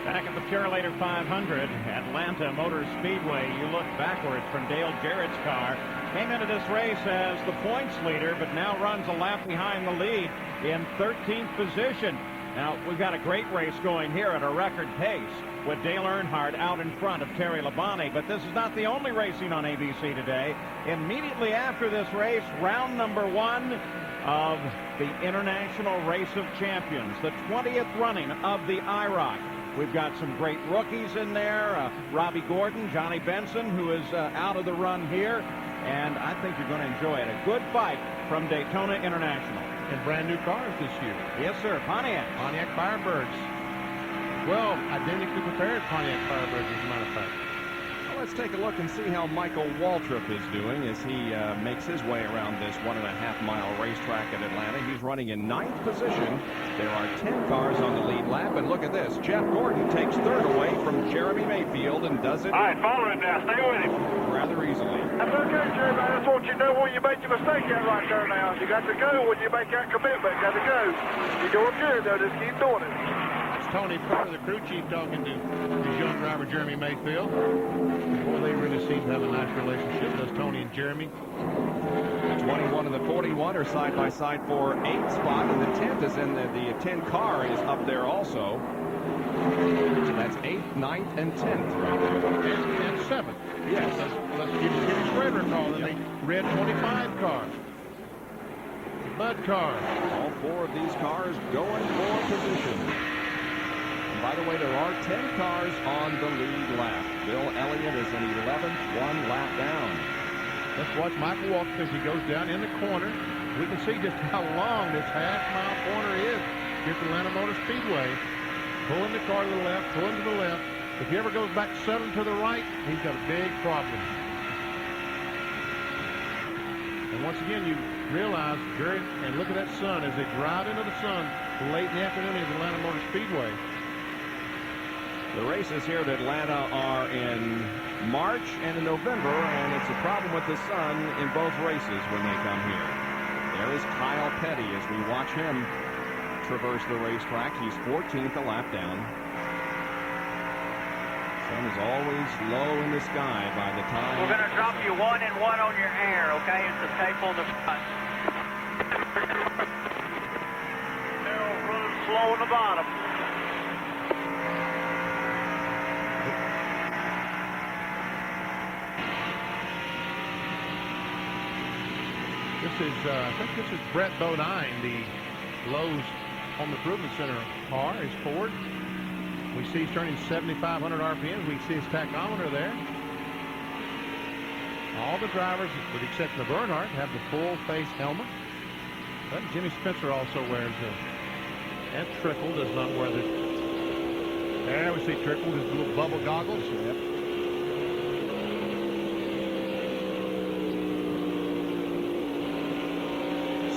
Back at the Purolator 500, Atlanta Motor Speedway, you look backwards from Dale Jarrett's car. Came into this race as the points leader, but now runs a lap behind the lead in 13th position. Now, we've got a great race going here at a record pace with Dale Earnhardt out in front of Terry Labonte, but this is not the only racing on ABC today. Immediately after this race, round number 1, of the International Race of Champions, the 20th running of the IROC. We've got some great rookies in there. Robbie Gordon, Johnny Benson, who is out of the run here. And I think you're going to enjoy it. A good fight from Daytona International. And brand new cars this year. Yes, sir. Pontiac Firebirds. Well, identically prepared Pontiac Firebirds, as a matter of fact. Well, let's take a look and see how Michael Waltrip is doing as he makes his way around this 1.5-mile racetrack at Atlanta. He's running in 9th position. There are 10 cars on the lead lap, and look at this. Jeff Gordon takes 3rd away from Jeremy Mayfield and does it. All right, follow him now. Stay with him. Rather easily. That's okay, Jeremy. That's what you do when you make your mistake out right there now. You got to go when you make that commitment. Got to go. You're doing good, though. Just keep doing it. That's Tony Porter, the crew chief, talking to his young driver, Jeremy Mayfield. Well, they really seem to have a nice relationship, does Tony and Jeremy. The 21 and the 41 are side by side for 8th spot, and the 10th is in the 10 car is up there also. So that's 8th, 9th, and 10th right there. And 7th. Yes. Let's give Schrader a call. Then the red 25 car. Bud car. All 4 of these cars going for position. And by the way, there are 10 cars on the lead lap. Bill Elliott is in 11th, 1 lap down. Let's watch Michael Waltrip as he goes down in the corner. We can see just how long this half-mile corner is here at Atlanta Motor Speedway. Pulling the car to the left, pulling to the left. If he ever goes back 7 to the right, he's got a big problem. And once again, you realize, and look at that sun as they drive into the sun late in the afternoon at Atlanta Motor Speedway. The races here at Atlanta are in March and in November, and it's a problem with the sun in both races when they come here. There is Kyle Petty as we watch him traverse the racetrack. He's 14th a lap down. Sun is always low in the sky by the time. We're going to drop you 1 and 1 on your air, okay? It's a tape on the front. They'll run slow on the bottom. This is, I think this is Brett Bodine, the Lowe's Home Improvement Center car, his Ford. We see he's turning 7,500 RPMs. We see his tachometer there. All the drivers, with the exception of Earnhardt, have the full face helmet. But Jimmy Spencer also wears and Trickle does not wear the. There we see Trickle, his little bubble goggles. Yep.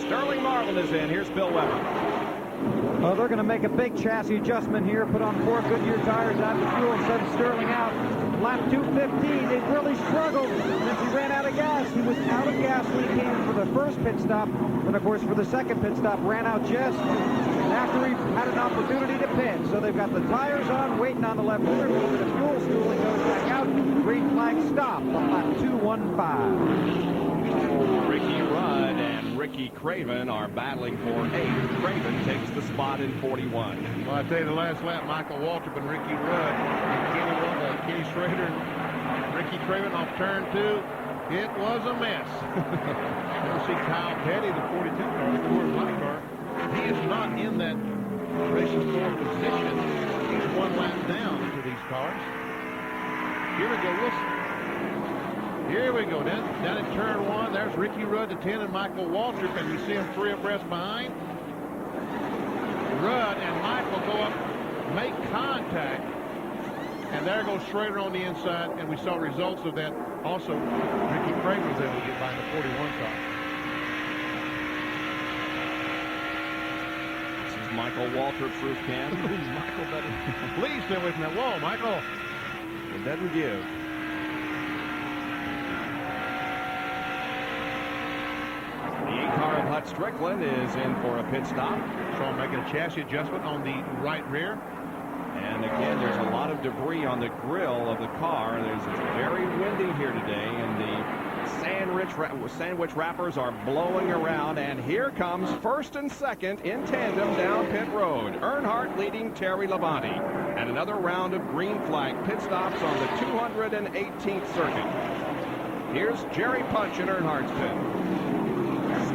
Sterling Marlin is in. Here's Bill Weber. Well, they're going to make a big chassis adjustment here, put on 4 Goodyear tires, add the fuel, and send Sterling out. Lap 2:15, they've really struggled since he ran out of gas. He was out of gas when he came in for the first pit stop, and of course for the second pit stop ran out just after he had an opportunity to pit. So they've got the tires on, waiting on the left rear, a little bit of fuel stooling, goes back out, green flag stop on lap 2:15. Ricky Rudd and Ricky Craven are battling for 8th. Craven takes the spot in 41. Well, I tell you, the last lap, Michael Waltrip and Ricky Rudd, and Kenny Schrader, Ricky Craven off turn 2. It was a mess. You'll see Kyle Petty, the 42 car, the Ford Black car. He is not in that racing 4 position. He's 1 lap down to these cars. Here we go. Here we go. Down in turn 1, there's Ricky Rudd, the 10, and Michael Waltrip, and we see them 3 abreast behind. Rudd and Michael go up, make contact, and there goes Schrader on the inside, and we saw results of that. Also, Ricky Craven was able to get by the 41 car. This is Michael Waltrip's roof cam. Michael better. Please stay away from that wall, Michael. It doesn't give. Car of Hut Strickland is in for a pit stop. So I'm making a chassis adjustment on the right rear. And again, there's a lot of debris on the grill of the car. It's very windy here today, and the sandwich wrappers are blowing around. And here comes first and second in tandem down pit road. Earnhardt leading Terry Labonte. And another round of green flag pit stops on the 218th circuit. Here's Jerry Punch in Earnhardt's pit.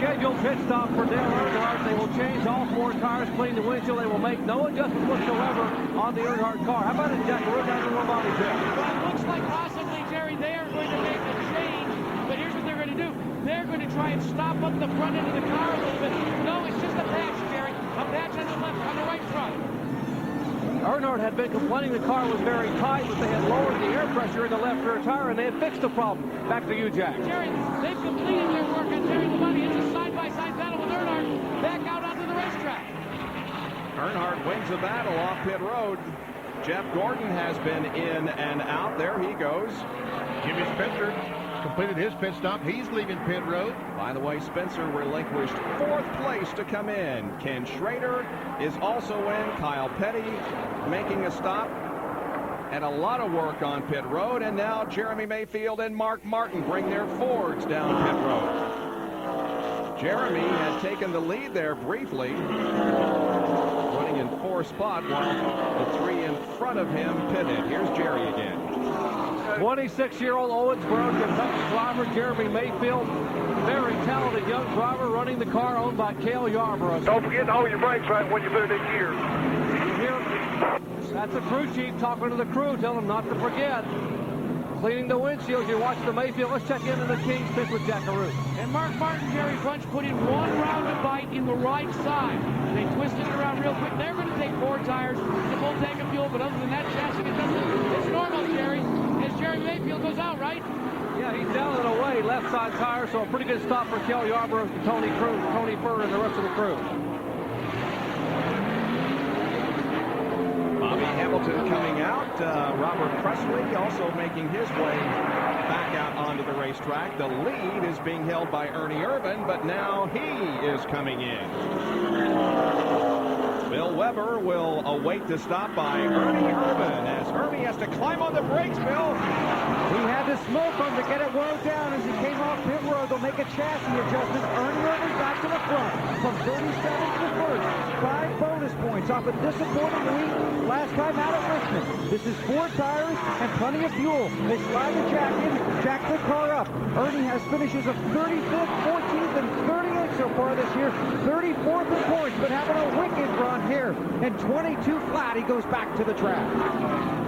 scheduled pit stop for Dale Earnhardt. They will change all 4 cars, clean the windshield. They will make no adjustment whatsoever on the Earnhardt car. How about it, Jack? We're down to the body check. Well, it looks like possibly, Jerry, they are going to make a change, but here's what they're going to do. They're going to try and stop up the front end of the car a little bit. No, it's just a patch, Jerry. A patch on the right front. Earnhardt had been complaining the car was very tight, but they had lowered the air pressure in the left rear tire, and they had fixed the problem. Back to you, Jack. Jerry, they've completed their work on Jerry Labonte. It's a side-by-side battle with Earnhardt back out onto the racetrack. Earnhardt wins the battle off pit road. Jeff Gordon has been in and out. There he goes. Jimmy Spencer completed his pit stop. He's leaving pit road. By the way, Spencer relinquished 4th place to come in. Ken Schrader is also in. Kyle Petty making a stop. And a lot of work on pit road. And now Jeremy Mayfield and Mark Martin bring their Fords down pit road. Jeremy had taken the lead there briefly, running in 4th spot while the 3 in front of him pitted. Here's Jerry again. 26-year-old Owensboro Kentucky driver Jeremy Mayfield, very talented young driver running the car owned by Cale Yarborough. Don't forget to hold your brakes right when you put it in gear. You hear? That's the crew chief talking to the crew, telling them not to forget. Cleaning the windshields, you're watching the Mayfield. Let's check into the King's pit with Jack Carew. And Mark Martin, Jerry Bunch put in 1 round of bite in the right side. They twisted it around real quick. They're going to take 4 tires, the full tank of fuel, but other than that, chassis, it's normal, Jerry. As Jerry Mayfield goes out, right? Yeah, he's down and away, left side tire, so a pretty good stop for Cale Yarborough, Tony Furr, and the rest of the crew. Bobby Hamilton coming out. Robert Presley also making his way back out onto the racetrack. The lead is being held by Ernie Irvan, but now he is coming in. Bill Weber will await the stop by Ernie Irvan as Ernie has to climb on the brakes, Bill. He had to smoke him to get it wound down as he came off pit road. They'll make a chassis adjustment. Ernie Irvan back to the front from 37th to 1st. 5 bonus points off a disappointing week last time out at Richmond. This is 4 tires and plenty of fuel. They slide the jack in, jack the car up. Ernie has finishes of 35th, 14th, and 38th so far this year. 34th in points, but having a wicked run here. And 22 flat, he goes back to the track.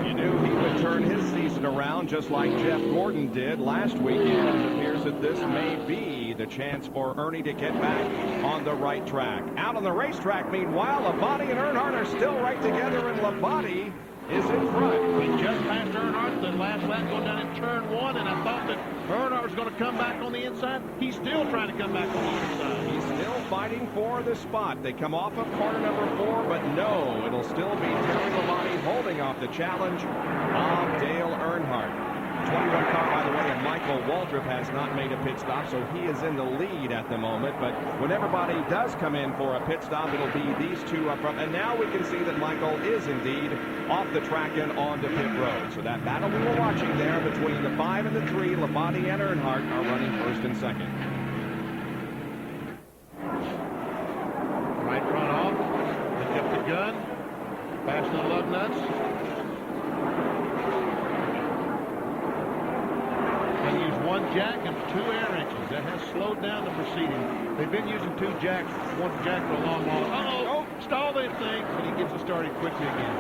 You knew he would turn his season around just like Jeff Gordon did last weekend. It appears that this may be the chance for Ernie to get back on the right track. Out on the racetrack, meanwhile, Labonte and Earnhardt are still right together, and Labonte is in front. He just passed Earnhardt the last lap going down in turn 1, and I thought that Earnhardt was going to come back on the inside. He's still trying to come back on the inside. He's still fighting for the spot. They come off of corner number 4, but no, it'll still be Terry Labonte holding off the challenge of Dale Earnhardt. 21 car, by the way, and Michael Waldrop has not made a pit stop, so he is in the lead at the moment. But when everybody does come in for a pit stop, it'll be these 2 up front. And now we can see that Michael is indeed off the track and onto pit road. So that battle we were watching there between the 5 and the 3, Labonte and Earnhardt are running 1st and 2nd. Right front off, pick up the gun, pass the lug nuts. They use 1 jack and 2 air wrenches. That has slowed down the proceeding. They've been using 2 jacks, 1 jack for a long while. Uh-oh, stall that thing, and he gets it started quickly again.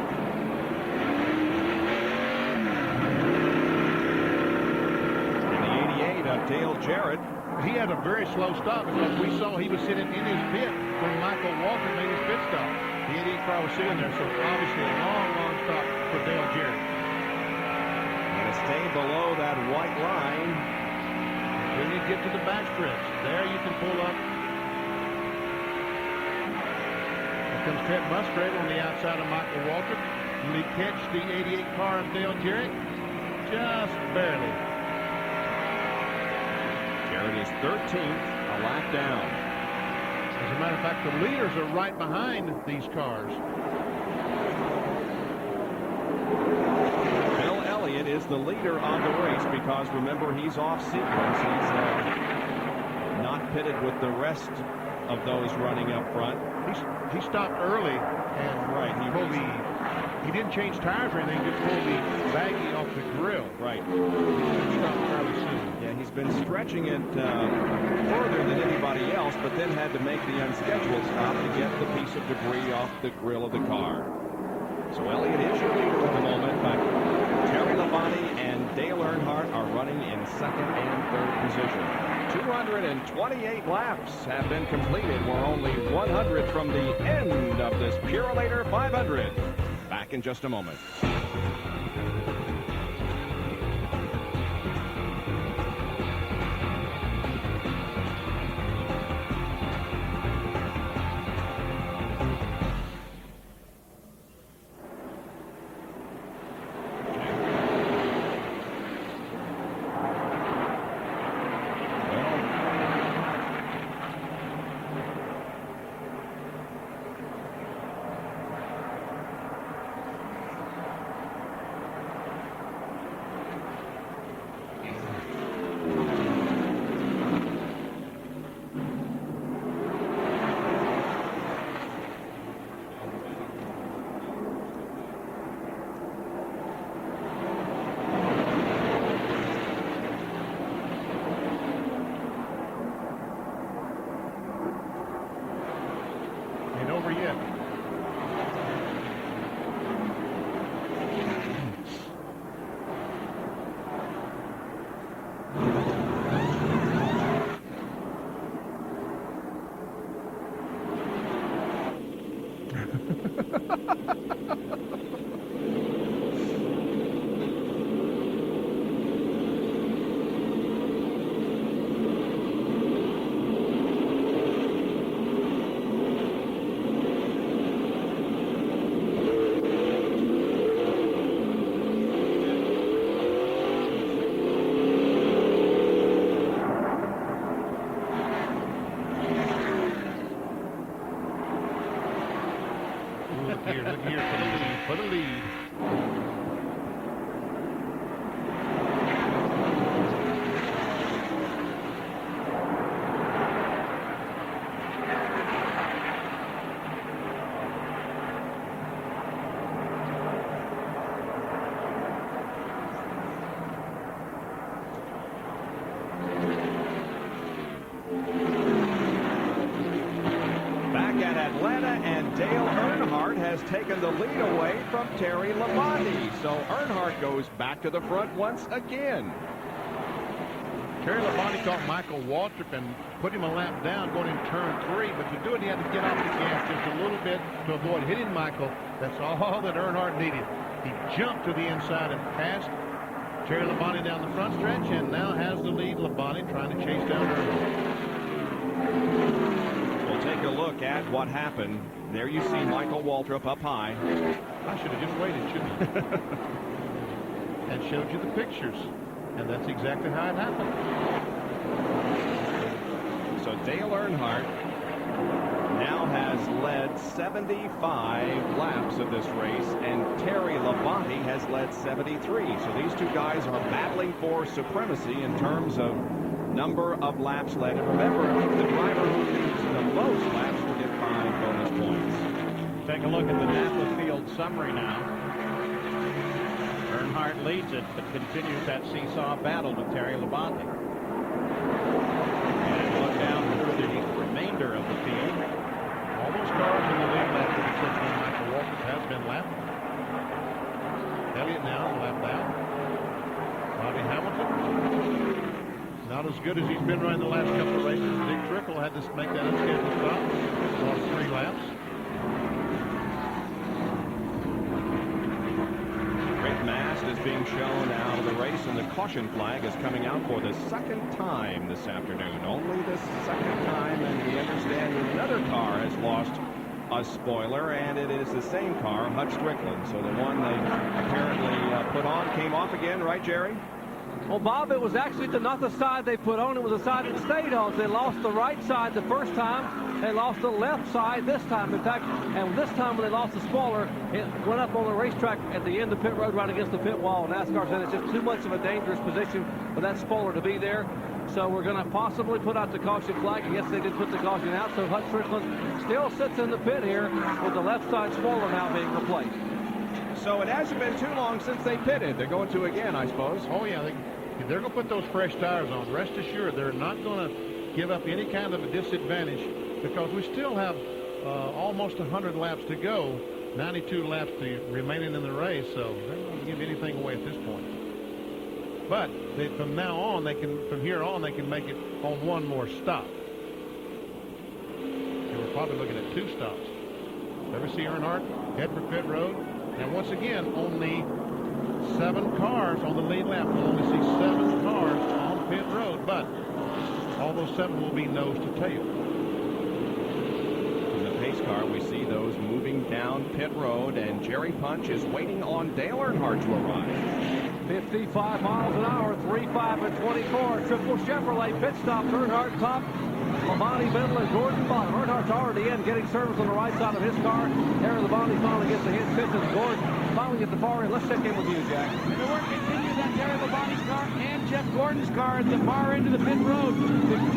In the 88 of Dale Jarrett. He had a very slow stop because we saw he was sitting in his pit when Michael Walker made his pit stop. The 88 car was sitting there, so obviously a long, long stop for Dale Jarrett. Stay below that white line. When you get to the back stretch, there you can pull up. Here comes Ted Musgrave on the outside of Michael Waltrip. Will he catch the 88 car of Dale Jarrett? Just barely. Jarrett is 13th, a lap down. As a matter of fact, the leaders are right behind these cars. Elliott is the leader of the race because, remember, he's off sequence. He's not pitted with the rest of those running up front. He stopped early, and right, he didn't change tires or anything, just pulled the baggie off the grill. Right. Stopped fairly soon. Yeah, he's been stretching it further than anybody else, but then had to make the unscheduled stop to get the piece of debris off the grill of the car. So Elliott is your leader at the moment, but Terry Labonte and Dale Earnhardt are running in second and third position. 228 laps have been completed. We're only 100 from the end of this Purolator 500. Back in just a moment. Over yet. Look here for the lead. Back at Atlanta, and Dale Earnhardt has taken the lead away from Terry Labonte. So Earnhardt goes back to the front once again. Terry Labonte caught Michael Waltrip and put him a lap down going in turn 3, but to do it he had to get off the gas just a little bit to avoid hitting Michael. That's all that Earnhardt needed. He jumped to the inside and passed Terry Labonte down the front stretch and now has the lead. Labonte trying to chase down Earnhardt. We'll take a look at what happened. There you see Michael Waltrip up high. I should have just waited, shouldn't I? And showed you the pictures. And that's exactly how it happened. So Dale Earnhardt now has led 75 laps of this race, and Terry Labonte has led 73. So these two guys are battling for supremacy in terms of number of laps led. And remember, the driver who leads the most laps will get 5 bonus points. Take a look at the Napa Field summary now. Earnhardt leads it, but continues that seesaw battle with Terry Labonte. And look down through the remainder of the field. All those cars in the lead lap except for Michael Waltrip has been lapped. Elliott now is lapped out. Bobby Hamilton, not as good as he's been running the last couple of races. Dick Trickle had to make that unscheduled stop. Lost 3 laps. Mast is being shown out of the race, and the caution flag is coming out for the second time this afternoon. Only the second time, and we understand another car has lost a spoiler, and it is the same car, Hutch Strickland. So the one they apparently put on came off again, right, Jerry? Well, Bob, it was actually not the side they put on, it was the side that stayed on. They lost the right side the first time, they lost the left side this time. In fact, and this time when they lost the spoiler, it went up on the racetrack at the end of pit road right against the pit wall. NASCAR said it's just too much of a dangerous position for that spoiler to be there. So we're going to possibly put out the caution flag. I guess they did put the caution out, so Hutch Strickland still sits in the pit here with the left side spoiler now being replaced. so it hasn't been too long since they pitted. They're going to again, I suppose. Oh, yeah. They're going to put those fresh tires on. Rest assured, they're not going to give up any kind of a disadvantage because we still have almost 100 laps to go, 92 laps remaining in the race, so they're not going to give anything away at this point. But from now on, from here on, they can make it on one more stop. And we're probably looking at 2 stops. Ever see Earnhardt head for pit road? And once again, only 7 cars on the lead lap. We'll only see 7 cars on pit road, but all those 7 will be nose to tail. In the pace car, we see those moving down pit road, and Jerry Punch is waiting on Dale Earnhardt to arrive. 55 miles an hour, 3.5 and 24. Triple Chevrolet pit stop. Earnhardt top. Labonte middle and Gordon bottom. Earnhardt's already in, getting service on the right side of his car. Aaron Labonte finally gets the hit. Pitches Gordon finally at the far end. Let's check in with you, Jack. The work continues on Aaron Labonte's car and Jeff Gordon's car at the far end of the pit road.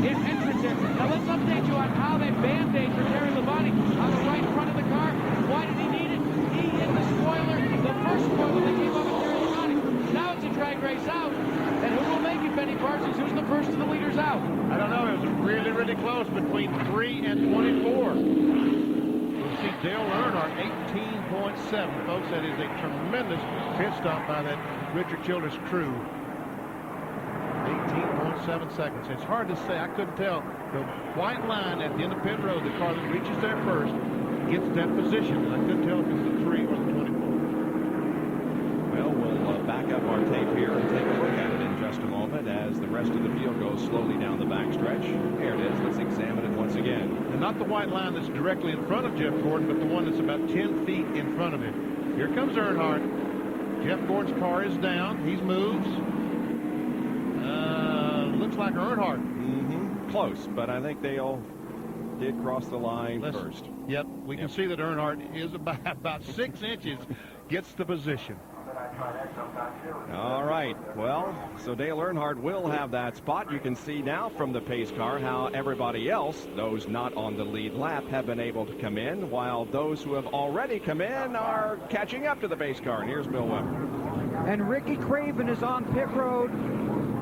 The entrance there. Now let's update you on how they band-aid for Aaron Labonte on the right front of the car. Why did he need it? He hit the spoiler, the first spoiler that came off of Aaron Labonte. Now it's a drag race out. And who will make it, Benny Parsons? Who's the first of the leaders out? I don't know. It was really, really close between 3 and 24. We'll see Dale Earnhardt, 18.7. Folks, that is a tremendous pit stop by that Richard Childress crew. 18.7 seconds. It's hard to say. I couldn't tell. The white line at the end of pit road, the car that reaches there first, gets that position. And I couldn't tell if it was the 3 or the 24. Well, we'll back up our tape here and take a look at it in just a moment as the rest of the field goes slowly down the backstretch. There it is. Let's examine it once again. And not the white line that's directly in front of Jeff Gordon, but the one that's about 10 feet in front of him. Here comes Earnhardt. Jeff Gordon's car is down. He moves. Looks like Earnhardt. Close, but I think they all did cross the line first. Yep, we can see that Earnhardt is about 6 inches, gets the position. All right, well, so Dale Earnhardt will have that spot. You can see now from the pace car how everybody else, those not on the lead lap, have been able to come in, while those who have already come in are catching up to the pace car. And here's Bill Weber. And Ricky Craven is on pit road.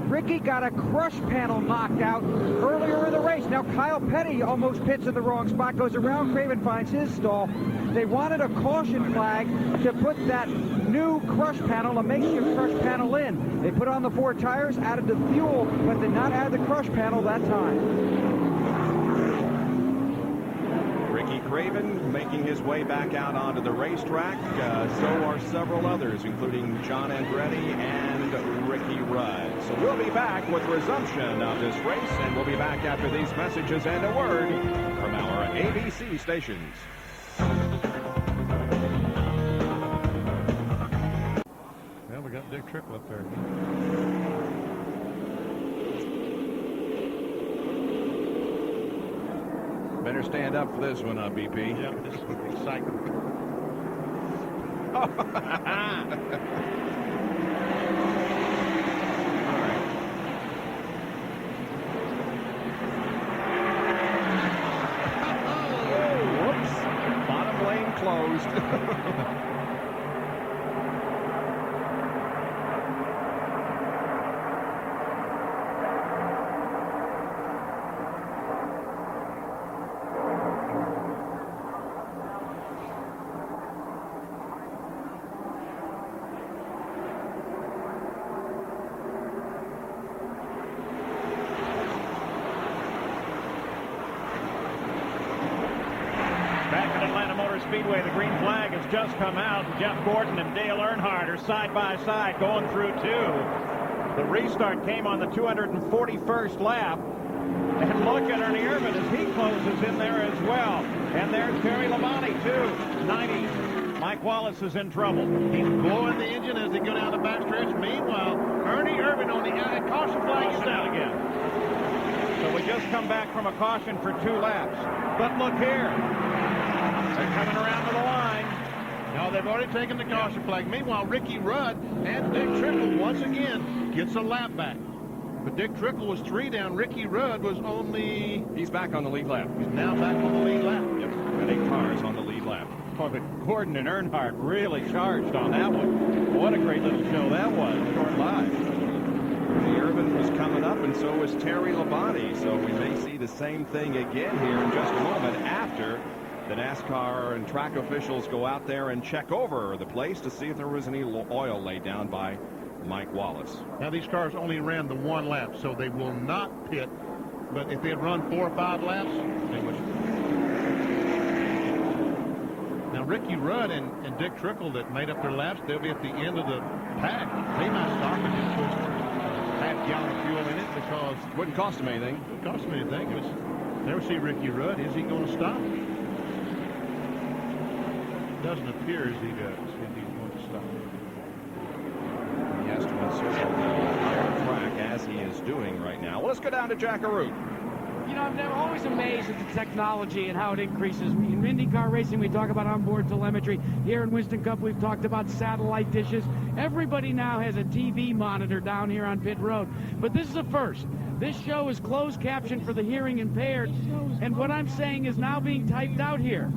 Ricky got a crush panel knocked out earlier in the race. Now Kyle Petty almost pits in the wrong spot, goes around. Craven finds his stall. They wanted a caution flag to put that new crush panel, a makeshift crush panel in. They put on the 4 tires, added the fuel, but did not add the crush panel that time. Ricky Craven making his way back out onto the racetrack. So are several others, including John Andretti and Ricky Rudd. So we'll be back with resumption of this race, and we'll be back after these messages and a word from our ABC stations. Well, we got Dick Trickle up there. Better stand up for this one, BP. Yep, this is exciting. Whoops. Bottom lane closed. Speedway, the green flag has just come out. Jeff Gordon and Dale Earnhardt are side by side going through 2. The restart came on the 241st lap. And look at Ernie Irvin as he closes in there as well. And there's Terry Labonte, too. 90. Mike Wallace is in trouble. He's blowing the engine as they go down the backstretch. Meanwhile, Ernie Irvin on the caution flag is out again. So we just come back from a caution for 2 laps. But look here. They're coming around to the line. No, they've already taken the caution flag. Meanwhile, Ricky Rudd and Dick Trickle once again gets a lap back. But Dick Trickle was 3 down. Ricky Rudd was only... He's back on the lead lap. He's now back on the lead lap. Yep, got 8 cars on the lead lap. Boy, Gordon and Earnhardt really charged on that one. What a great little show that was. Short live. Ernie Irvan was coming up, and so was Terry Labonte. So we may see the same thing again here in just a moment after the NASCAR and track officials go out there and check over the place to see if there was any oil laid down by Mike Wallace. Now, these cars only ran the one lap, so they will not pit. But if they had run 4 or 5 laps, they would. Now, Ricky Rudd and Dick Trickle that made up their laps, they'll be at the end of the pack. They might stop and just put half gallon of fuel in it because it wouldn't cost them anything. It wouldn't cost them anything. It was, never see Ricky Rudd. Is he going to stop? Doesn't appear as he does if he's going to stop. He has to encircle the track as he is doing right now. Well, let's go down to Jack Arute. You know, I'm always amazed at the technology and how it increases. In IndyCar racing, we talk about onboard telemetry. Here in Winston Cup, we've talked about satellite dishes. Everybody now has a TV monitor down here on pit road. But this is a first. This show is closed caption for the hearing impaired. And what I'm saying is now being typed out here.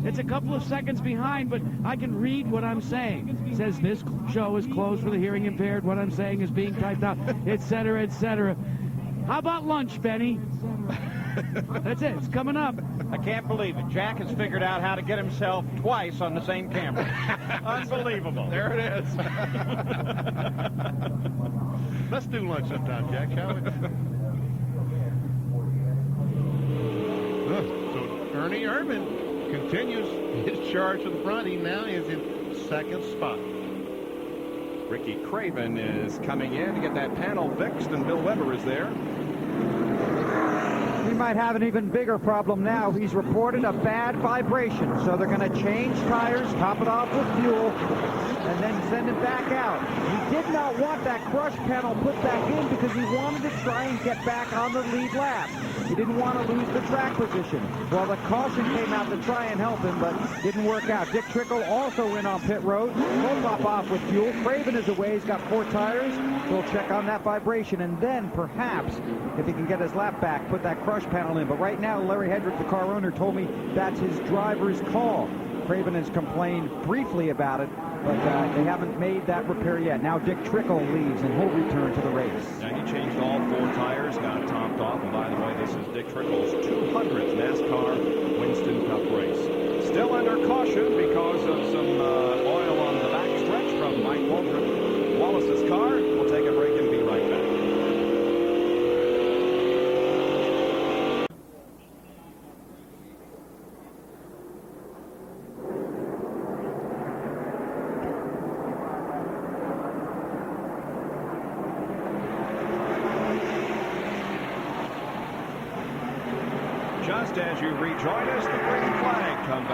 It's a couple of seconds behind, but I can read what I'm saying. It says this show is closed for the hearing impaired. What I'm saying is being typed out, etc., etc. How about lunch, Benny? That's it. It's coming up. I can't believe it. Jack has figured out how to get himself twice on the same camera. Unbelievable. There it is. Let's do lunch sometime, Jack, shall we? So Ernie Irvan continues his charge to the front. He now is in second spot. Ricky Craven is coming in to get that panel fixed, and Bill Weber is there. He might have an even bigger problem now. He's reported a bad vibration, so they're going to change tires, top it off with fuel, and then send it back out. He did not want that crush panel put back in because he wanted to try and get back on the lead lap. He didn't want to lose the track position. Well, the caution came out to try and help him, but didn't work out. Dick Trickle also in on pit road. He'll top off with fuel. Craven is away. He's got 4 tires. We'll check on that vibration, and then perhaps, if he can get his lap back, put that crush panel in. But right now, Larry Hedrick, the car owner, told me that's his driver's call. Craven has complained briefly about it, but they haven't made that repair yet. Now Dick Trickle leaves, and he'll return to the race. Now he changed all 4 tires, got topped off, and by the way, this is Dick Trickle's 200th NASCAR Winston Cup race. Still under caution because of some oil on the back stretch from Mike Wallace's car. We'll take a break and be right back. Just as you rejoin us, the green flag comes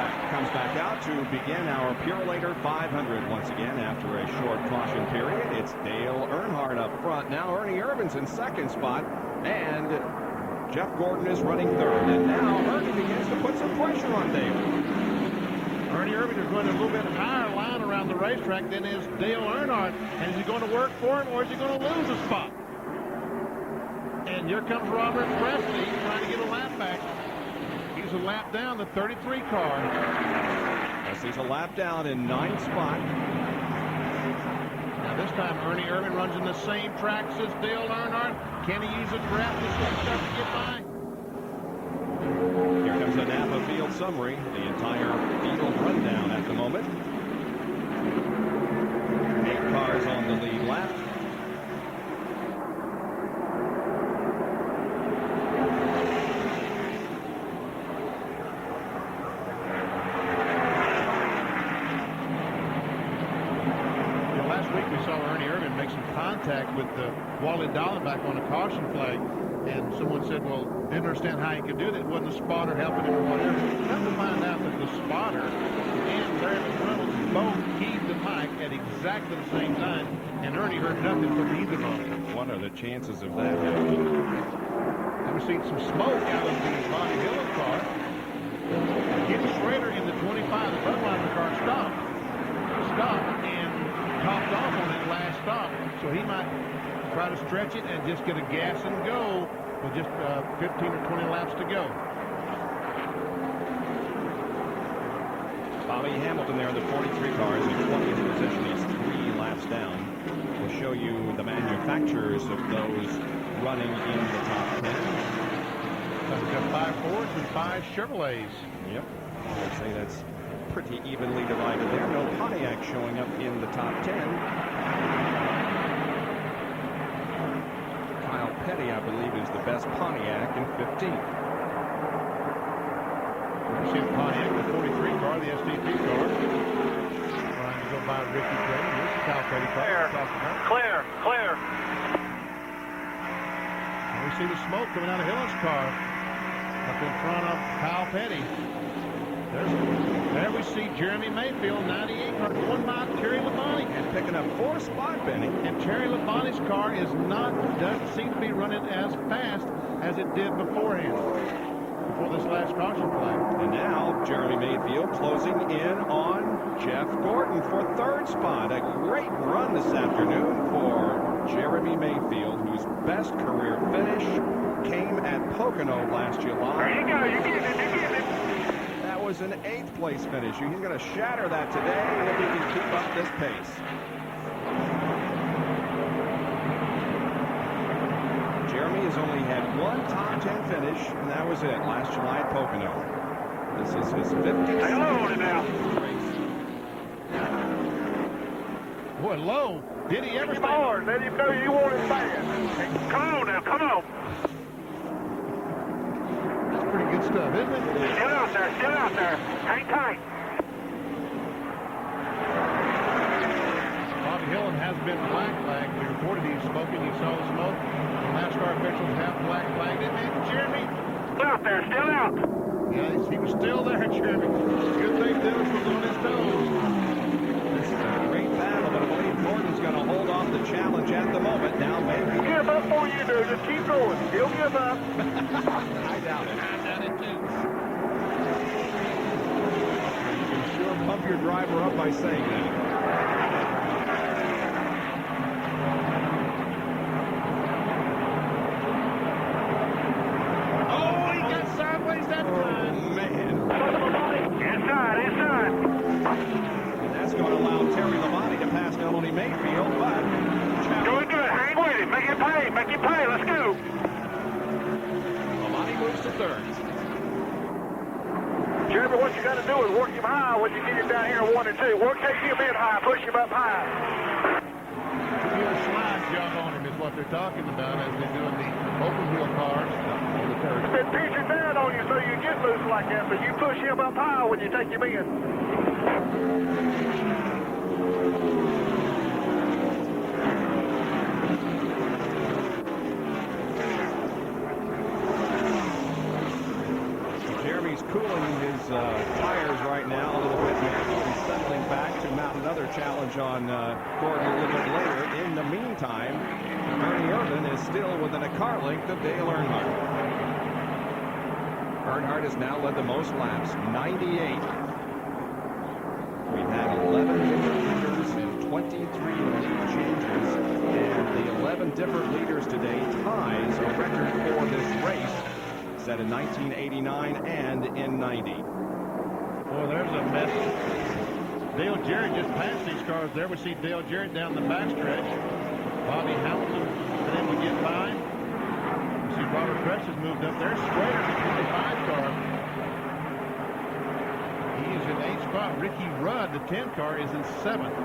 back out to begin our Purolator 500 once again after a short caution period. It's Dale Earnhardt up front. Now Ernie Irvan's in second spot, and Jeff Gordon is running third. And now Ernie begins to put some pressure on Dale. Ernie Irvan is running a little bit higher line around the racetrack than is Dale Earnhardt. And is he going to work for him, or is he going to lose a spot? And here comes Robert Presley trying to get a lap back. He's a lap down, the 33 car. Presley's a lap down in 9th spot. Now this time Ernie Irvan runs in the same tracks as Dale Earnhardt. Can he use a draft to start to get by? Here comes a Napa field summary. The entire field rundown at the moment. 8 cars on the lead lap. With Wally Dallenbach on a caution flag, and someone said, well, didn't understand how he could do that. It wasn't the spotter helping him or whatever. Come to find out that the spotter and Larry McReynolds both keyed the mic at exactly the same time, and Ernie heard nothing from either of them. What are the chances of that happening? We've seen some smoke out of the Bonnie Dillon car. Kenny Schrader in the 25, the Budweiser car stopped and topped off on that last stop. So he might try to stretch it and just get a gas and go with just 15 or 20 laps to go. Bobby Hamilton there in the 43 car is in 20th position. He's 3 laps down. We'll show you the manufacturers of those running in the top 10. We've got 5 Fords and 5 Chevrolets. Yep. I'd say that's pretty evenly divided there. No Pontiac showing up in the top 10. Kyle Petty, I believe, is the best Pontiac in 15th. You see Pontiac, the 43 car, the STP car. Trying to go by Ricky Petty. Here's the Kyle Petty car. Clear. And we see the smoke coming out of Hillen's car up in front of Kyle Petty. There we see Jeremy Mayfield, 98 car, going by Terry Labonte. And picking up 4th spot, Benny. And Terry Labonte's car doesn't seem to be running as fast as it did beforehand. Before this last caution flag. And now Jeremy Mayfield closing in on Jeff Gordon for 3rd spot. A great run this afternoon for Jeremy Mayfield, whose best career finish came at Pocono last July. There you go. You get it. That was an 8th place finish. He's going to shatter that today if he can keep up this pace. Jeremy has only had 1 top 10 finish, and that was it last July at Pocono. This is his 50th race. Boy, low. Did he ever stay hard? Let him know you want it bad. Come on now, come on. That's pretty good stuff, isn't it? Still out there. Hang tight. Bobby Hillen has been black flagged. We reported he's smoking. You saw the smoke. The NASCAR officials have black flagged him. And Jeremy. Still out. Yeah, he was still there, Jeremy. Good thing Dennis was on his toes. This is a great battle, but I believe Gordon's going to hold off the challenge at the moment. Now maybe. Give up before you do. Just keep going. He'll give up. I doubt it. too. You can sure pump your driver up by saying that. Mayfield, but doing good. Hang with him. Make him pay. Let's go. Labonte moves to 3rd. Jeremy, what you got to do is work him high when you get him down here in 1 and 2. Work take him in high, push him up high. Do a slide jump on him is what they're talking about as they do in the open wheel cars. He's been pitching down on you so you get loose like that, so you push him up high when you take him in. Cooling his tires right now a little bit now and settling back to mount another challenge on Gordon a little bit later. In the meantime, Ernie Irvin is still within a car length of Dale Earnhardt. Earnhardt has now led the most laps, 98. We had 11 different leaders and 23 lead changes, and the 11 different leaders today ties a record for this race. Set in 1989 and in 90. Boy, there's a mess. Dale Jarrett just passed these cars there. We see Dale Jarrett down the backstretch. Bobby Hamilton been able to get by. We see Robert Press has moved up there. Schrader's in the 5 car. He is in 8th spot. Ricky Rudd, the 10 car, is in 7th.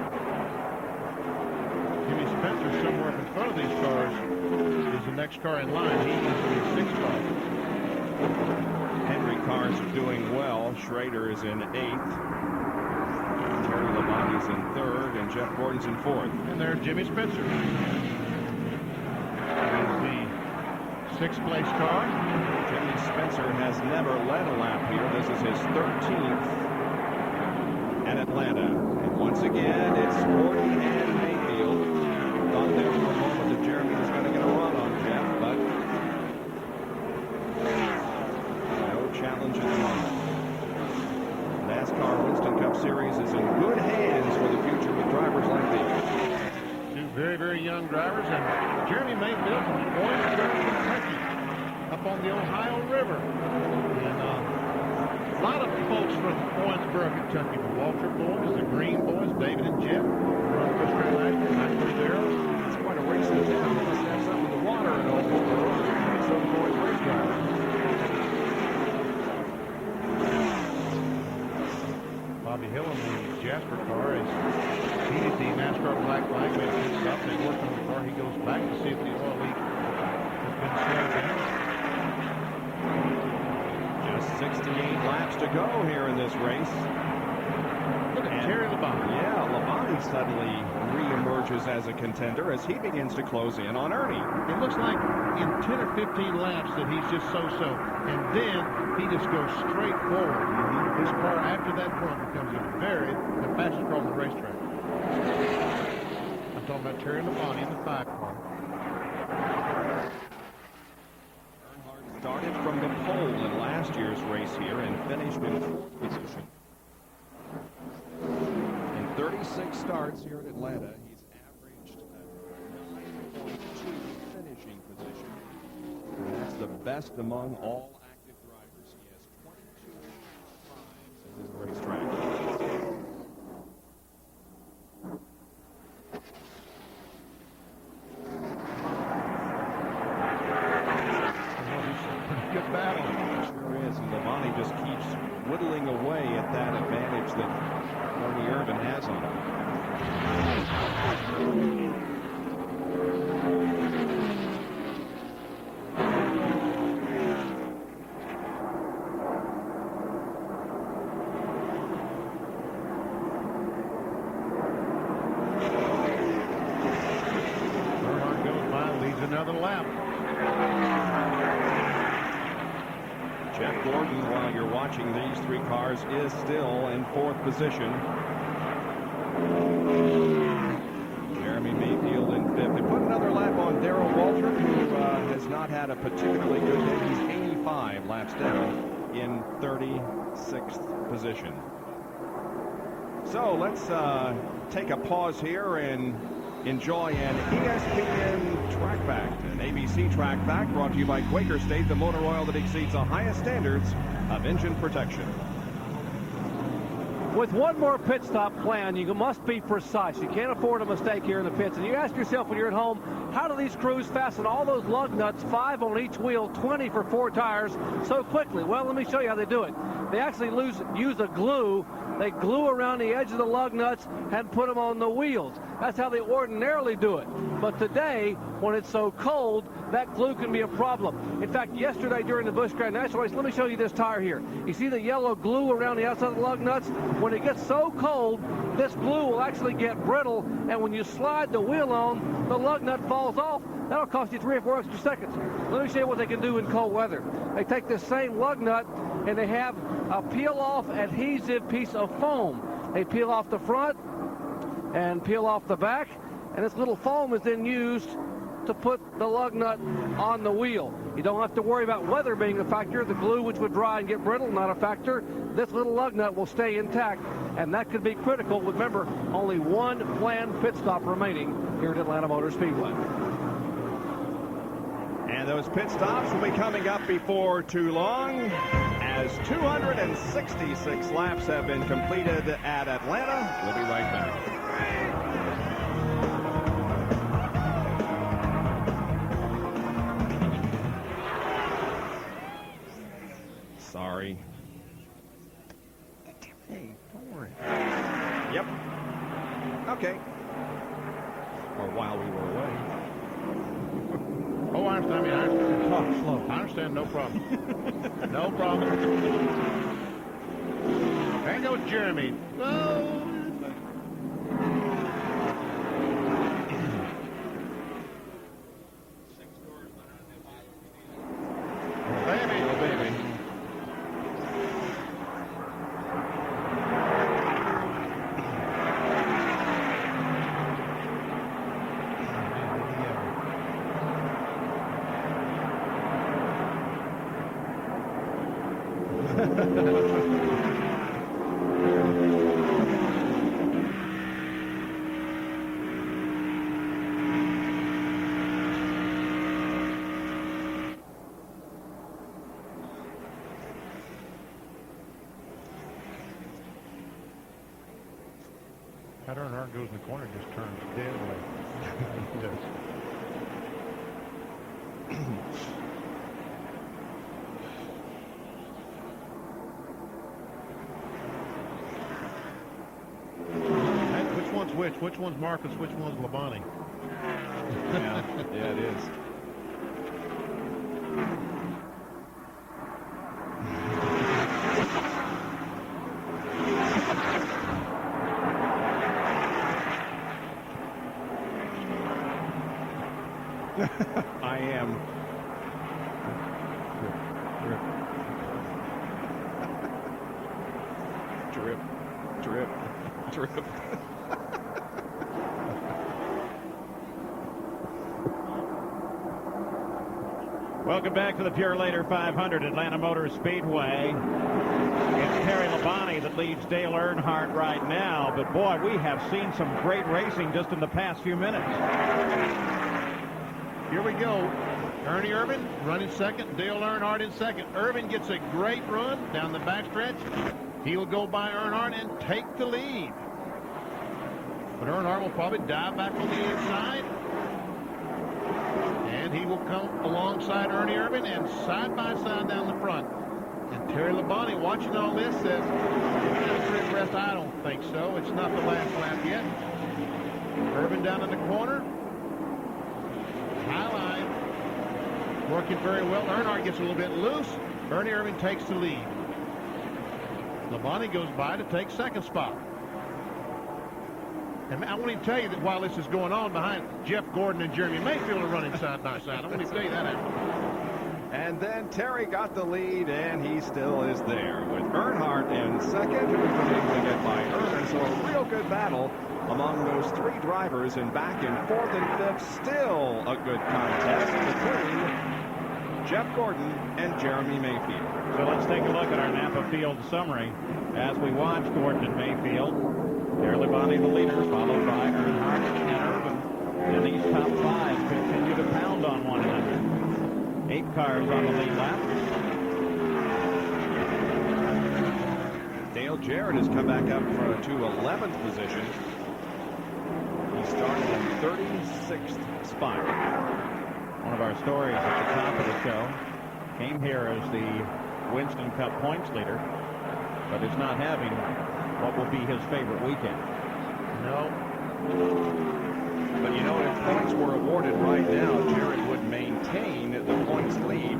Jimmy Spencer somewhere in front of these cars is the next car in line. He is in 6th spot. Henry cars are doing well. Schrader is in 8th. Terry Labonte's in 3rd, and Jeff Gordon's in 4th. And there's Jimmy Spencer. There's the 6th place car. Jimmy Spencer has never led a lap here. This is his 13th at Atlanta. And once again, it's Gordon and Mayfield. Thought there for a moment that Jeremy was going to get a run on Jeff, but challenge at the moment. NASCAR Winston Cup Series is in good hands for the future with drivers like these. 2 very, very young drivers, and Jeremy Mayfield from Orangeburg, Kentucky, up on the Ohio River. And A lot of folks from Owensboro, Kentucky, the Walter boys, the Green boys, David and Jeff, run the first round last year, nice pretty there. It's quite a race in the town. They must have something with the water in Owensboro. So the boys race drivers. Bobby Hill in the Jasper car is heated the NASCAR black flag, made a pit stop, they worked on the car. He goes back to see if the oil leak has been slowed down. Just 68 laps to go here in this race. Look at Terry Labonte. Yeah, Labonte suddenly re-emerges as a contender as he begins to close in on Ernie. It looks like in 10 or 15 laps that he's just so-so, and then he just goes straight forward. His car after that point becomes the fastest car on the racetrack. I'm talking about Terry Labonte in the 5 car. Earnhardt started from the pole in last year's race here and finished in 4th position. In 36 starts here at Atlanta, he's averaged a 9.2 finishing position. And that's the best among all active drivers. He has 22 at this racetrack. Good battle. Sure is. And Labonte just keeps whittling away at that advantage that Ernie Irvin has on him. Earnhardt goes by, leads another lap. Jeff Gordon, while you're watching these 3 cars, is still in 4th position. Jeremy Mayfield in 5th. They put another lap on Darrell Walter, who has not had a particularly good day. He's 85 laps down in 36th position. So let's take a pause here and enjoy an ESPN track fact, an ABC track fact brought to you by Quaker State, the motor oil that exceeds the highest standards of engine protection. With one more pit stop planned, you must be precise. You can't afford a mistake here in the pits. And you ask yourself when you're at home, how do these crews fasten all those lug nuts, 5 on each wheel, 20 for 4 tires, so quickly? Well, let me show you how they do it. They actually use a glue. They glue around the edge of the lug nuts and put them on the wheels. That's how they ordinarily do it. But today, when it's so cold, that glue can be a problem. In fact, yesterday during the Busch Grand National race, let me show you this tire here. You see the yellow glue around the outside of the lug nuts? When it gets so cold, this glue will actually get brittle, and when you slide the wheel on, the lug nut falls off. That'll cost you 3 or 4 extra seconds. Let me show you what they can do in cold weather. They take this same lug nut, and they have a peel-off adhesive piece of foam. They peel off the front and peel off the back, and this little foam is then used to put the lug nut on the wheel. You don't have to worry about weather being a factor. The glue, which would dry and get brittle, not a factor. This little lug nut will stay intact, and that could be critical. Remember, only one planned pit stop remaining here at Atlanta Motor Speedway. And those pit stops will be coming up before too long, as 266 laps have been completed at Atlanta. We'll be right back. Sorry. Hey, don't worry. Yep. Okay. Or while we were away. Oh, I understand. I understand. Talk slow. I understand. No problem. No problem. There goes Jeremy. Oh. Baby. Oh, baby. goes in the corner, just turns dead away. It does. Which one's which? Which one's Marcus? Which one's Labonte? Yeah, it is. I am. Drip, drip, drip. Welcome back to the Purolator 500 Atlanta Motor Speedway. It's Terry Labonte that leads Dale Earnhardt right now, but boy, we have seen some great racing just in the past few minutes. Here we go. Ernie Irvin running second, Dale Earnhardt in second. Irvin gets a great run down the backstretch. He'll go by Earnhardt and take the lead. But Earnhardt will probably dive back on the inside. And he will come alongside Ernie Irvin and side by side down the front. And Terry Labonte, watching all this, says, rest, I don't think so. It's not the last lap yet. Irvin down in the corner. High line. Working very well. Earnhardt gets a little bit loose. Ernie Irvin takes the lead. Labonte goes by to take second spot. And I want to tell you that while this is going on behind, Jeff Gordon and Jeremy Mayfield are running side by side. I want to tell you that. And then Terry got the lead, and he still is there with Earnhardt in second, who's been able to get by Irvin. So a real good battle among those three drivers, and back in fourth and fifth, still a good contest between Jeff Gordon and Jeremy Mayfield. So let's take a look at our Napa Field summary as we watch Gordon and Mayfield. Terry Labonte the leader, followed by Earnhardt and Irvin. And these top five continue to pound on one another. 8 cars on the lead lap. Dale Jarrett has come back up to 11th position. He started in 36th spot. One of our stories at the top of the show came here as the Winston Cup points leader, but is not having what will be his favorite weekend. No. But you know, if points were awarded right now, Jarrett would maintain the points lead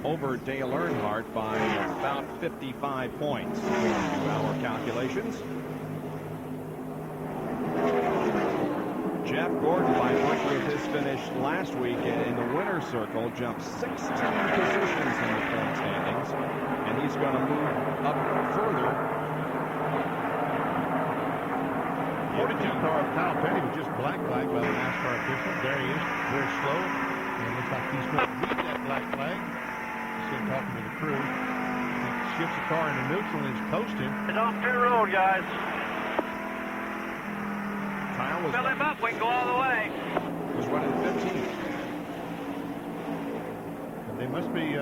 over Dale Earnhardt by about 55 points, according to our calculations. Jeff Gordon, by virtue of his finish last week in the winner's circle, jumped 16 positions in the point standings, and he's going to move up further. 42 car of Kyle Petty was just black flagged by the NASCAR official. There he is, very slow. And it looks like he's going to beat that black flag. Still talking to the crew. He shifts the car into neutral and is coasting. It's off pit road, guys. Kyle was Fill him up, we can go all the way. Was running 15th. And they must be,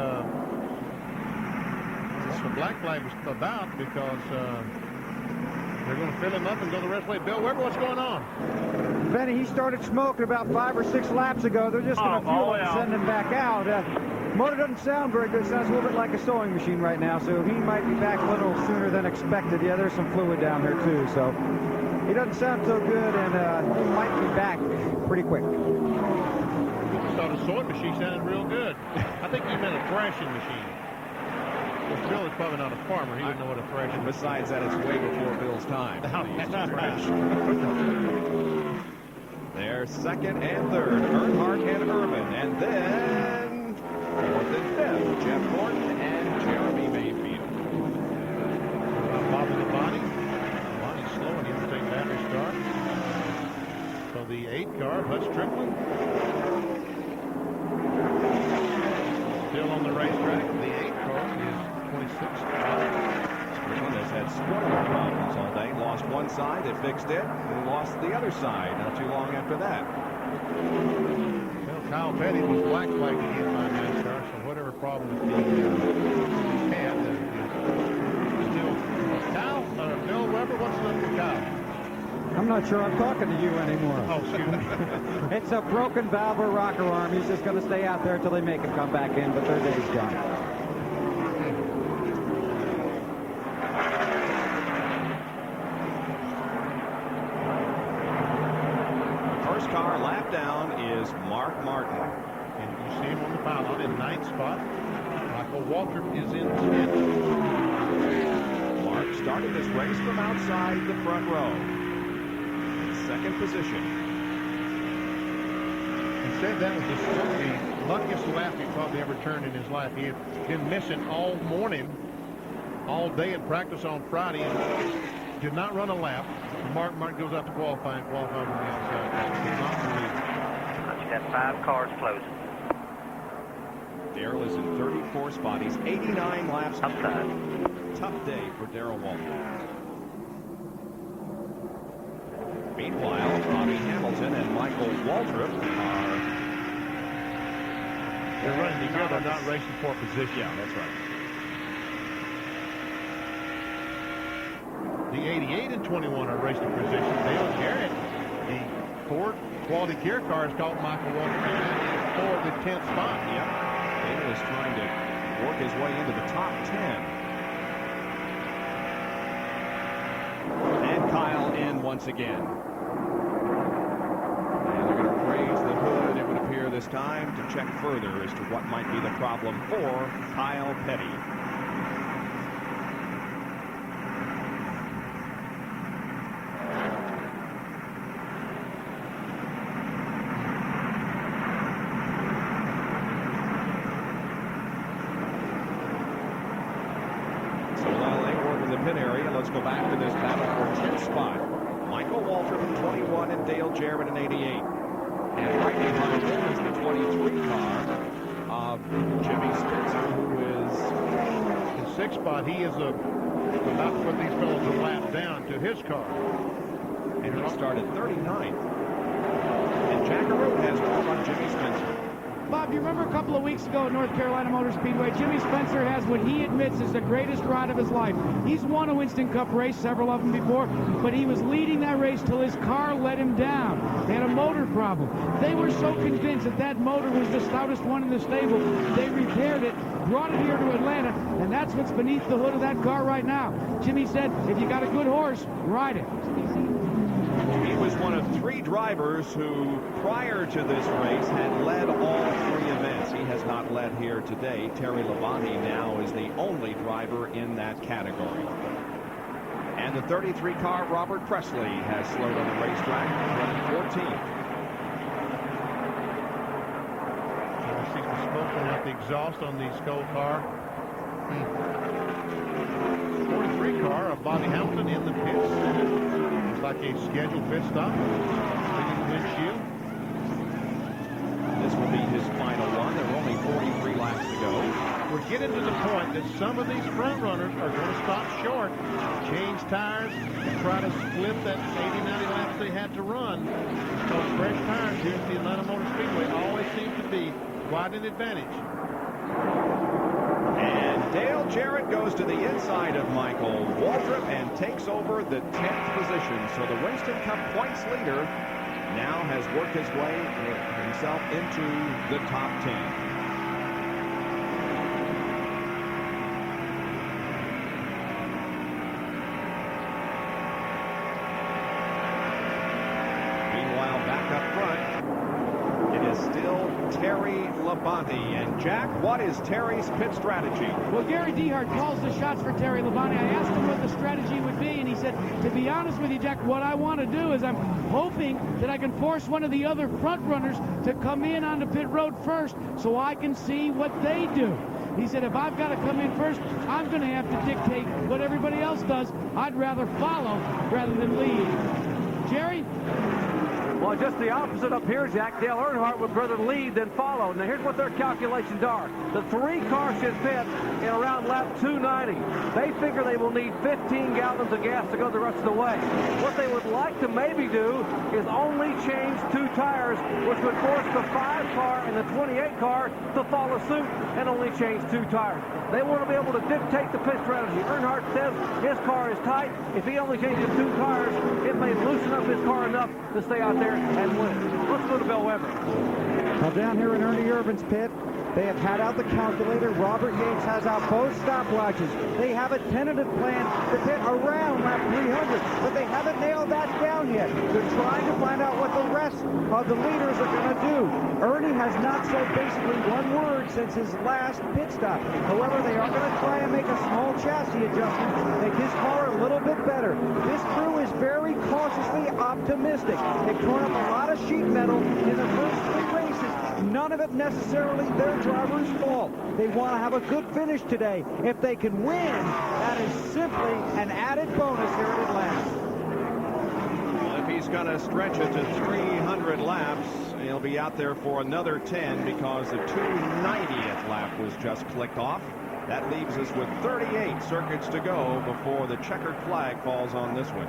that's what black flag was about, because they're going to fill him up and go the rest of the way. Bill Weber, what's going on? Benny, he started smoking about 5 or 6 laps ago. They're just going to fuel him and send him back out. Motor doesn't sound very good. Sounds a little bit like a sewing machine right now, so he might be back a little sooner than expected. Yeah, there's some fluid down there, too, so he doesn't sound so good, and he might be back pretty quick. I thought a sewing machine sounded real good. I think you meant a thrashing machine. Well, Bill is probably not a farmer. He didn't know what a thrashing machine. Besides that, it's way before Bill's time. They're second and third, Earnhardt and Irvin, and then fourth and fifth, Jeff Gordon and Jeremy Mayfield. Bobby Labonte. Labonte's slow and he'll take battery start. So the 8 car, Hutch Strickland, still on the racetrack. The 8 car is 26th. Strickland has had spoiler problems all day. Lost one side, they fixed it, and lost the other side not too long after that. Well, Kyle Petty was black flagged again by NASCAR, so whatever problem with the had is still. Kyle, Bill Weber, what's up with Kyle? I'm not sure I'm talking to you anymore. Oh, excuse me. It's a broken valve or rocker arm. He's just going to stay out there until they make him come back in, but their day's done. First car lap down is Mark Martin. And you see him on the pylon in 9th spot. Michael Waltrip is in 10th. Mark started this race from outside the front row. In second position. He said that was the luckiest lap he probably ever turned in his life. He had been missing all morning, all day in practice on Friday, and did not run a lap. Mark Martin goes out to qualifying from the outside. Did not believe. You got 5 cars closing. Darrell is in 34th spot. He's 89 laps. Outside. Tough day for Darrell Walton. Meanwhile, Bobby Hamilton and Michael Waltrip are... They're running together, not racing for position. Yeah, that's right. The 88 and 21 are racing position. Dale Jarrett, the Ford Quality Care car, has caught Michael Waltrip for the 10th spot. Yep. Dale is trying to work his way into the top 10. And Kyle in once again. And they're going to raise the hood, it would appear this time, to check further as to what might be the problem for Kyle Petty. Pit area. Let's go back to this battle for 10th spot. Michael Waltrip in 21 and Dale Jarrett in 88. And right behind him is the 23 car of Jimmy Spencer, who is in 6th spot. He is about to put these fellows a lap down to his car. And he started 39th. And Jack Arrow has one on Jimmy Spencer. Bob, you remember a couple of weeks ago at North Carolina Motor Speedway, Jimmy Spencer has what he admits is the greatest ride of his life. He's won a Winston Cup race, several of them before, but he was leading that race till his car let him down. They had a motor problem. They were so convinced that that motor was the stoutest one in the stable, they repaired it, brought it here to Atlanta, and that's what's beneath the hood of that car right now. Jimmy said, if you got a good horse, ride it. He was one of 3 drivers who, prior to this race, had led all 3 events. He has not led here today. Terry Labonte now is the only driver in that category. And the 33 car, Robert Presley, has slowed on the racetrack, running 14th. You see some smoke coming out the exhaust on the Skull car. 43 car of Bobby Hampton in the pits. Like a scheduled pit stop. Cleaning the windshield. This will be his final one. There are only 43 laps to go. We're getting to the point that some of these front runners are going to stop short, change tires, and try to split that 80-90 laps they had to run. Those fresh tires here at the Atlanta Motor Speedway always seem to be quite an advantage. And Dale Jarrett goes to the inside of Michael Waltrip and takes over the 10th position. So the Winston Cup points leader now has worked his way himself into the top 10. Meanwhile, back up front, it is still Terry Labonte. And Jack, what is Terry's pit strategy? Well, Gary Dehart calls the shots for Terry Labonte. I asked him what the strategy would be, and he said, to be honest with you, Jack, what I want to do is I'm hoping that I can force one of the other front runners to come in onto pit road first so I can see what they do. He said, if I've got to come in first, I'm going to have to dictate what everybody else does. I'd rather follow rather than lead. Jerry? Well, just the opposite up here, Jack. Dale Earnhardt would rather lead than follow. Now, here's what their calculations are. The 3 cars should pit in around lap 290. They figure they will need 15 gallons of gas to go the rest of the way. What they would like to maybe do is only change 2 tires, which would force the 5 car and the 28 car to follow suit and only change 2 tires. They want to be able to dictate the pit strategy. Earnhardt says his car is tight. If he only changes 2 tires, it may loosen up his car enough to stay out there and win. Let's go to Bill Weber. Well, down here in Ernie Irvin's pit, they have had out the calculator. Robert Yates has out both stopwatches. They have a tentative plan to pit around lap 300, but they haven't nailed that down yet. They're trying to find out what the rest of the leaders are going to do. Ernie has not said basically one word since his last pit stop. However, they are going to try and make a small chassis adjustment, make his car a little bit better. This crew is very cautiously optimistic. They've torn up a lot of sheet metal in the first 3 races. None of it necessarily their driver's fault. They want to have a good finish today. If they can win, that is simply an added bonus here at Atlanta. Well, if he's going to stretch it to 300 laps, he'll be out there for another 10 because the 290th lap was just clicked off. That leaves us with 38 circuits to go before the checkered flag falls on this one.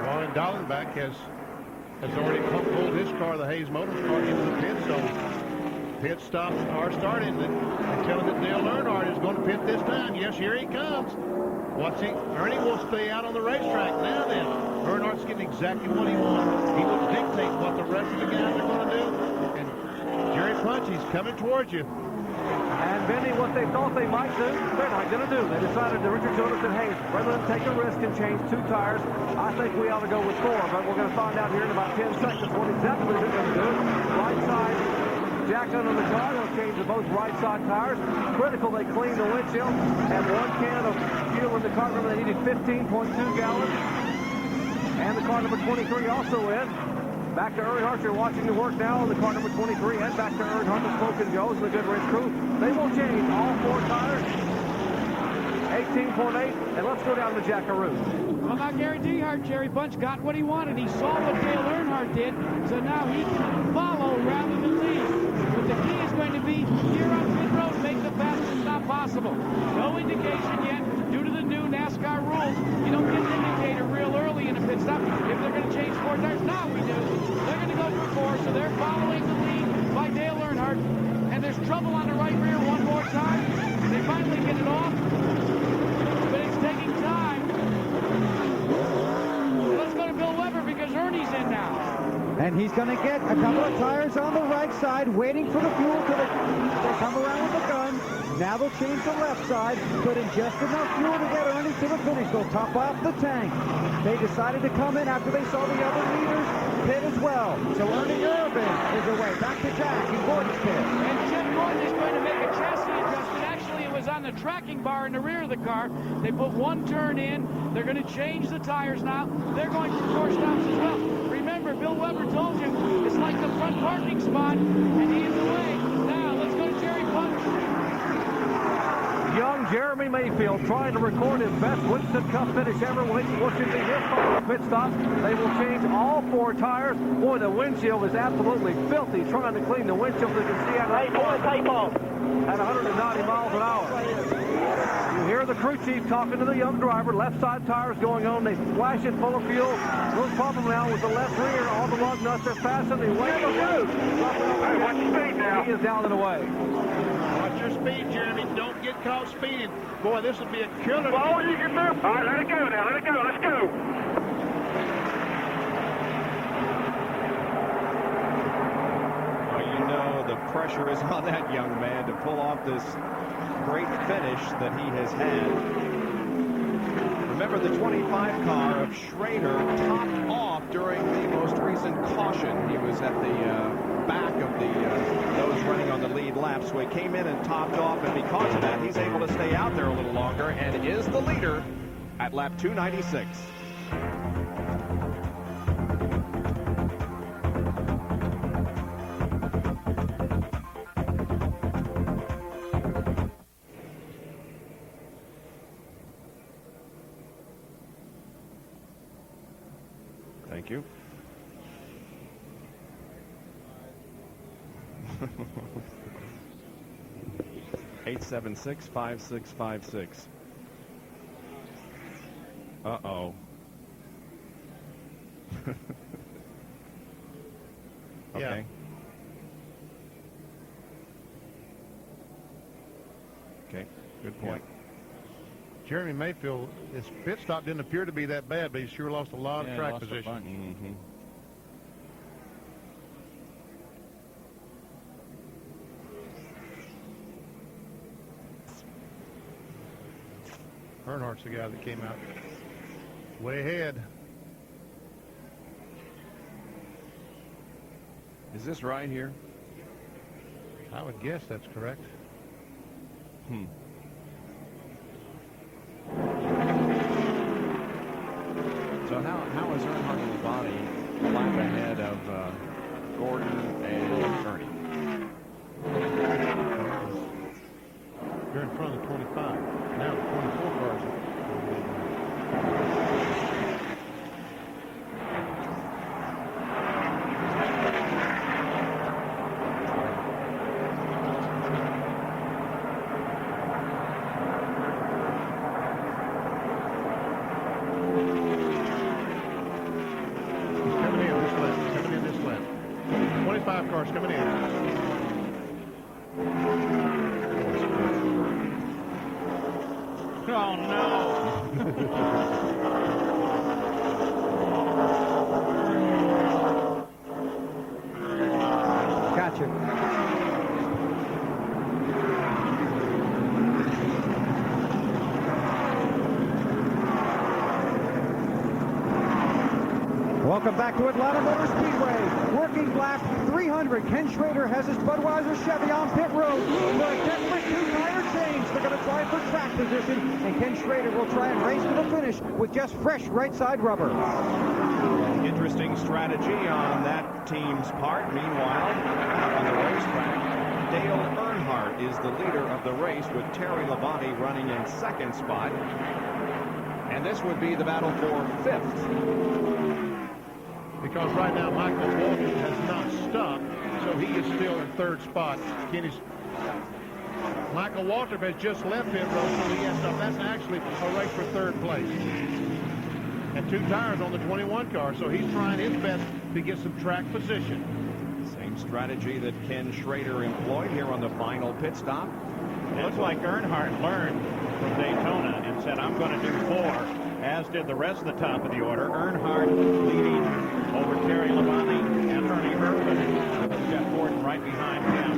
Ron Dallenbach has already pulled his car, the Hayes Motors car, into the pit, so pit stops are starting. They're telling that Dale Earnhardt is going to pit this time. Yes, here he comes. Ernie will stay out on the racetrack now then. Earnhardt's getting exactly what he wants. He will dictate what the rest of the guys are going to do. And Jerry Punch, he's coming towards you. And Benny, what they thought they might do, they're not going to do. They decided to Richard Jonas and Hayes, rather than take a risk and change 2 tires, I think we ought to go with 4. But we're going to find out here in about 10 seconds what exactly they're going to do. Right side, jack under the car. They'll change both right side tires. Critical, they clean the windshield. Had 1 can of fuel in the car. Remember, they needed 15.2 gallons. And the car number 23 also in. Back to Earnhardt. You're watching the work now on the car number 23. And back to Earnhardt, the Smoke and Joes, and the Goodrich crew. They will change all 4 tires. 18.8. And let's go down to Jackaroo. Well, now Gary Dehart, Jerry Bunch got what he wanted. He saw what Dale Earnhardt did, so now he can follow rather than lead. But the key is going to be here on pit road, make the fastest stop possible. No indication yet, due to the new NASCAR rules. You don't get an indicator real early in a pit stop if they're going to change 4 tires. Now we do. They're going to go for 4, so they're following the lead by Dale Earnhardt. And there's trouble on the right rear one more time. They finally get it off, but it's taking time. Let's go to Bill Weber because Ernie's in now. And he's going to get a couple of tires on the right side, waiting for the fuel till they come around with the gun. Now they'll change the left side, put in just enough fuel to get Ernie to the finish. They'll top off the tank. They decided to come in after they saw the other leaders pit as well. So Ernie Irvin is away. Back to Jack in Gordon's pit. And Jeff Gordon is going to make a chassis adjustment. Actually, it was on the tracking bar in the rear of the car. They put 1 turn in. They're going to change the tires now. They're going for 4 stops as well. Remember, Bill Weber told you it's like the front parking spot, and he is away. Now, let's go to Jerry Punch. Young Jeremy Mayfield trying to record his best Winston Cup finish ever. What should be his final pit stop. They will change all 4 tires. Boy, the windshield is absolutely filthy. Trying to clean the windshield. You can see out at 190 miles an hour. You hear the crew chief talking to the young driver. Left side tires going on. They splash it full of fuel. No problem now with the left rear. All the lug nuts are fastened. They wait to go. Hey, watch your speed now. He is down and away. Watch your speed, Jeremy. Don't get caught speeding. Boy, this will be a killer. All you can do. All right, let it go now. Let it go. Let's go. Well, you know the pressure is on that young man to pull off this great finish that he has had. Remember, the 25 car of Schrader topped off during the most recent caution. He was at the back of those running on the lead lap, so he came in and topped off, and because of that, he's able to stay out there a little longer and is the leader at lap 296. Thank you. 876-5656. Uh-oh. Okay. Yeah. Okay, good point. Yeah. Jeremy Mayfield, his pit stop didn't appear to be that bad, but he sure lost a lot of track position. Earnhardt's the guy that came out way ahead. Is this right here? I would guess that's correct. So how is Earnhardt in the body a lap ahead of Gordon and Ernie? You're in front of the 25. Now the 24 cars are. Coming in this lap. 25 cars coming in. Oh, no. Gotcha. Welcome back to Atlanta Motor Speedway. Working lap 300. Ken Schrader has his Budweiser Chevy on pit road. For a desperate two-tire change. They're going to try for track position, and Ken Schrader will try and race to the finish with just fresh right side rubber. Interesting strategy on that team's part. Meanwhile, up on the racetrack, Dale Earnhardt is the leader of the race with Terry Labonte running in second spot. And this would be the battle for fifth. Because right now Michael Waltrip has not stopped, so he is still in third spot. Michael Waltrip has just left pit road, so he has stopped. That's actually a race for third place. And two tires on the 21 car, so he's trying his best to get some track position. Same strategy that Ken Schrader employed here on the final pit stop. It looks like Earnhardt learned from Daytona and said, I'm going to do 4, as did the rest of the top of the order. Earnhardt leading over Terry Labonte and Ernie Irvin, with Jeff Gordon right behind him.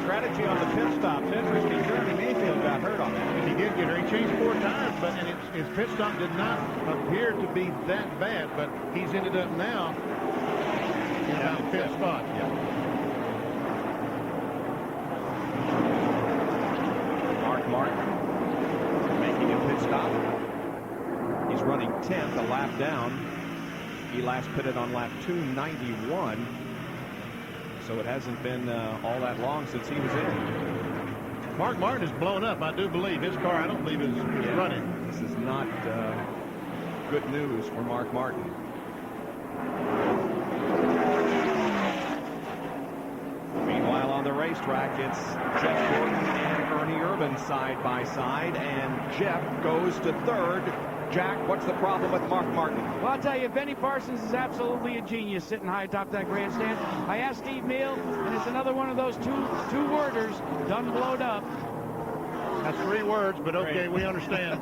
Strategy on the pit stops. Interesting. Jeremy Mayfield got hurt on that. He did get hurt. He changed 4 tires, but his pit stop did not appear to be that bad, but he's ended up now in about the 5th spot. Mark Martin making a pit stop. He's running 10th, a lap down. He last pitted on lap 291, so it hasn't been all that long since he was in. Mark Martin is blown up, I do believe. His car, I don't believe, is running. This is not good news for Mark Martin. Meanwhile, on the racetrack, it's Jeff Gordon and Ernie Irvin side by side, and Jeff goes to third. Jack, what's the problem with Mark Martin? Well, I'll tell you, Benny Parsons is absolutely a genius sitting high atop that grandstand. I asked Steve Neal, and it's another one of those two-worders done blowed up. That's 3 words, but okay, we understand.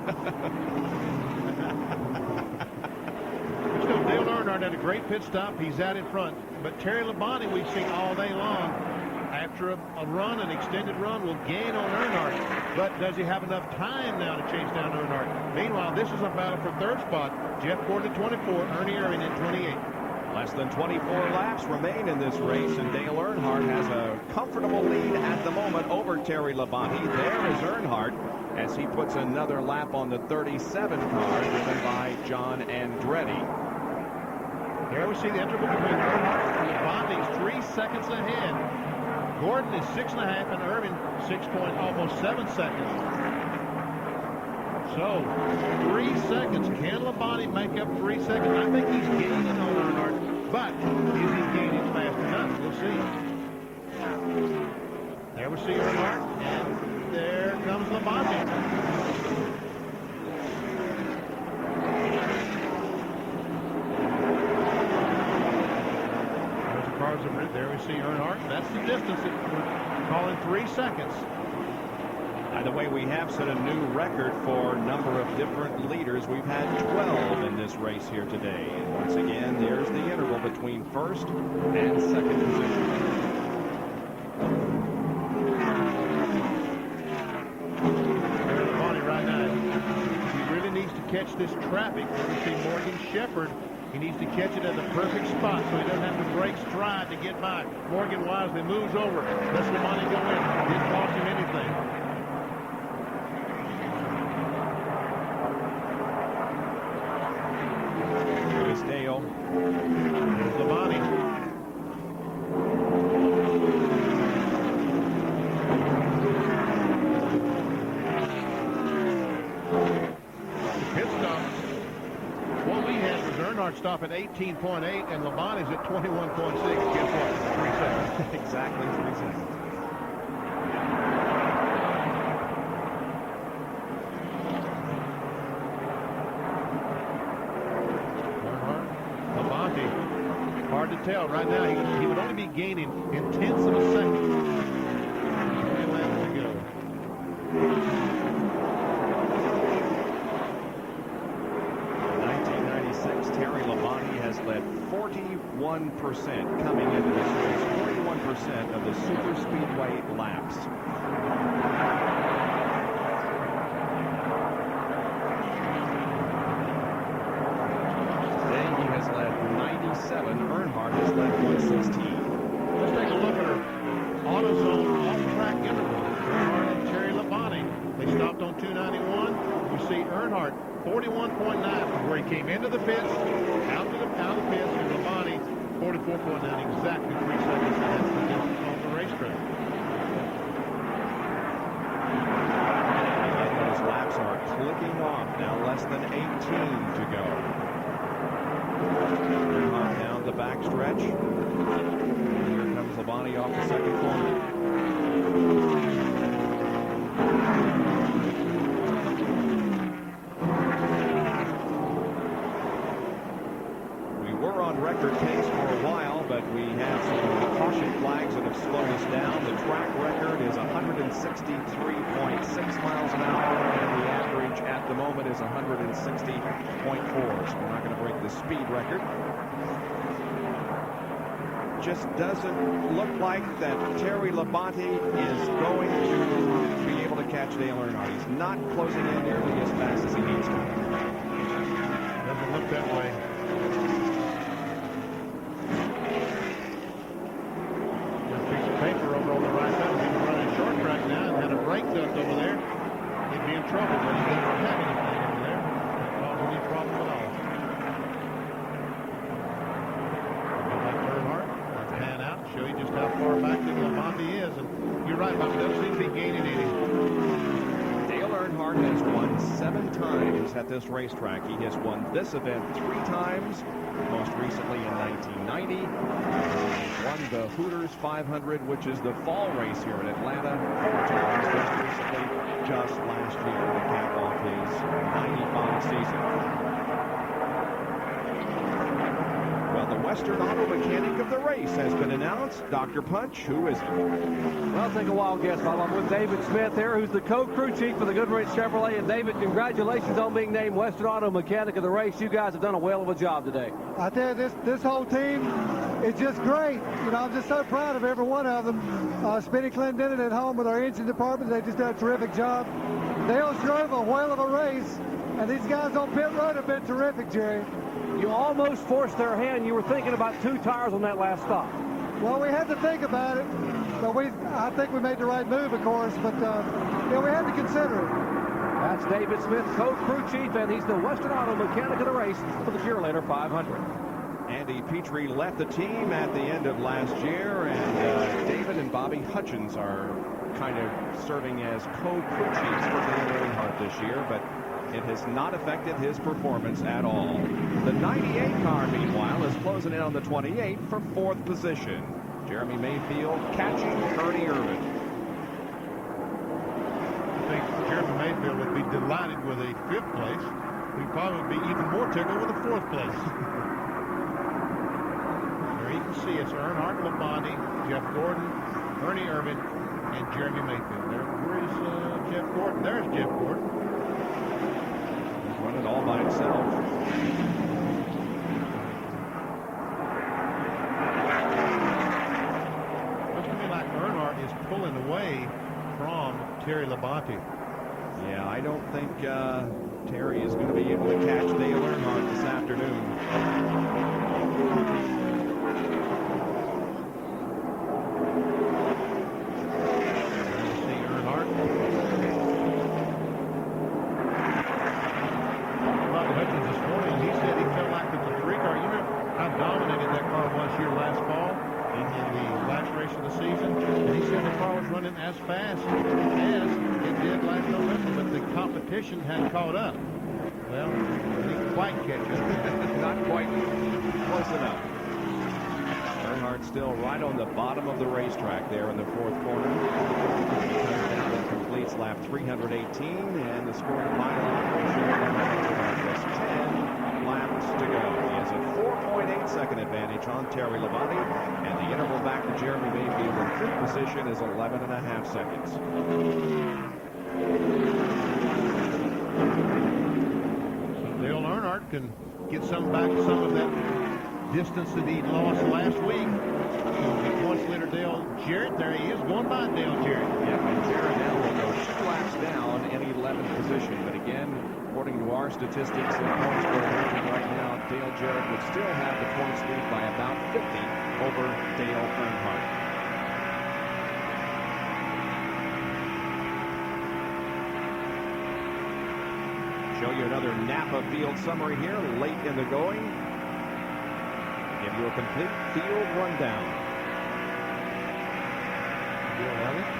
Still, Dale Earnhardt had a great pit stop. He's out in front. But Terry Labonte, we've seen all day long, after a run, an extended run, will gain on Earnhardt. But does he have enough time now to chase down Earnhardt? Meanwhile, this is a battle for third spot. Jeff Gordon at 24, Ernie Irvin at 28. Less than 24 laps remain in this race, and Dale Earnhardt has a comfortable lead at the moment over Terry Labonte. There is Earnhardt as he puts another lap on the 37 car driven by John Andretti. Here we see the interval between Earnhardt and Labonte. 3 seconds ahead. Gordon is 6.5 and Irvin 6 point, almost 7 seconds. So 3 seconds. Can Labonte make up 3 seconds? I think he's gaining on Earnhardt, but is he gaining fast enough? We'll see. cars over there. We see Earnhardt. That's the distance that we're calling 3 seconds. By the way, we have set a new record for number of different leaders. We've had 12 in this race here today. And once again, there's the interval between first and second position. Catch this traffic. We see Morgan Shepherd. He needs to catch it at the perfect spot so he doesn't have to break stride to get by. Morgan wisely moves over. Lets the money go in. Didn't cost him anything. Here's Dale. There's Labonte. Stop at 18.8 and Labonte's at 21.6. Guess what? 3 seconds. Exactly 3 seconds. Labonte. Hard to tell right now. He would only be gaining in tenths of a second. 3 laps to go. Terry Labonte has led 41% coming into this race, 41% of the super speedway laps. Today he has led 97. Earnhardt has led 116. Let's take a look at her AutoZone off-track interval. Earnhardt and Terry Labonte. They stopped on 291. We see Earnhardt 41.9 where he came into the pits, out of the pits, and Labonte 44.9, exactly 3 seconds. That's the difference on the racetrack. And those laps are clicking off now, less than 18 to go. On down the back stretch. And here comes Labonte off the second corner. Record pace for a while, but we have some caution flags that have slowed us down. The track record is 163.6 miles an hour, and the average at the moment is 160.4. So we're not going to break the speed record. Just doesn't look like that Terry Labonte is going to be able to catch Dale Earnhardt. He's not closing in nearly as fast as he needs to. Doesn't look that way. Paper over on the right side. He was running short track now and had a brake duct over there. He'd be in trouble, but he doesn't have anything over there. Not cause any problem at all. Back to Earnhardt. Let's pan out, show you just how far back that Labonte is. And you're right, Bob, doesn't seem to be gaining any. Dale Earnhardt has won 7 times at this racetrack. He has won this event 3 times. Most recently in 1990, won the Hooters 500, which is the fall race here in Atlanta. 4 times, most recently just last year to cap off his 95 season. Well, the Western Auto Mechanic of the race has been announced. Dr. Punch, who is it? Well, I'll take a wild guess, Bob. I'm with David Smith here, who's the co-crew chief for the Goodrich Chevrolet. And David, congratulations on being named Western Auto Mechanic of the race. You guys have done a whale of a job today. I tell you, this whole team is just great. You know, I'm just so proud of every one of them. Spinny Clendenin at home with our engine department, they just done a terrific job. Dale drove a whale of a race, and these guys on pit road have been terrific, Jerry. You almost forced their hand. You were thinking about 2 tires on that last stop. Well, we had to think about it, but I think we made the right move, of course, but yeah, we had to consider it. That's David Smith, co-crew chief, and he's the Western Auto Mechanic of the race for the Purolator 500. Andy Petrie left the team at the end of last year, and David and Bobby Hutchins are kind of serving as co-crew chiefs for Dale Earnhardt this year, but it has not affected his performance at all. The 98 car, meanwhile, is closing in on the 28 for 4th position. Jeremy Mayfield catching Ernie Irvin. I think Jeremy Mayfield would be delighted with a 5th place. We'd probably be even more tickled with a 4th place. There he can see, it's Earnhardt, Labonte, Jeff Gordon, Ernie Irvin, and Jeremy Mayfield. Where's Jeff Gordon? There's Jeff Gordon. He's running all by himself. Looks to me like Earnhardt is pulling away from Terry Labonte. Yeah, I don't think Terry is going to be able to catch Dale Earnhardt this afternoon. Bobby Hutchins this morning, he said he felt like it's a three-car. You remember how dominated that car was here last fall in the last race of the season? And he said the car was running as fast as it did last November, but the competition had caught up. Well, they didn't quite catch up. Not quite close enough. Earnhardt still right on the bottom of the racetrack there in the fourth corner. He comes down and completes lap 318, and the scoring pylon will show Earnhardt just 10 laps to go. He has a 4.8-second advantage on Terry Labonte, and the interval back to Jeremy Mayfield in fifth position is 11.5 seconds. Dale Earnhardt can get some back, some of that distance that he lost last week. The points leader Dale Jarrett, there he is, going by Dale Jarrett. Yep, and Jarrett now will go 2 laps down in 11th position. But again, according to our statistics and points score ranking right now, Dale Jarrett would still have the points lead by about 50 over Dale Earnhardt. Show you another Napa field summary here late in the going. Give you a complete field rundown. Bill Elliott.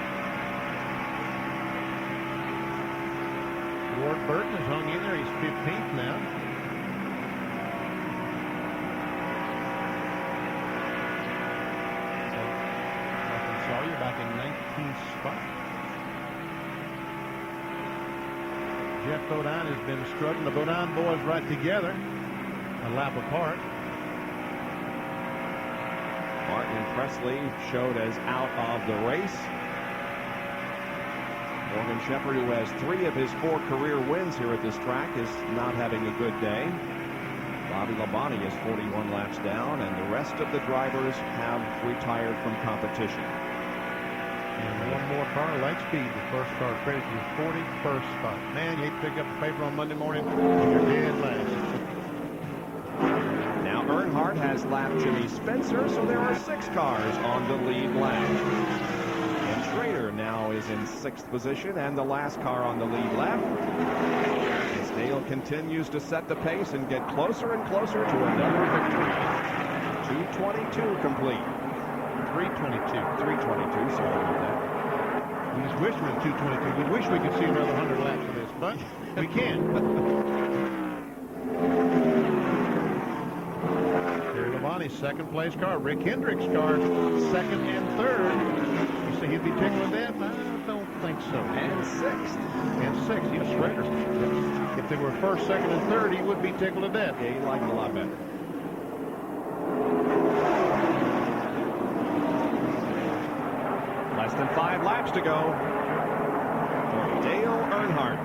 Ward Burton has hung in there. He's 15th now. Nathan Sawyer back in 19th spot. Jeff Bodine has been struggling. The Bodine boys right together, a lap apart. Martin and Presley showed as out of the race. Morgan Shepherd, who has 3 of his 4 career wins here at this track, is not having a good day. Bobby Labonte is 41 laps down, and the rest of the drivers have retired from competition. And one more car, Lightspeed, the first car credit to your 41st spot. Man, you hate to pick up the paper on Monday morning when you're dead last. Now Earnhardt has lapped Jimmy Spencer, so there are 6 cars on the lead lap. And Schrader now is in 6th position and the last car on the lead lap. As Dale continues to set the pace and get closer and closer to another victory. 222 complete. 322, sorry about that. We just wish we were 222. We wish we could see another 100 laps of this, but we can't. Terry Labonte's second place car. Rick Hendrick's car, second and third. You say he'd be tickled to death? I don't think so. And 6th. And 6th, yes, Schrader. If they were first, second, and third, he would be tickled to death. Yeah, he liked it a lot better. Less than 5 laps to go for Dale Earnhardt.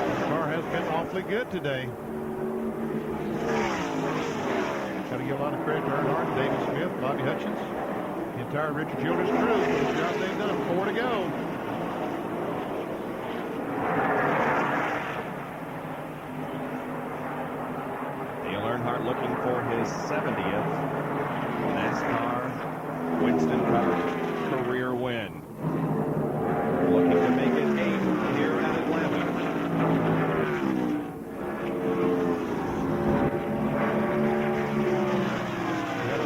The car has been awfully good today. Got to give a lot of credit to Earnhardt, David Smith, Bobby Hutchins, the entire Richard Childress crew for the job they've done. 4 to go. Looking for his 70th NASCAR Winston Cup career win. Looking to make it 8 here at Atlanta. We had a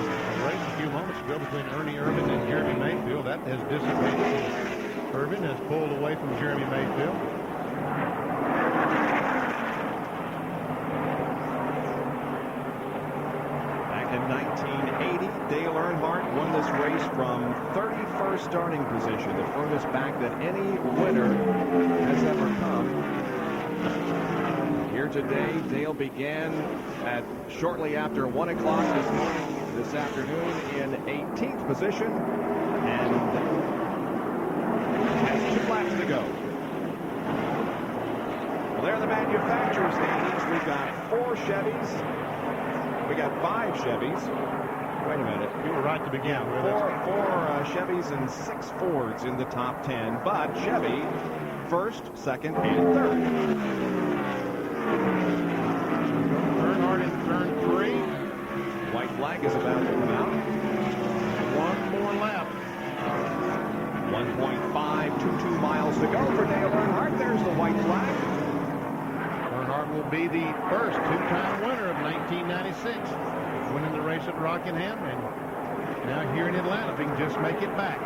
race a few moments ago between Ernie Irvin and Jeremy Mayfield. That has dissipated. Irvin has pulled away from Jeremy Mayfield. In 1980, Dale Earnhardt won this race from 31st starting position, the furthest back that any winner has ever come today. Dale began at shortly after 1 o'clock this afternoon in 18th position and has 2 laps to go. Well, there are the manufacturers' standings. We've got 4 Chevys. We got 5 Chevys. Wait a minute. You were right to begin. Four Chevys and 6 Fords in the top 10, but Chevy first, second, and third. Earnhardt in turn 3. White flag is about to come out. 1 more lap. 1.522 miles to go for Dale Earnhardt. There's the white flag. Earnhardt will be the first 2-time winner of 1996. Winning the race at Rockingham, and now here in Atlanta, if he can just make it back.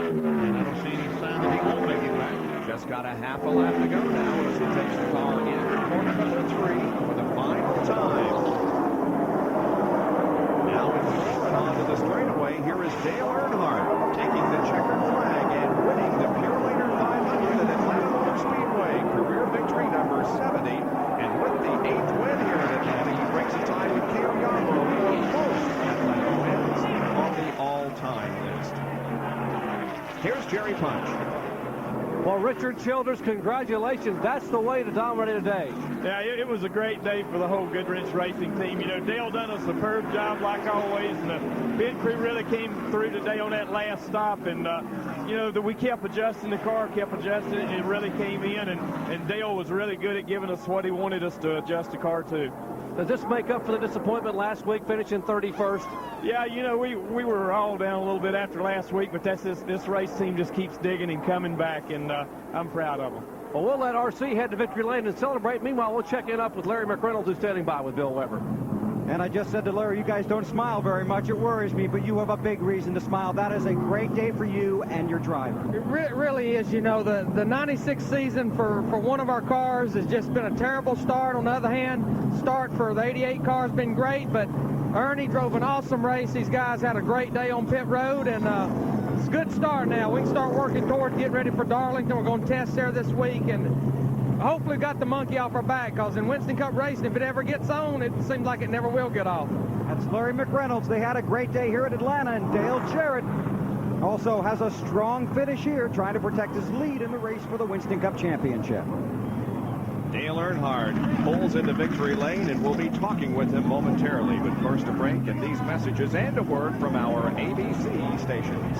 And I don't see any sign that he won't make it back. Just got a half a lap to go now as he takes the car in corner number 3 for the final time. Now in 4 and onto the straightaway, here is Dale Earnhardt taking the checkered flag and winning the Purolator 500 at Atlanta Motor Speedway. Career victory number 70, and with the 8th win here in Atlanta, he breaks a tie with Cale Yarborough for most Atlanta wins on the all-time list. Here's Jerry Punch. Well, Richard Childers, congratulations. That's the way to dominate a day. Yeah, it was a great day for the whole Goodrich Racing team. You know, Dale done a superb job like always, and the pit crew really came through today on that last stop. And, you know, we kept adjusting the car, kept adjusting it, and it really came in. And Dale was really good at giving us what he wanted us to adjust the car to. Does this make up for the disappointment last week, finishing 31st? Yeah, you know, we were all down a little bit after last week, but this race team just keeps digging and coming back, and I'm proud of them. Well, we'll let RC head to victory lane and celebrate. Meanwhile, we'll check in up with Larry McReynolds, who's standing by with Bill Weber. And I just said to Larry, you guys don't smile very much. It worries me, but you have a big reason to smile. That is a great day for you and your driver. It really is. You know, the 96 season for one of our cars has just been a terrible start. On the other hand, start for the 88 car has been great, but Ernie drove an awesome race. These guys had a great day on pit road, and it's a good start now. We can start working toward getting ready for Darlington. We're going to test there this week, and hopefully we got the monkey off our back, because in Winston Cup racing, if it ever gets on, it seems like it never will get off. That's Larry McReynolds. They had a great day here at Atlanta, and Dale Jarrett also has a strong finish here, trying to protect his lead in the race for the Winston Cup Championship. Dale Earnhardt pulls into victory lane, and we'll be talking with him momentarily. But first a break and these messages and a word from our ABC stations.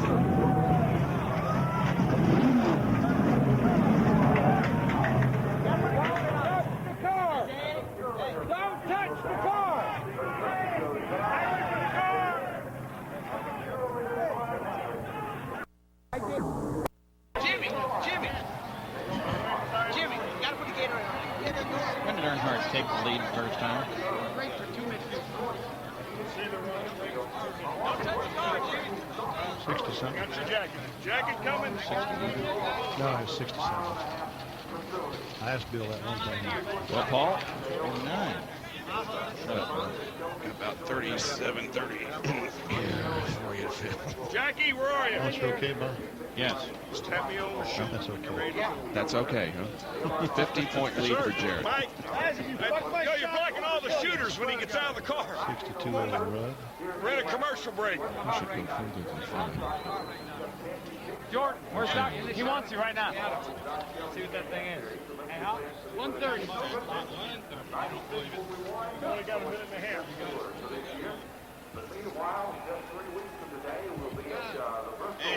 When did Earnhardt take the lead the first time? For 2 minutes. 60-something. Got your jacket. Jacket coming? 60. No, it was 60-something. I asked Bill that one time. What, Paul? 9. About 37, 38. Jackie, where are you? That's okay, Bob? Yes. Just tap me on the shoulder. That's okay. That's okay, huh? 50-point lead for Jarrett. Mike, you're blocking all the shooters when he gets out of the car. 62 on the road. We're in a commercial break. You should go further than 5. Jordan, where's Doc? He wants you right now. See what that thing is. 130. You only got a minute and a half. But meanwhile, just 3 weeks from today, we'll be at the Bristol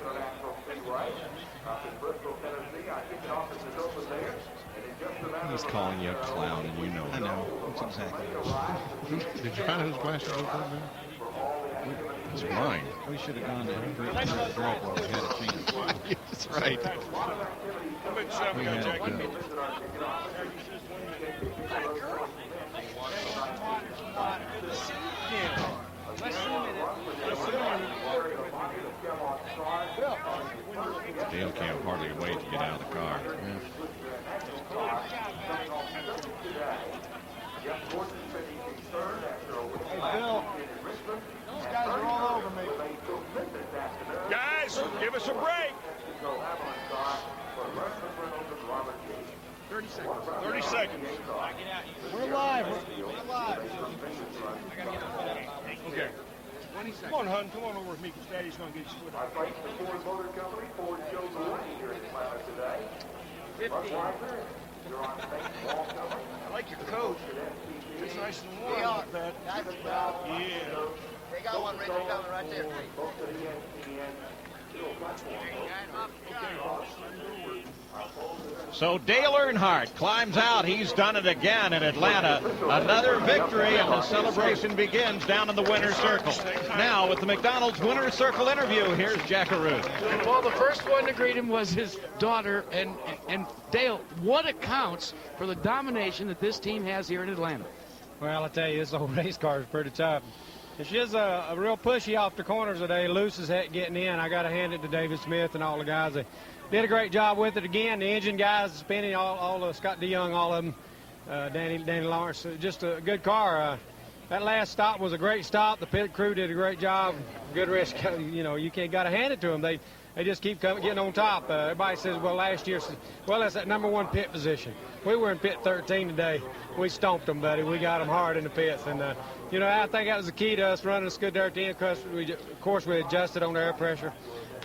International Speedway up in Bristol, Tennessee. I kick it off at the open there. And in just a matter He's calling you a clown, and you know it. I know. That's exactly right. Did you find whose glasses look like that? It's mine. We should have gone to Britain Drag while we had a chance. That's right. We had Dale can't hardly wait to get out of the car. Hey, Bill, those guys are all over me. Guys, give us a break. 30 seconds. 30 seconds. We're live. We're live. Okay. 20 seconds. Come on, hun. Come on over with me, because Daddy's going to get you I thank the Ford Motor Company. Ford shows the way here in Atlanta today. 50. I like your coat. It's nice and warm like that. Yeah. They got one right there. So Dale Earnhardt climbs out. He's done it again in Atlanta. Another victory, and the celebration begins down in the winner's circle. Now, with the McDonald's winner's circle interview, here's Jackaroo. Well, the first one to greet him was his daughter, and Dale, what accounts for the domination that this team has here in Atlanta? Well, I tell you, this old race car is pretty tough. She is a real pushy off the corners today, loose as heck getting in. I got to hand it to David Smith and all the guys. They did a great job with it again. The engine guys, spinning, all of Scott DeYoung, all of them, Danny Lawrence, just a good car. That last stop was a great stop. The pit crew did a great job. Good race. You know, you got to hand it to them. They just keep getting on top. Everybody says, well, last year, well, that's that number 1 pit position. We were in pit 13 today. We stomped them, buddy. We got them hard in the pits. And, you know, I think that was the key to us running us good there at the end, because, of course, we adjusted on the air pressure.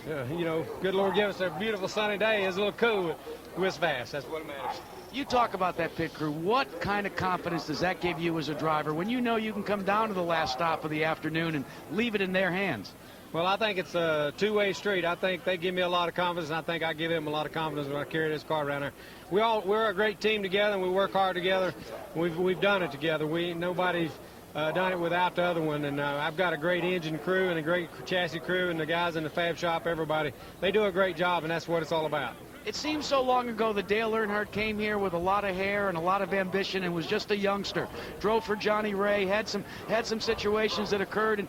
You know, good Lord give us a beautiful sunny day. It's a little cool. We was fast. That's what matters. You talk about that pit crew. What kind of confidence does that give you as a driver when you know you can come down to the last stop of the afternoon and leave it in their hands? Well, I think it's a two-way street. I think they give me a lot of confidence, and I think I give them a lot of confidence when I carry this car around there. We're a great team together, and we work hard together. We've done it together. Nobody's done it without the other one, and I've got a great engine crew and a great chassis crew, and the guys in the fab shop, everybody. They do a great job, and that's what it's all about. It seems so long ago that Dale Earnhardt came here with a lot of hair and a lot of ambition and was just a youngster. Drove for Johnny Ray, had some situations that occurred. And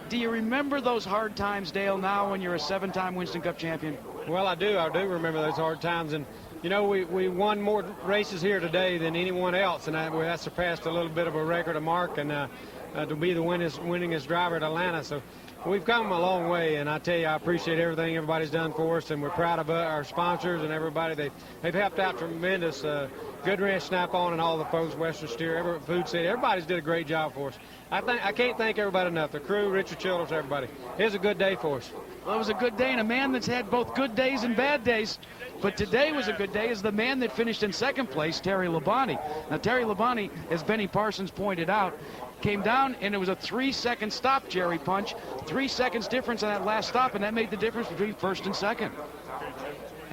do you remember those hard times, Dale, now when you're a 7-time Winston Cup champion? Well, I do. I do remember those hard times. And, you know, we won more races here today than anyone else, and that surpassed a little bit of a record of mark, and to be the winningest driver at Atlanta. So we've come a long way, and I tell you, I appreciate everything everybody's done for us, and we're proud of our sponsors and everybody. They've helped out tremendous. Good Ranch, Snap-on, and all the folks, Western Steer, Food City. Everybody's did a great job for us. I can't thank everybody enough. The crew, Richard Childers, everybody. It was a good day for us. Well, it was a good day, and a man that's had both good days and bad days. But today was a good day is the man that finished in second place, Terry Labonte. Now, Terry Labonte, as Benny Parsons pointed out, came down, and it was a 3-second stop, Jerry Punch. 3 seconds difference on that last stop, and that made the difference between first and second.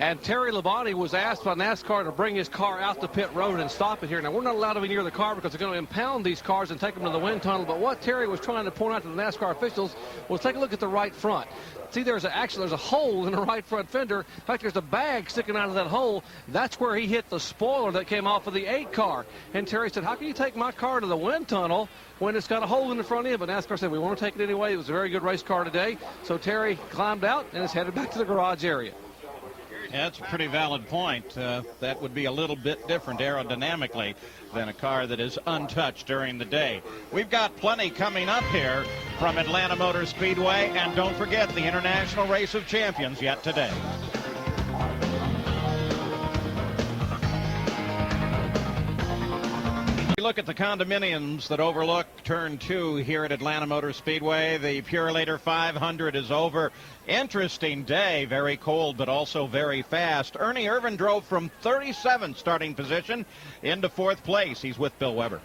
And Terry Labonte was asked by NASCAR to bring his car out the pit road and stop it here. Now, we're not allowed to be near the car because they're going to impound these cars and take them to the wind tunnel. But what Terry was trying to point out to the NASCAR officials was take a look at the right front. See, there's a hole in the right front fender. In fact, there's a bag sticking out of that hole. That's where he hit the spoiler that came off of the 8 car. And Terry said, how can you take my car to the wind tunnel when it's got a hole in the front end? But NASCAR said, we want to take it anyway. It was a very good race car today. So Terry climbed out and is headed back to the garage area. Yeah, that's a pretty valid point. That would be a little bit different aerodynamically than a car that is untouched during the day. We've got plenty coming up here from Atlanta Motor Speedway, and don't forget the International Race of Champions yet today. Look at the condominiums that overlook Turn 2 here at Atlanta Motor Speedway. The Purolator 500 is over. Interesting day, very cold but also very fast. Ernie Irvin drove from 37th starting position into 4th place. He's with Bill Weber.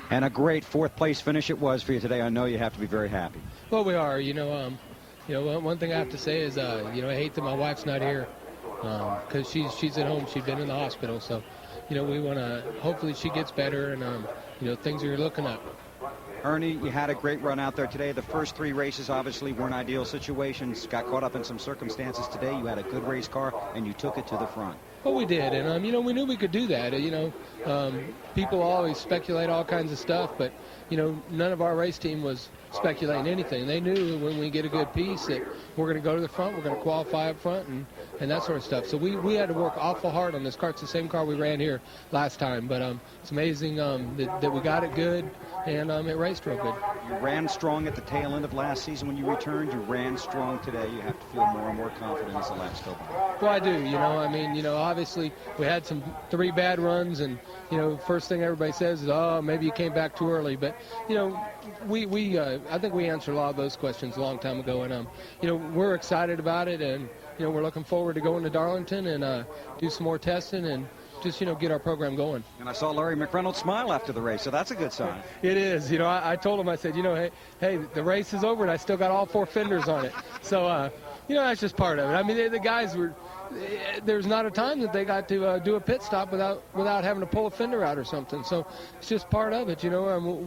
And a great 4th place finish it was for you today. I know you have to be very happy. Well, we are. One thing I have to say is, I hate that my wife's not here because she's at home. She's been in the hospital, so. We want to, hopefully she gets better, and, things are looking up. Ernie, you had a great run out there today. The first 3 races obviously weren't ideal situations. Got caught up in some circumstances today. You had a good race car, and you took it to the front. Well, we did, and, we knew we could do that. People always speculate all kinds of stuff, but, none of our race team was speculating anything. They knew when we get a good piece that we're going to go to the front, we're going to qualify up front, and that sort of stuff. So we had to work awful hard on this car. It's the same car we ran here last time, but it's amazing that we got it good, and it raced real good. You ran strong at the tail end of last season when you returned. You ran strong today. You have to feel more and more confident as the laps go by. Well, I do. obviously we had some 3 bad runs, and first thing everybody says is, oh, maybe you came back too early. But I think we answered a lot of those questions a long time ago, and we're excited about it, and we're looking forward to going to Darlington and do some more testing and just get our program going. And I saw Larry McReynolds smile after the race, so that's a good sign. It is. I told him, I said, hey, the race is over and I still got all 4 fenders on it. So that's just part of it. I mean, the guys were. There's not a time that they got to do a pit stop without having to pull a fender out or something. So it's just part of it, we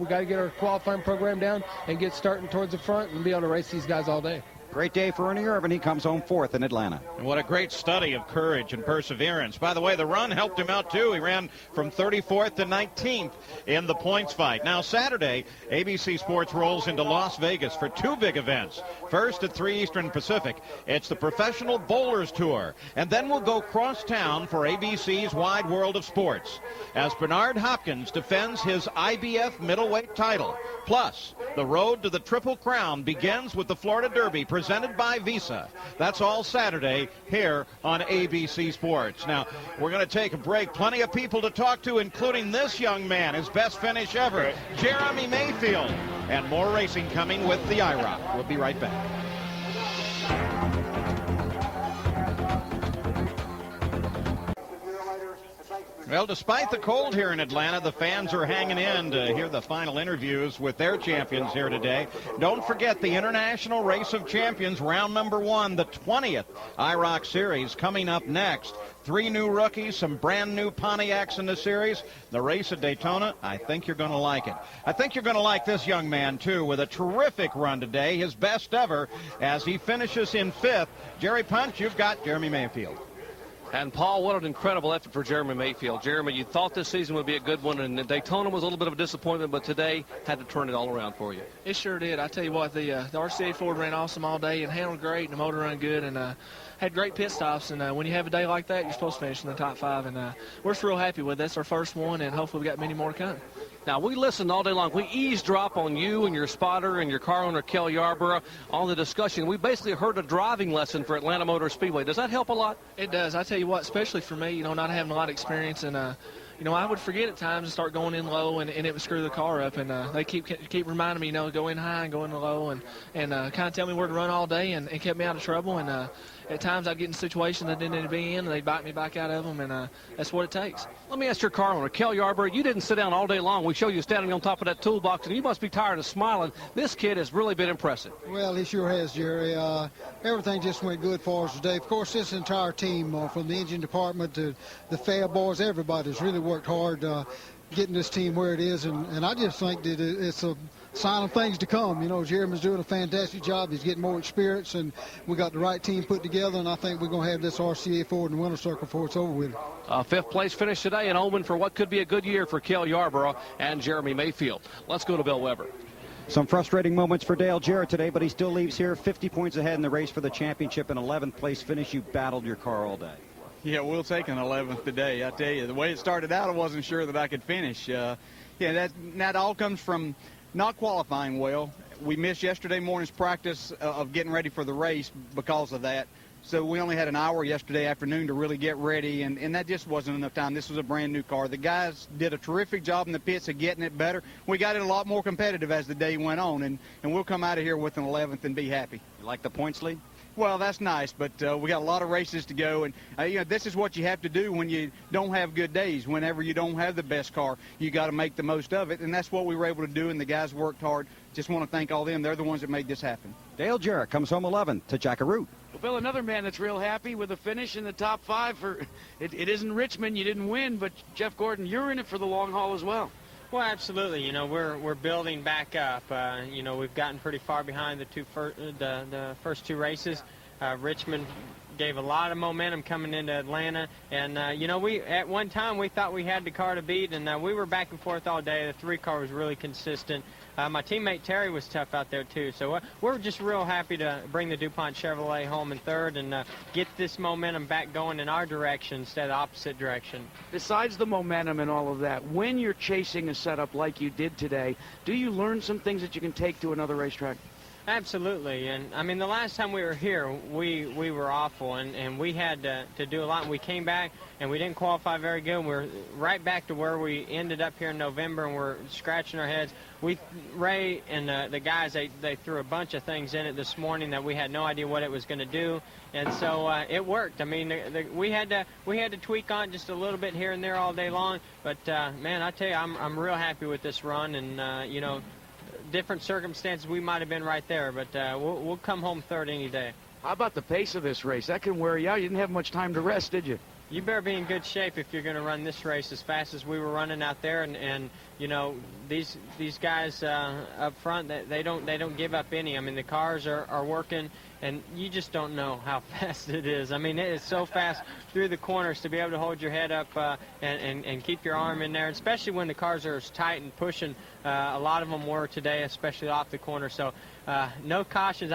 got to get our qualifying program down and get starting towards the front and be able to race these guys all day. Great day for Ernie Irvin. He comes home 4th in Atlanta. And what a great study of courage and perseverance. By the way, the run helped him out, too. He ran from 34th to 19th in the points fight. Now, Saturday, ABC Sports rolls into Las Vegas for 2 big events. First, at 3 Eastern Pacific, it's the Professional Bowlers Tour. And then we'll go cross town for ABC's Wide World of Sports as Bernard Hopkins defends his IBF middleweight title. Plus, the road to the Triple Crown begins with the Florida Derby presented by Visa. That's all Saturday here on ABC Sports. Now, we're going to take a break. Plenty of people to talk to, including this young man, his best finish ever, Jeremy Mayfield. And more racing coming with the IROC. We'll be right back. Well, despite the cold here in Atlanta, the fans are hanging in to hear the final interviews with their champions here today. Don't forget the International Race of Champions, round number 1, the 20th IROC Series coming up next. 3 new rookies, some brand new Pontiacs in the series. The race at Daytona, I think you're going to like it. I think you're going to like this young man, too, with a terrific run today, his best ever, as he finishes in 5th. Jerry Punch, you've got Jeremy Mayfield. And, Paul, what an incredible effort for Jeremy Mayfield. Jeremy, you thought this season would be a good one, and Daytona was a little bit of a disappointment, but today had to turn it all around for you. It sure did. I tell you what, the RCA Ford ran awesome all day and handled great, and the motor ran good, and had great pit stops. And when you have a day like that, you're supposed to finish in the top 5, and we're just real happy with it. That's our first one, and hopefully we got many more to come. Now, we listened all day long. We eavesdrop on you and your spotter and your car owner, Kel Yarborough, on the discussion. We basically heard a driving lesson for Atlanta Motor Speedway. Does that help a lot? It does. I tell you what, especially for me, not having a lot of experience, and I would forget at times and start going in low, and it would screw the car up. And they keep reminding me, go in high and go in low, and kind of tell me where to run all day, and kept me out of trouble. And at times I'd get in situations I didn't need to be in, and they'd bite me back out of them, and that's what it takes. Let me ask your car owner, Kel Yarborough, you didn't sit down all day long. We show you standing on top of that toolbox, and you must be tired of smiling. This kid has really been impressive. Well, he sure has, Jerry. Everything just went good for us today. Of course, this entire team, from the engine department to the Fab boys, everybody's really worked hard getting this team where it is, and I just think that it's a sign of things to come. Jeremy's doing a fantastic job. He's getting more experience, and we got the right team put together, and I think we're going to have this RCA Ford in the winner's circle before it's over with. 5th place finish today, an omen for what could be a good year for Kel Yarborough and Jeremy Mayfield. Let's go to Bill Weber. Some frustrating moments for Dale Jarrett today, but he still leaves here 50 points ahead in the race for the championship, an 11th place finish. You battled your car all day. Yeah, we'll take an 11th today. I tell you, the way it started out, I wasn't sure that I could finish. That all comes from not qualifying well. We missed yesterday morning's practice of getting ready for the race because of that. So we only had an hour yesterday afternoon to really get ready, and that just wasn't enough time. This was a brand-new car. The guys did a terrific job in the pits of getting it better. We got it a lot more competitive as the day went on, and we'll come out of here with an 11th and be happy. You like the points lead? Well, that's nice, but we got a lot of races to go, and this is what you have to do when you don't have good days. Whenever you don't have the best car, you got to make the most of it, and that's what we were able to do, and the guys worked hard. Just want to thank all them. They're the ones that made this happen. Dale Jarrett comes home 11th to Jackaroo. Well, Bill, another man that's real happy with a finish in the top 5. It isn't Richmond. You didn't win, but Jeff Gordon, you're in it for the long haul as well. Well, absolutely. We're building back up. We've gotten pretty far behind the first 2 races. Richmond gave a lot of momentum coming into Atlanta, and we at one time we thought we had the car to beat, and we were back and forth all day. The 3 car was really consistent. My teammate Terry was tough out there too, so we're just real happy to bring the DuPont Chevrolet home in 3rd and get this momentum back going in our direction instead of the opposite direction. Besides the momentum and all of that, when you're chasing a setup like you did today, do you learn some things that you can take to another racetrack? Absolutely, and I mean the last time we were here, we were awful, and we had to do a lot. And we came back and we didn't qualify very good. We're right back to where we ended up here in November, and we're scratching our heads. Ray and the guys, they threw a bunch of things in it this morning that we had no idea what it was going to do, and so it worked. I mean, we had to tweak on just a little bit here and there all day long, but man, I tell you, I'm real happy with this run, and you know, different circumstances we might have been right there, but we'll come home third any day. How about the pace of this race? That can wear you out. You didn't have much time to rest, did you? You better be in good shape if you're going to run this race as fast as we were running out there, and you know, these guys up front, they don't give up any. I mean, the cars are working, and you just don't know how fast it is. I mean, it is so fast through the corners to be able to hold your head up and keep your arm in there, especially when the cars are as tight and pushing. A lot of them were today, especially off the corner. So no cautions.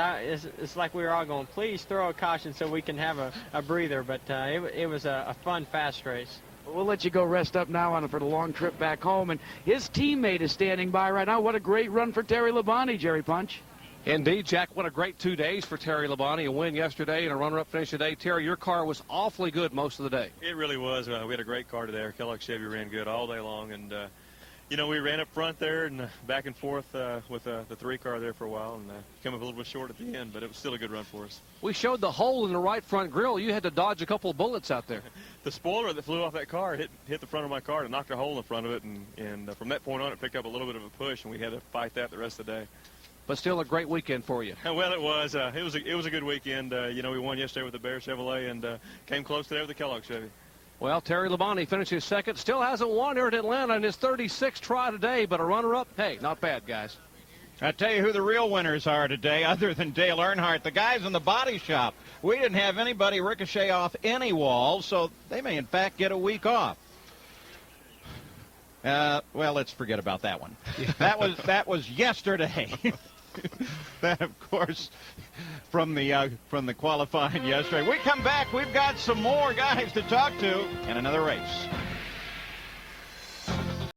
It's like we were all going, please throw a caution so we can have a breather. But it was a fun, fast race. We'll let you go rest up now for the long trip back home. And his teammate is standing by right now. What a great run for Terry Labonte, Jerry Punch. Indeed, Jack, what a great 2 days for Terry Labonte. A win yesterday and a runner-up finish today. Terry, your car was awfully good most of the day. It really was. We had a great car today. Our Kellogg Chevy ran good all day long, and you know, we ran up front there and back and forth with the 3 car there for a while, and came up a little bit short at the end, but it was still a good run for us. We showed the hole in the right front grille. You had to dodge a couple of bullets out there. The spoiler that flew off that car hit the front of my car and knocked a hole in the front of it, and from that point on, it picked up a little bit of a push, and we had to fight that the rest of the day. But still a great weekend for you. Well, it was. It was a good weekend. You know, we won yesterday with the Bear Chevrolet and came close today with the Kellogg Chevy. Well, Terry Labonte finishes second. Still hasn't won here at Atlanta in his 36th try today, but a runner-up, hey, not bad, guys. I tell you who the real winners are today, other than Dale Earnhardt, the guys in the body shop. We didn't have anybody ricochet off any walls, so they may, in fact, get a week off. Well, let's forget about that one. That was yesterday. That, of course, from the qualifying yesterday. We come back, we've got some more guys to talk to in another race.